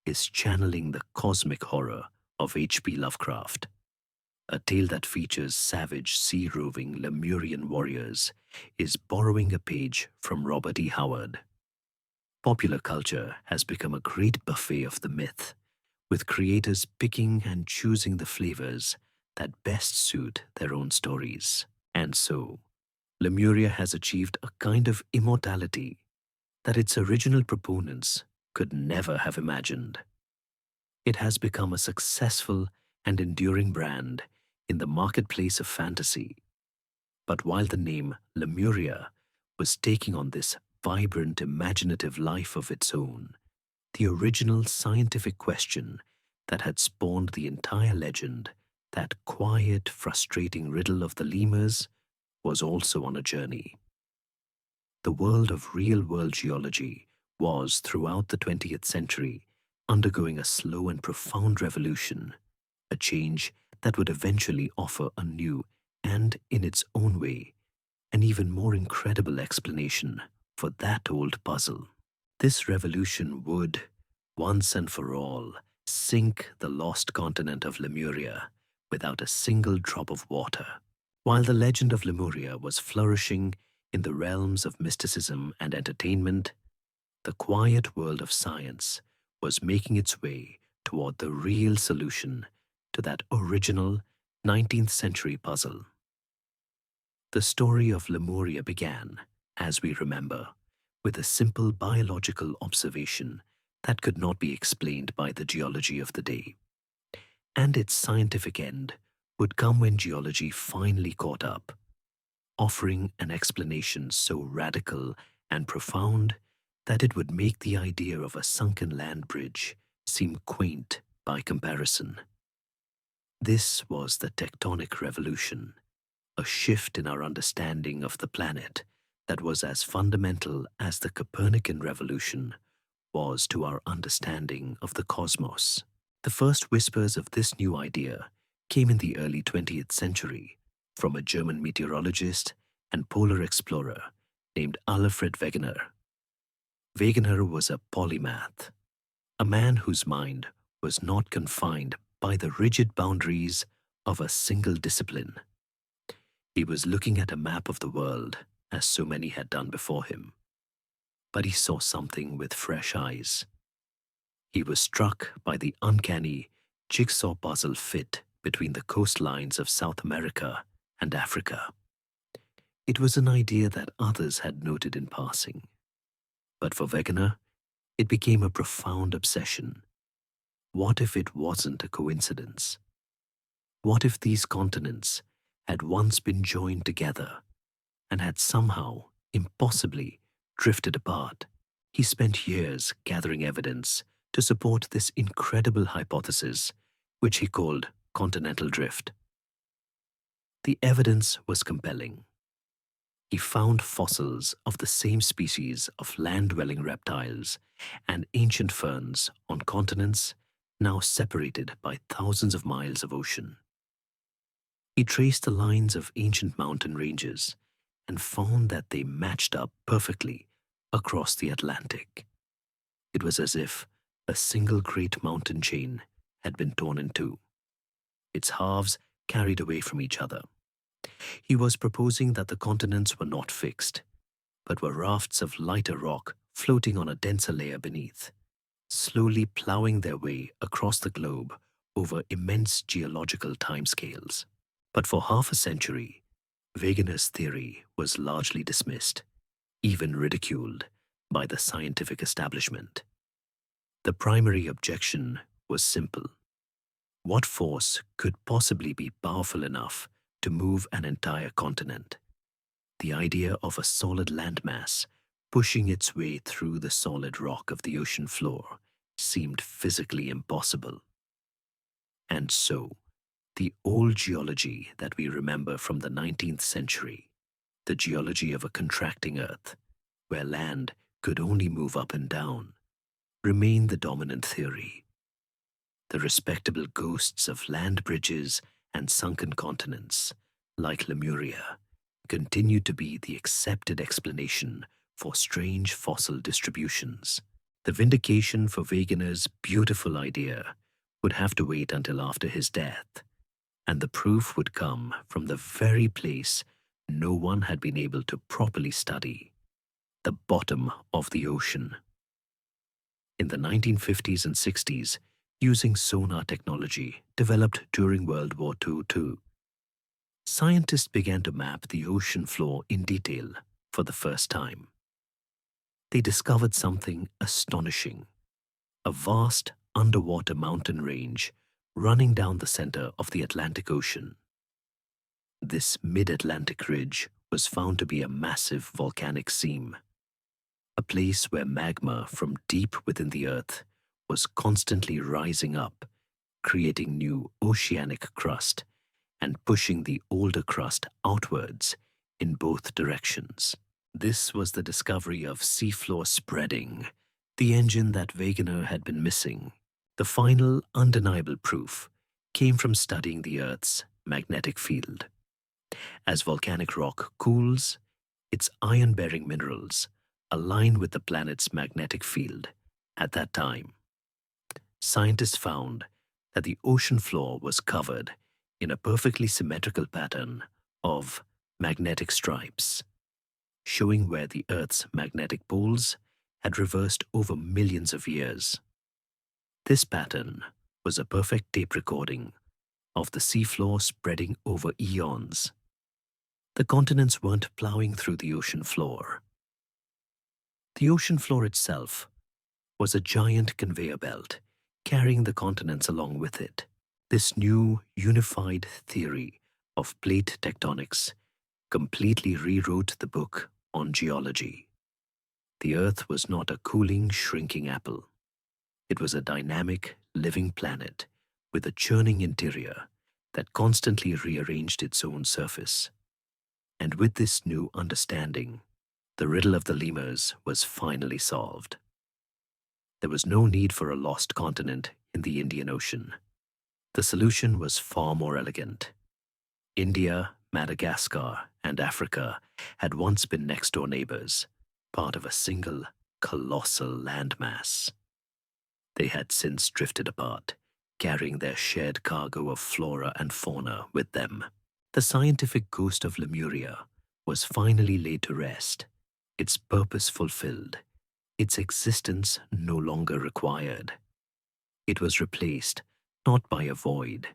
is channeling the cosmic horror of H.P. Lovecraft. A tale that features savage, sea-roving Lemurian warriors is borrowing a page from Robert E. Howard. Popular culture has become a great buffet of the myth, with creators picking and choosing the flavors that best suit their own stories. And so, Lemuria has achieved a kind of immortality that its original proponents could never have imagined. It has become a successful and enduring brand in the marketplace of fantasy. But while the name Lemuria was taking on this vibrant, imaginative life of its own, the original scientific question that had spawned the entire legend, that quiet, frustrating riddle of the lemurs, was also on a journey. The world of real-world geology was, throughout the 20th century, undergoing a slow and profound revolution, a change that would eventually offer a new and, in its own way, an even more incredible explanation for that old puzzle. This revolution would, once and for all, sink the lost continent of Lemuria without a single drop of water. While the legend of Lemuria was flourishing in the realms of mysticism and entertainment, the quiet world of science was making its way toward the real solution to that original 19th century puzzle. The story of Lemuria began, as we remember, with a simple biological observation that could not be explained by the geology of the day. And its scientific end would come when geology finally caught up, offering an explanation so radical and profound that it would make the idea of a sunken land bridge seem quaint by comparison. This was the tectonic revolution, a shift in our understanding of the planet that was as fundamental as the Copernican revolution was to our understanding of the cosmos. The first whispers of this new idea came in the early 20th century from a German meteorologist and polar explorer named Alfred Wegener. Wegener was a polymath, a man whose mind was not confined by the rigid boundaries of a single discipline. He was looking at a map of the world, as so many had done before him, but he saw something with fresh eyes. He was struck by the uncanny jigsaw puzzle fit between the coastlines of South America and Africa. It was an idea that others had noted in passing, but for Wegener, it became a profound obsession. What if it wasn't a coincidence? What if these continents had once been joined together and had somehow, impossibly, drifted apart? He spent years gathering evidence to support this incredible hypothesis, which he called continental drift. The evidence was compelling. He found fossils of the same species of land-dwelling reptiles and ancient ferns on continents now separated by thousands of miles of ocean. He traced the lines of ancient mountain ranges and found that they matched up perfectly across the Atlantic. It was as if a single great mountain chain had been torn in two, its halves carried away from each other. He was proposing that the continents were not fixed, but were rafts of lighter rock floating on a denser layer beneath. slowly plowing their way across the globe over immense geological timescales. But for half a century, Wegener's theory was largely dismissed, even ridiculed, by the scientific establishment. The primary objection was simple. What force could possibly be powerful enough to move an entire continent? The idea of a solid landmass pushing its way through the solid rock of the ocean floor seemed physically impossible. And so, the old geology that we remember from the 19th century, the geology of a contracting Earth, where land could only move up and down, remained the dominant theory. The respectable ghosts of land bridges and sunken continents, like Lemuria, continued to be the accepted explanation for strange fossil distributions. The vindication for Wegener's beautiful idea would have to wait until after his death, and the proof would come from the very place no one had been able to properly study: the bottom of the ocean. In the 1950s and 60s, using sonar technology developed during World War II, scientists began to map the ocean floor in detail for the first time. They discovered something astonishing: a vast underwater mountain range running down the center of the Atlantic Ocean. This mid-Atlantic ridge was found to be a massive volcanic seam, a place where magma from deep within the Earth was constantly rising up, creating new oceanic crust and pushing the older crust outwards in both directions. This was the discovery of seafloor spreading, the engine that Wegener had been missing. The final undeniable proof came from studying the Earth's magnetic field. As volcanic rock cools, its iron-bearing minerals align with the planet's magnetic field. At that time, scientists found that the ocean floor was covered in a perfectly symmetrical pattern of magnetic stripes, showing where the Earth's magnetic poles had reversed over millions of years. This pattern was a perfect tape recording of the seafloor spreading over eons. The continents weren't plowing through the ocean floor. The ocean floor itself was a giant conveyor belt carrying the continents along with it. This new unified theory of plate tectonics completely rewrote the book on geology. The Earth was not a cooling, shrinking apple. It was a dynamic, living planet with a churning interior that constantly rearranged its own surface. And with this new understanding, the riddle of the lemurs was finally solved. There was no need for a lost continent in the Indian Ocean. The solution was far more elegant. India, Madagascar, and Africa had once been next-door neighbors, part of a single, colossal landmass. They had since drifted apart, carrying their shared cargo of flora and fauna with them. The scientific ghost of Lemuria was finally laid to rest, its purpose fulfilled, its existence no longer required. It was replaced not by a void,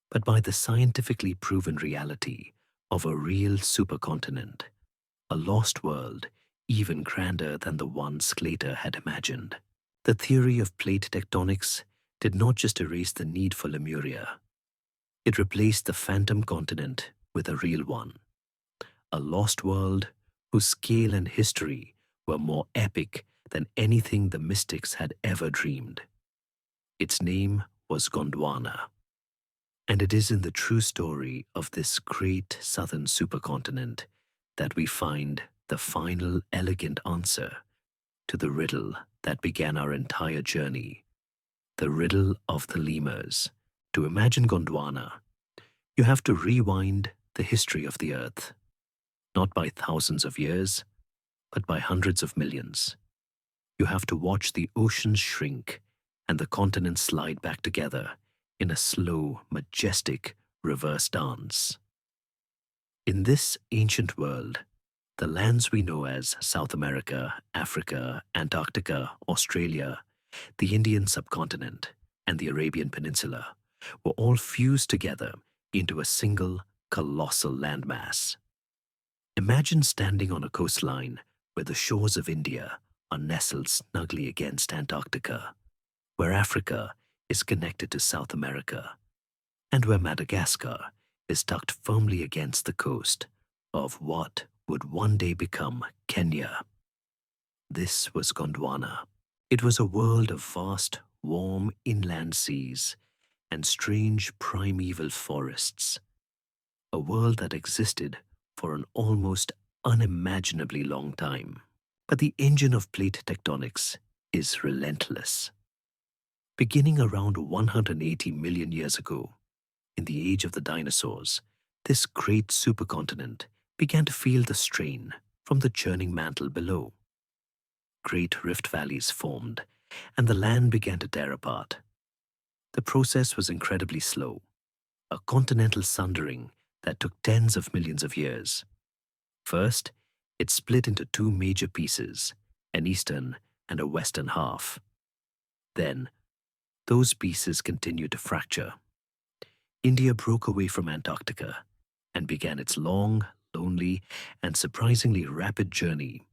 but by the scientifically proven reality of a real supercontinent, a lost world even grander than the one Sclater had imagined. The theory of plate tectonics did not just erase the need for Lemuria. It replaced the phantom continent with a real one, a lost world whose scale and history were more epic than anything the mystics had ever dreamed. Its name was Gondwana, and it is in the true story of this great southern supercontinent that we find the final elegant answer to the riddle that began our entire journey, the riddle of the lemurs. To imagine Gondwana, you have to rewind the history of the Earth, not by thousands of years, but by hundreds of millions. You have to watch the oceans shrink and the continents slide back together in a slow, majestic reverse dance. In this ancient world, the lands we know as South America, Africa, Antarctica, Australia, the Indian subcontinent, and the Arabian Peninsula were all fused together into a single colossal landmass. Imagine standing on a coastline where the shores of India are nestled snugly against Antarctica, where Africa is connected to South America, and where Madagascar is tucked firmly against the coast of what would one day become Kenya. This was Gondwana. It was a world of vast, warm inland seas and strange primeval forests, a world that existed for an almost unimaginably long time. But the engine of plate tectonics is relentless. Beginning around 180 million years ago, in the age of the dinosaurs, this great supercontinent began to feel the strain from the churning mantle below. Great rift valleys formed, and the land began to tear apart. The process was incredibly slow, a continental sundering that took tens of millions of years. First, it split into two major pieces, an eastern and a western half. Then, those pieces continued to fracture. India broke away from Antarctica and began its long, lonely, and surprisingly rapid journey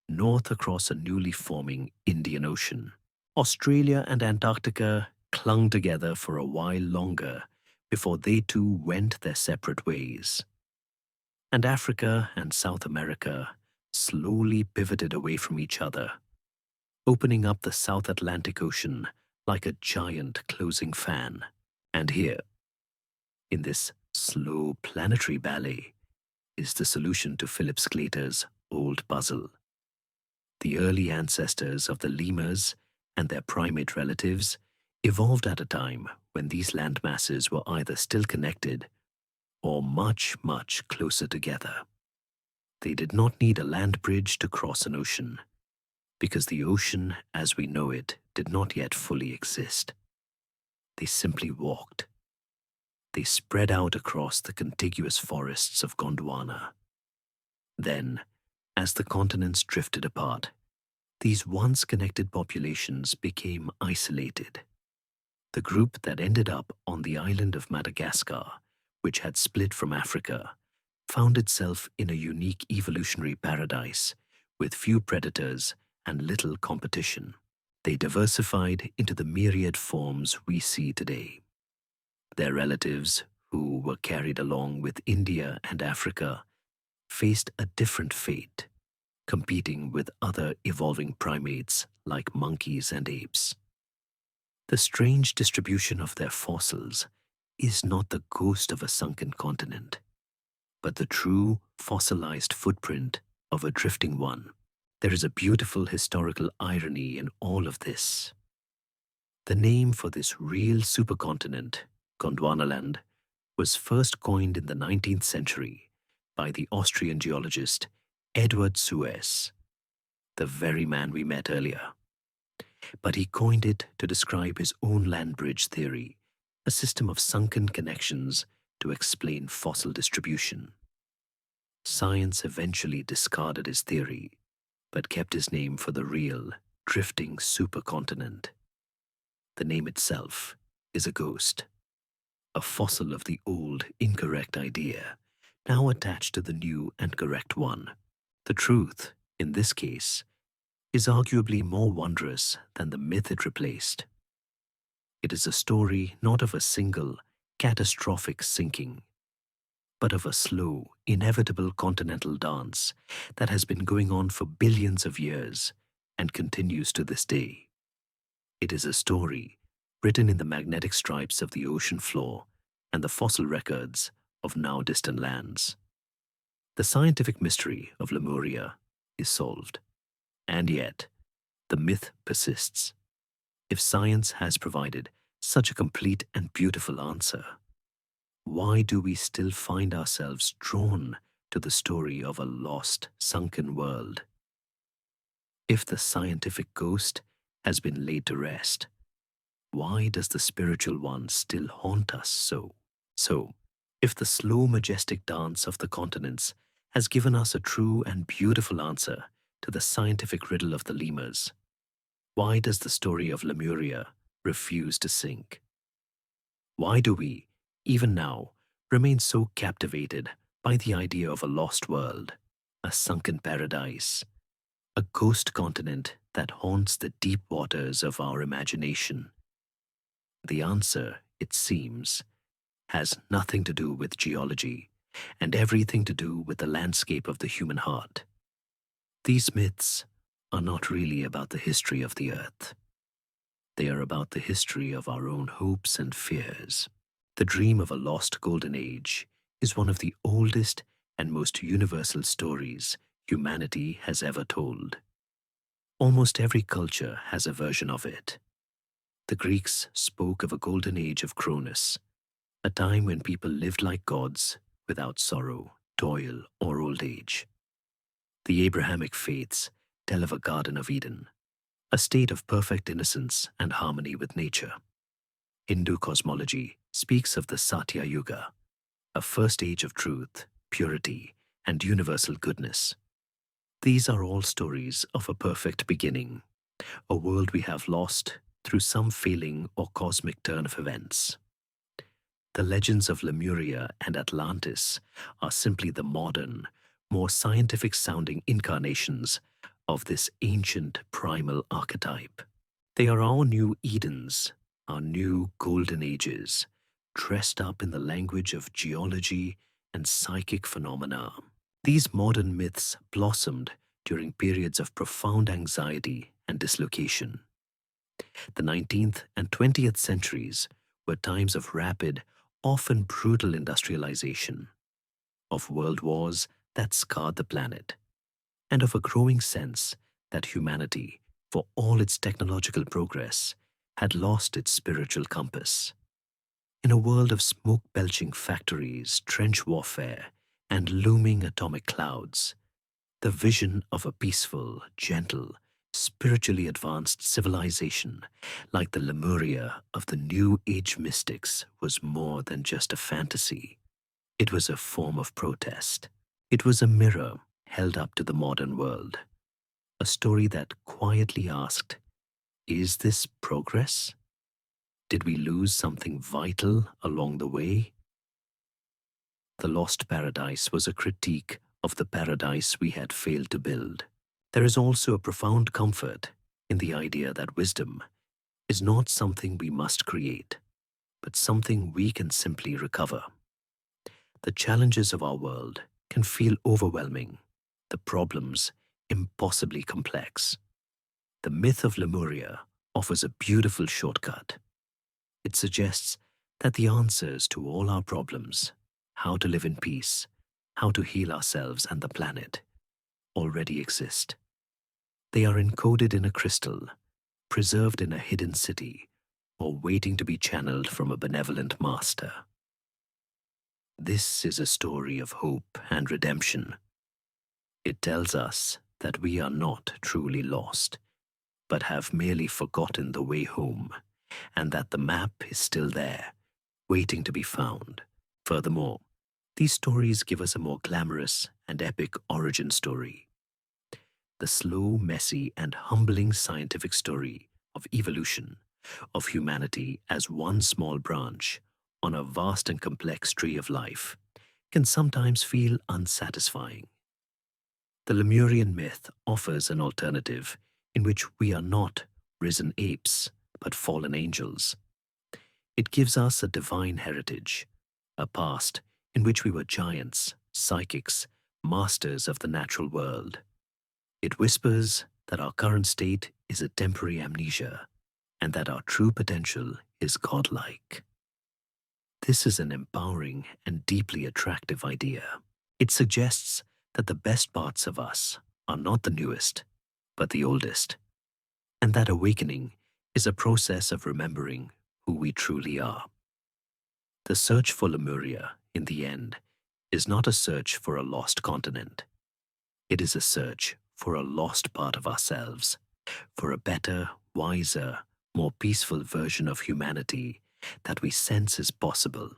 north across a newly forming Indian Ocean. Australia and Antarctica clung together for a while longer before they too went their separate ways. And Africa and South America slowly pivoted away from each other, opening up the South Atlantic Ocean like a giant closing fan. And here, in this slow planetary ballet, is the solution to Philip Sclater's old puzzle. The early ancestors of the lemurs and their primate relatives evolved at a time when these landmasses were either still connected or much, much closer together. They did not need a land bridge to cross an ocean, because the ocean as we know it did not yet fully exist. They simply walked. They spread out across the contiguous forests of Gondwana. Then, as the continents drifted apart, these once connected populations became isolated. The group that ended up on the island of Madagascar, which had split from Africa, found itself in a unique evolutionary paradise with few predators and little competition. They diversified into the myriad forms we see today. Their relatives, who were carried along with India and Africa, faced a different fate, competing with other evolving primates like monkeys and apes. The strange distribution of their fossils is not the ghost of a sunken continent, but the true fossilized footprint of a drifting one. There is a beautiful historical irony in all of this. The name for this real supercontinent, Gondwanaland, was first coined in the 19th century by the Austrian geologist Edward Suess, the very man we met earlier. But he coined it to describe his own land bridge theory, a system of sunken connections to explain fossil distribution. Science eventually discarded his theory, but kept his name for the real, drifting supercontinent. The name itself is a ghost, a fossil of the old, incorrect idea, now attached to the new and correct one. The truth, in this case, is arguably more wondrous than the myth it replaced. It is a story not of a single, catastrophic sinking, but of a slow, inevitable continental dance that has been going on for billions of years and continues to this day. It is a story written in the magnetic stripes of the ocean floor and the fossil records of now distant lands. The scientific mystery of Lemuria is solved, and yet the myth persists. If science has provided such a complete and beautiful answer, why do we still find ourselves drawn to the story of a lost, sunken world? If the scientific ghost has been laid to rest, why does the spiritual one still haunt us so? So, if the slow, majestic dance of the continents has given us a true and beautiful answer to the scientific riddle of the lemurs, Why does the story of Lemuria refuse to sink? Why do we, even now, remain so captivated by the idea of a lost world, a sunken paradise, a ghost continent that haunts the deep waters of our imagination? The answer, it seems, has nothing to do with geology and everything to do with the landscape of the human heart. These myths are not really about the history of the earth. They are about the history of our own hopes and fears. The dream of a lost golden age is one of the oldest and most universal stories humanity has ever told. Almost every culture has a version of it. The Greeks spoke of a golden age of Cronus, a time when people lived like gods without sorrow, toil, or old age. The Abrahamic faiths tell of a Garden of Eden, a state of perfect innocence and harmony with nature. Hindu cosmology speaks of the Satya Yuga, a first age of truth, purity, and universal goodness. These are all stories of a perfect beginning, a world we have lost through some failing or cosmic turn of events. The legends of Lemuria and Atlantis are simply the modern, more scientific-sounding incarnations of this ancient primal archetype. They are our new Edens, our new golden ages, dressed up in the language of geology and psychic phenomena. These modern myths blossomed during periods of profound anxiety and dislocation. The 19th and 20th centuries were times of rapid, often brutal industrialization, of world wars that scarred the planet, and of a growing sense that humanity, for all its technological progress, had lost its spiritual compass. In a world of smoke-belching factories, trench warfare, and looming atomic clouds, the vision of a peaceful, gentle, spiritually advanced civilization like the Lemuria of the New Age mystics was more than just a fantasy. It was a form of protest. It was a mirror held up to the modern world, a story that quietly asked, is this progress? Did we lose something vital along the way? The Lost Paradise was a critique of the paradise we had failed to build. There is also a profound comfort in the idea that wisdom is not something we must create, but something we can simply recover. The challenges of our world can feel overwhelming, the problems impossibly complex. The myth of Lemuria offers a beautiful shortcut. It suggests that the answers to all our problems, how to live in peace, how to heal ourselves and the planet, already exist. They are encoded in a crystal, preserved in a hidden city, or waiting to be channeled from a benevolent master. This is a story of hope and redemption. It tells us that we are not truly lost, but have merely forgotten the way home, and that the map is still there, waiting to be found. Furthermore, these stories give us a more glamorous and epic origin story. The slow, messy, and humbling scientific story of evolution, of humanity as one small branch on a vast and complex tree of life, can sometimes feel unsatisfying. The Lemurian myth offers an alternative in which we are not risen apes, but fallen angels. It gives us a divine heritage, a past in which we were giants, psychics, masters of the natural world. It whispers that our current state is a temporary amnesia, and that our true potential is godlike. This is an empowering and deeply attractive idea. It suggests that the best parts of us are not the newest, but the oldest, and that awakening is a process of remembering who we truly are. The search for Lemuria, in the end, is not a search for a lost continent. It is a search for a lost part of ourselves, for a better, wiser, more peaceful version of humanity that we sense is possible.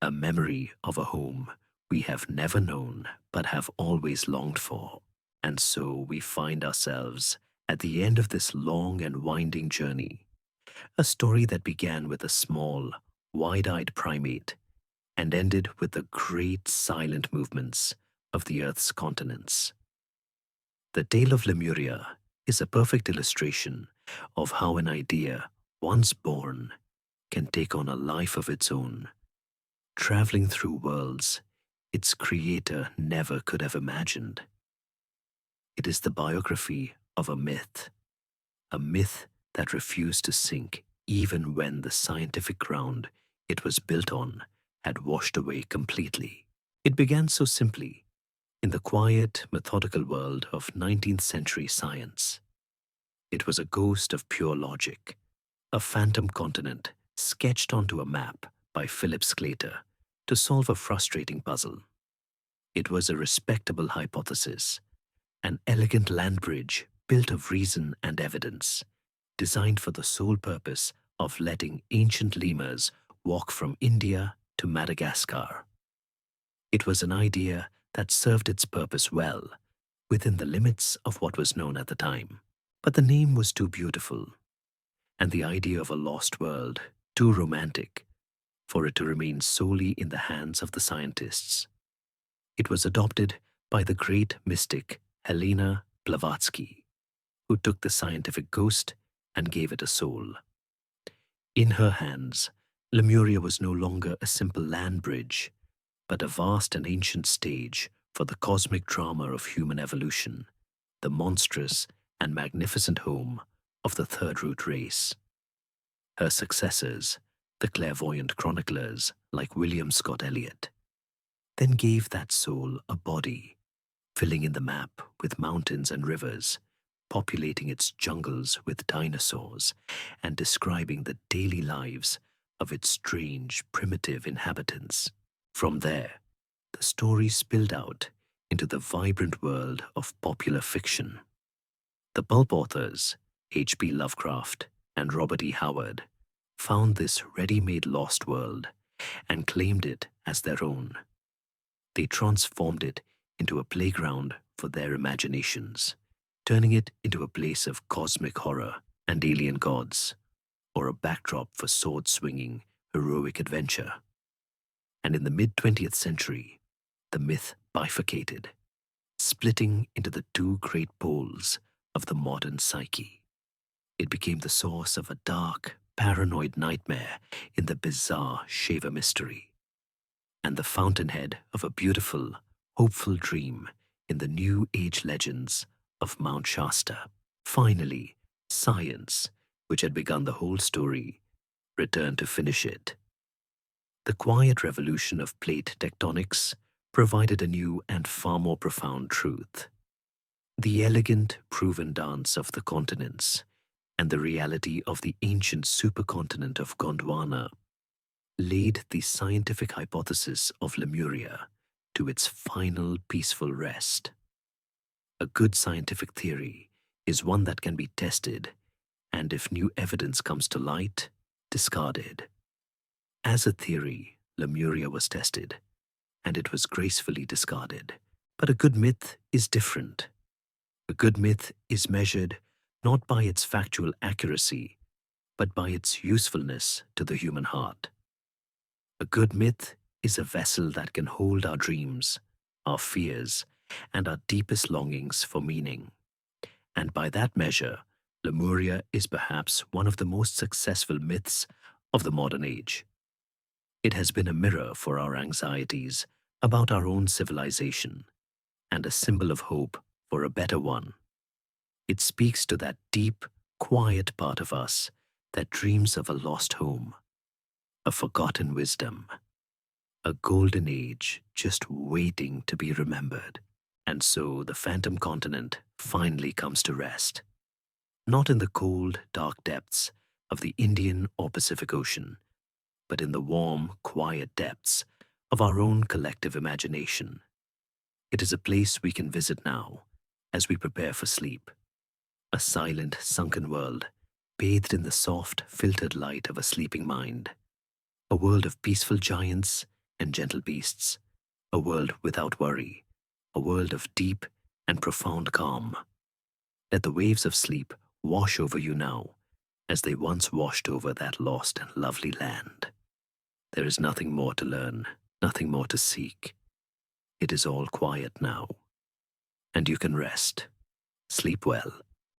A memory of a home we have never known but have always longed for. And so we find ourselves At the end of this long and winding journey, a story that began with a small, wide-eyed primate and ended with the great silent movements of the Earth's continents. The tale of Lemuria is a perfect illustration of how an idea, once born, can take on a life of its own, traveling through worlds its creator never could have imagined. It is the biography of a myth that refused to sink even when the scientific ground it was built on had washed away completely. It began so simply, in the quiet, methodical world of 19th century science. It was a ghost of pure logic, a phantom continent sketched onto a map by Philip Sclater to solve a frustrating puzzle. It was a respectable hypothesis, an elegant land bridge built of reason and evidence, designed for the sole purpose of letting ancient lemurs walk from India to Madagascar. It was an idea that served its purpose well, within the limits of what was known at the time. But the name was too beautiful, and the idea of a lost world too romantic for it to remain solely in the hands of the scientists. It was adopted by the great mystic Helena Blavatsky, who took the scientific ghost and gave it a soul. In her hands, Lemuria was no longer a simple land bridge, but a vast and ancient stage for the cosmic drama of human evolution, the monstrous and magnificent home of the third root race. Her successors, the clairvoyant chroniclers like William Scott Elliot, then gave that soul a body, filling in the map with mountains and rivers, populating its jungles with dinosaurs, and describing the daily lives of its strange, primitive inhabitants. From there, the story spilled out into the vibrant world of popular fiction. The pulp authors, H.P. Lovecraft and Robert E. Howard, found this ready-made lost world and claimed it as their own. They transformed it into a playground for their imaginations, turning it into a place of cosmic horror and alien gods, or a backdrop for sword-swinging, heroic adventure. And in the mid-20th century, the myth bifurcated, splitting into the two great poles of the modern psyche. It became the source of a dark, paranoid nightmare in the bizarre Shaver mystery, and the fountainhead of a beautiful, hopeful dream in the New Age legends of Mount Shasta. Finally, science, which had begun the whole story, returned to finish it. The quiet revolution of plate tectonics provided a new and far more profound truth. The elegant, proven dance of the continents and the reality of the ancient supercontinent of Gondwana laid the scientific hypothesis of Lemuria to its final peaceful rest. A good scientific theory is one that can be tested, and if new evidence comes to light, discarded. As a theory, Lemuria was tested, and it was gracefully discarded. But a good myth is different. A good myth is measured not by its factual accuracy, but by its usefulness to the human heart. A good myth is a vessel that can hold our dreams, our fears, and our deepest longings for meaning. And by that measure, Lemuria is perhaps one of the most successful myths of the modern age. It has been a mirror for our anxieties about our own civilization, and a symbol of hope for a better one. It speaks to that deep, quiet part of us that dreams of a lost home, a forgotten wisdom, a golden age just waiting to be remembered. And so the phantom continent finally comes to rest, not in the cold, dark depths of the Indian or Pacific Ocean, but in the warm, quiet depths of our own collective imagination. It is a place we can visit now as we prepare for sleep, a silent, sunken world bathed in the soft, filtered light of a sleeping mind, a world of peaceful giants and gentle beasts, a world without worry, a world of deep and profound calm. Let the waves of sleep wash over you now, as they once washed over that lost and lovely land. There is nothing more to learn, nothing more to seek. It is all quiet now, and you can rest. Sleep well.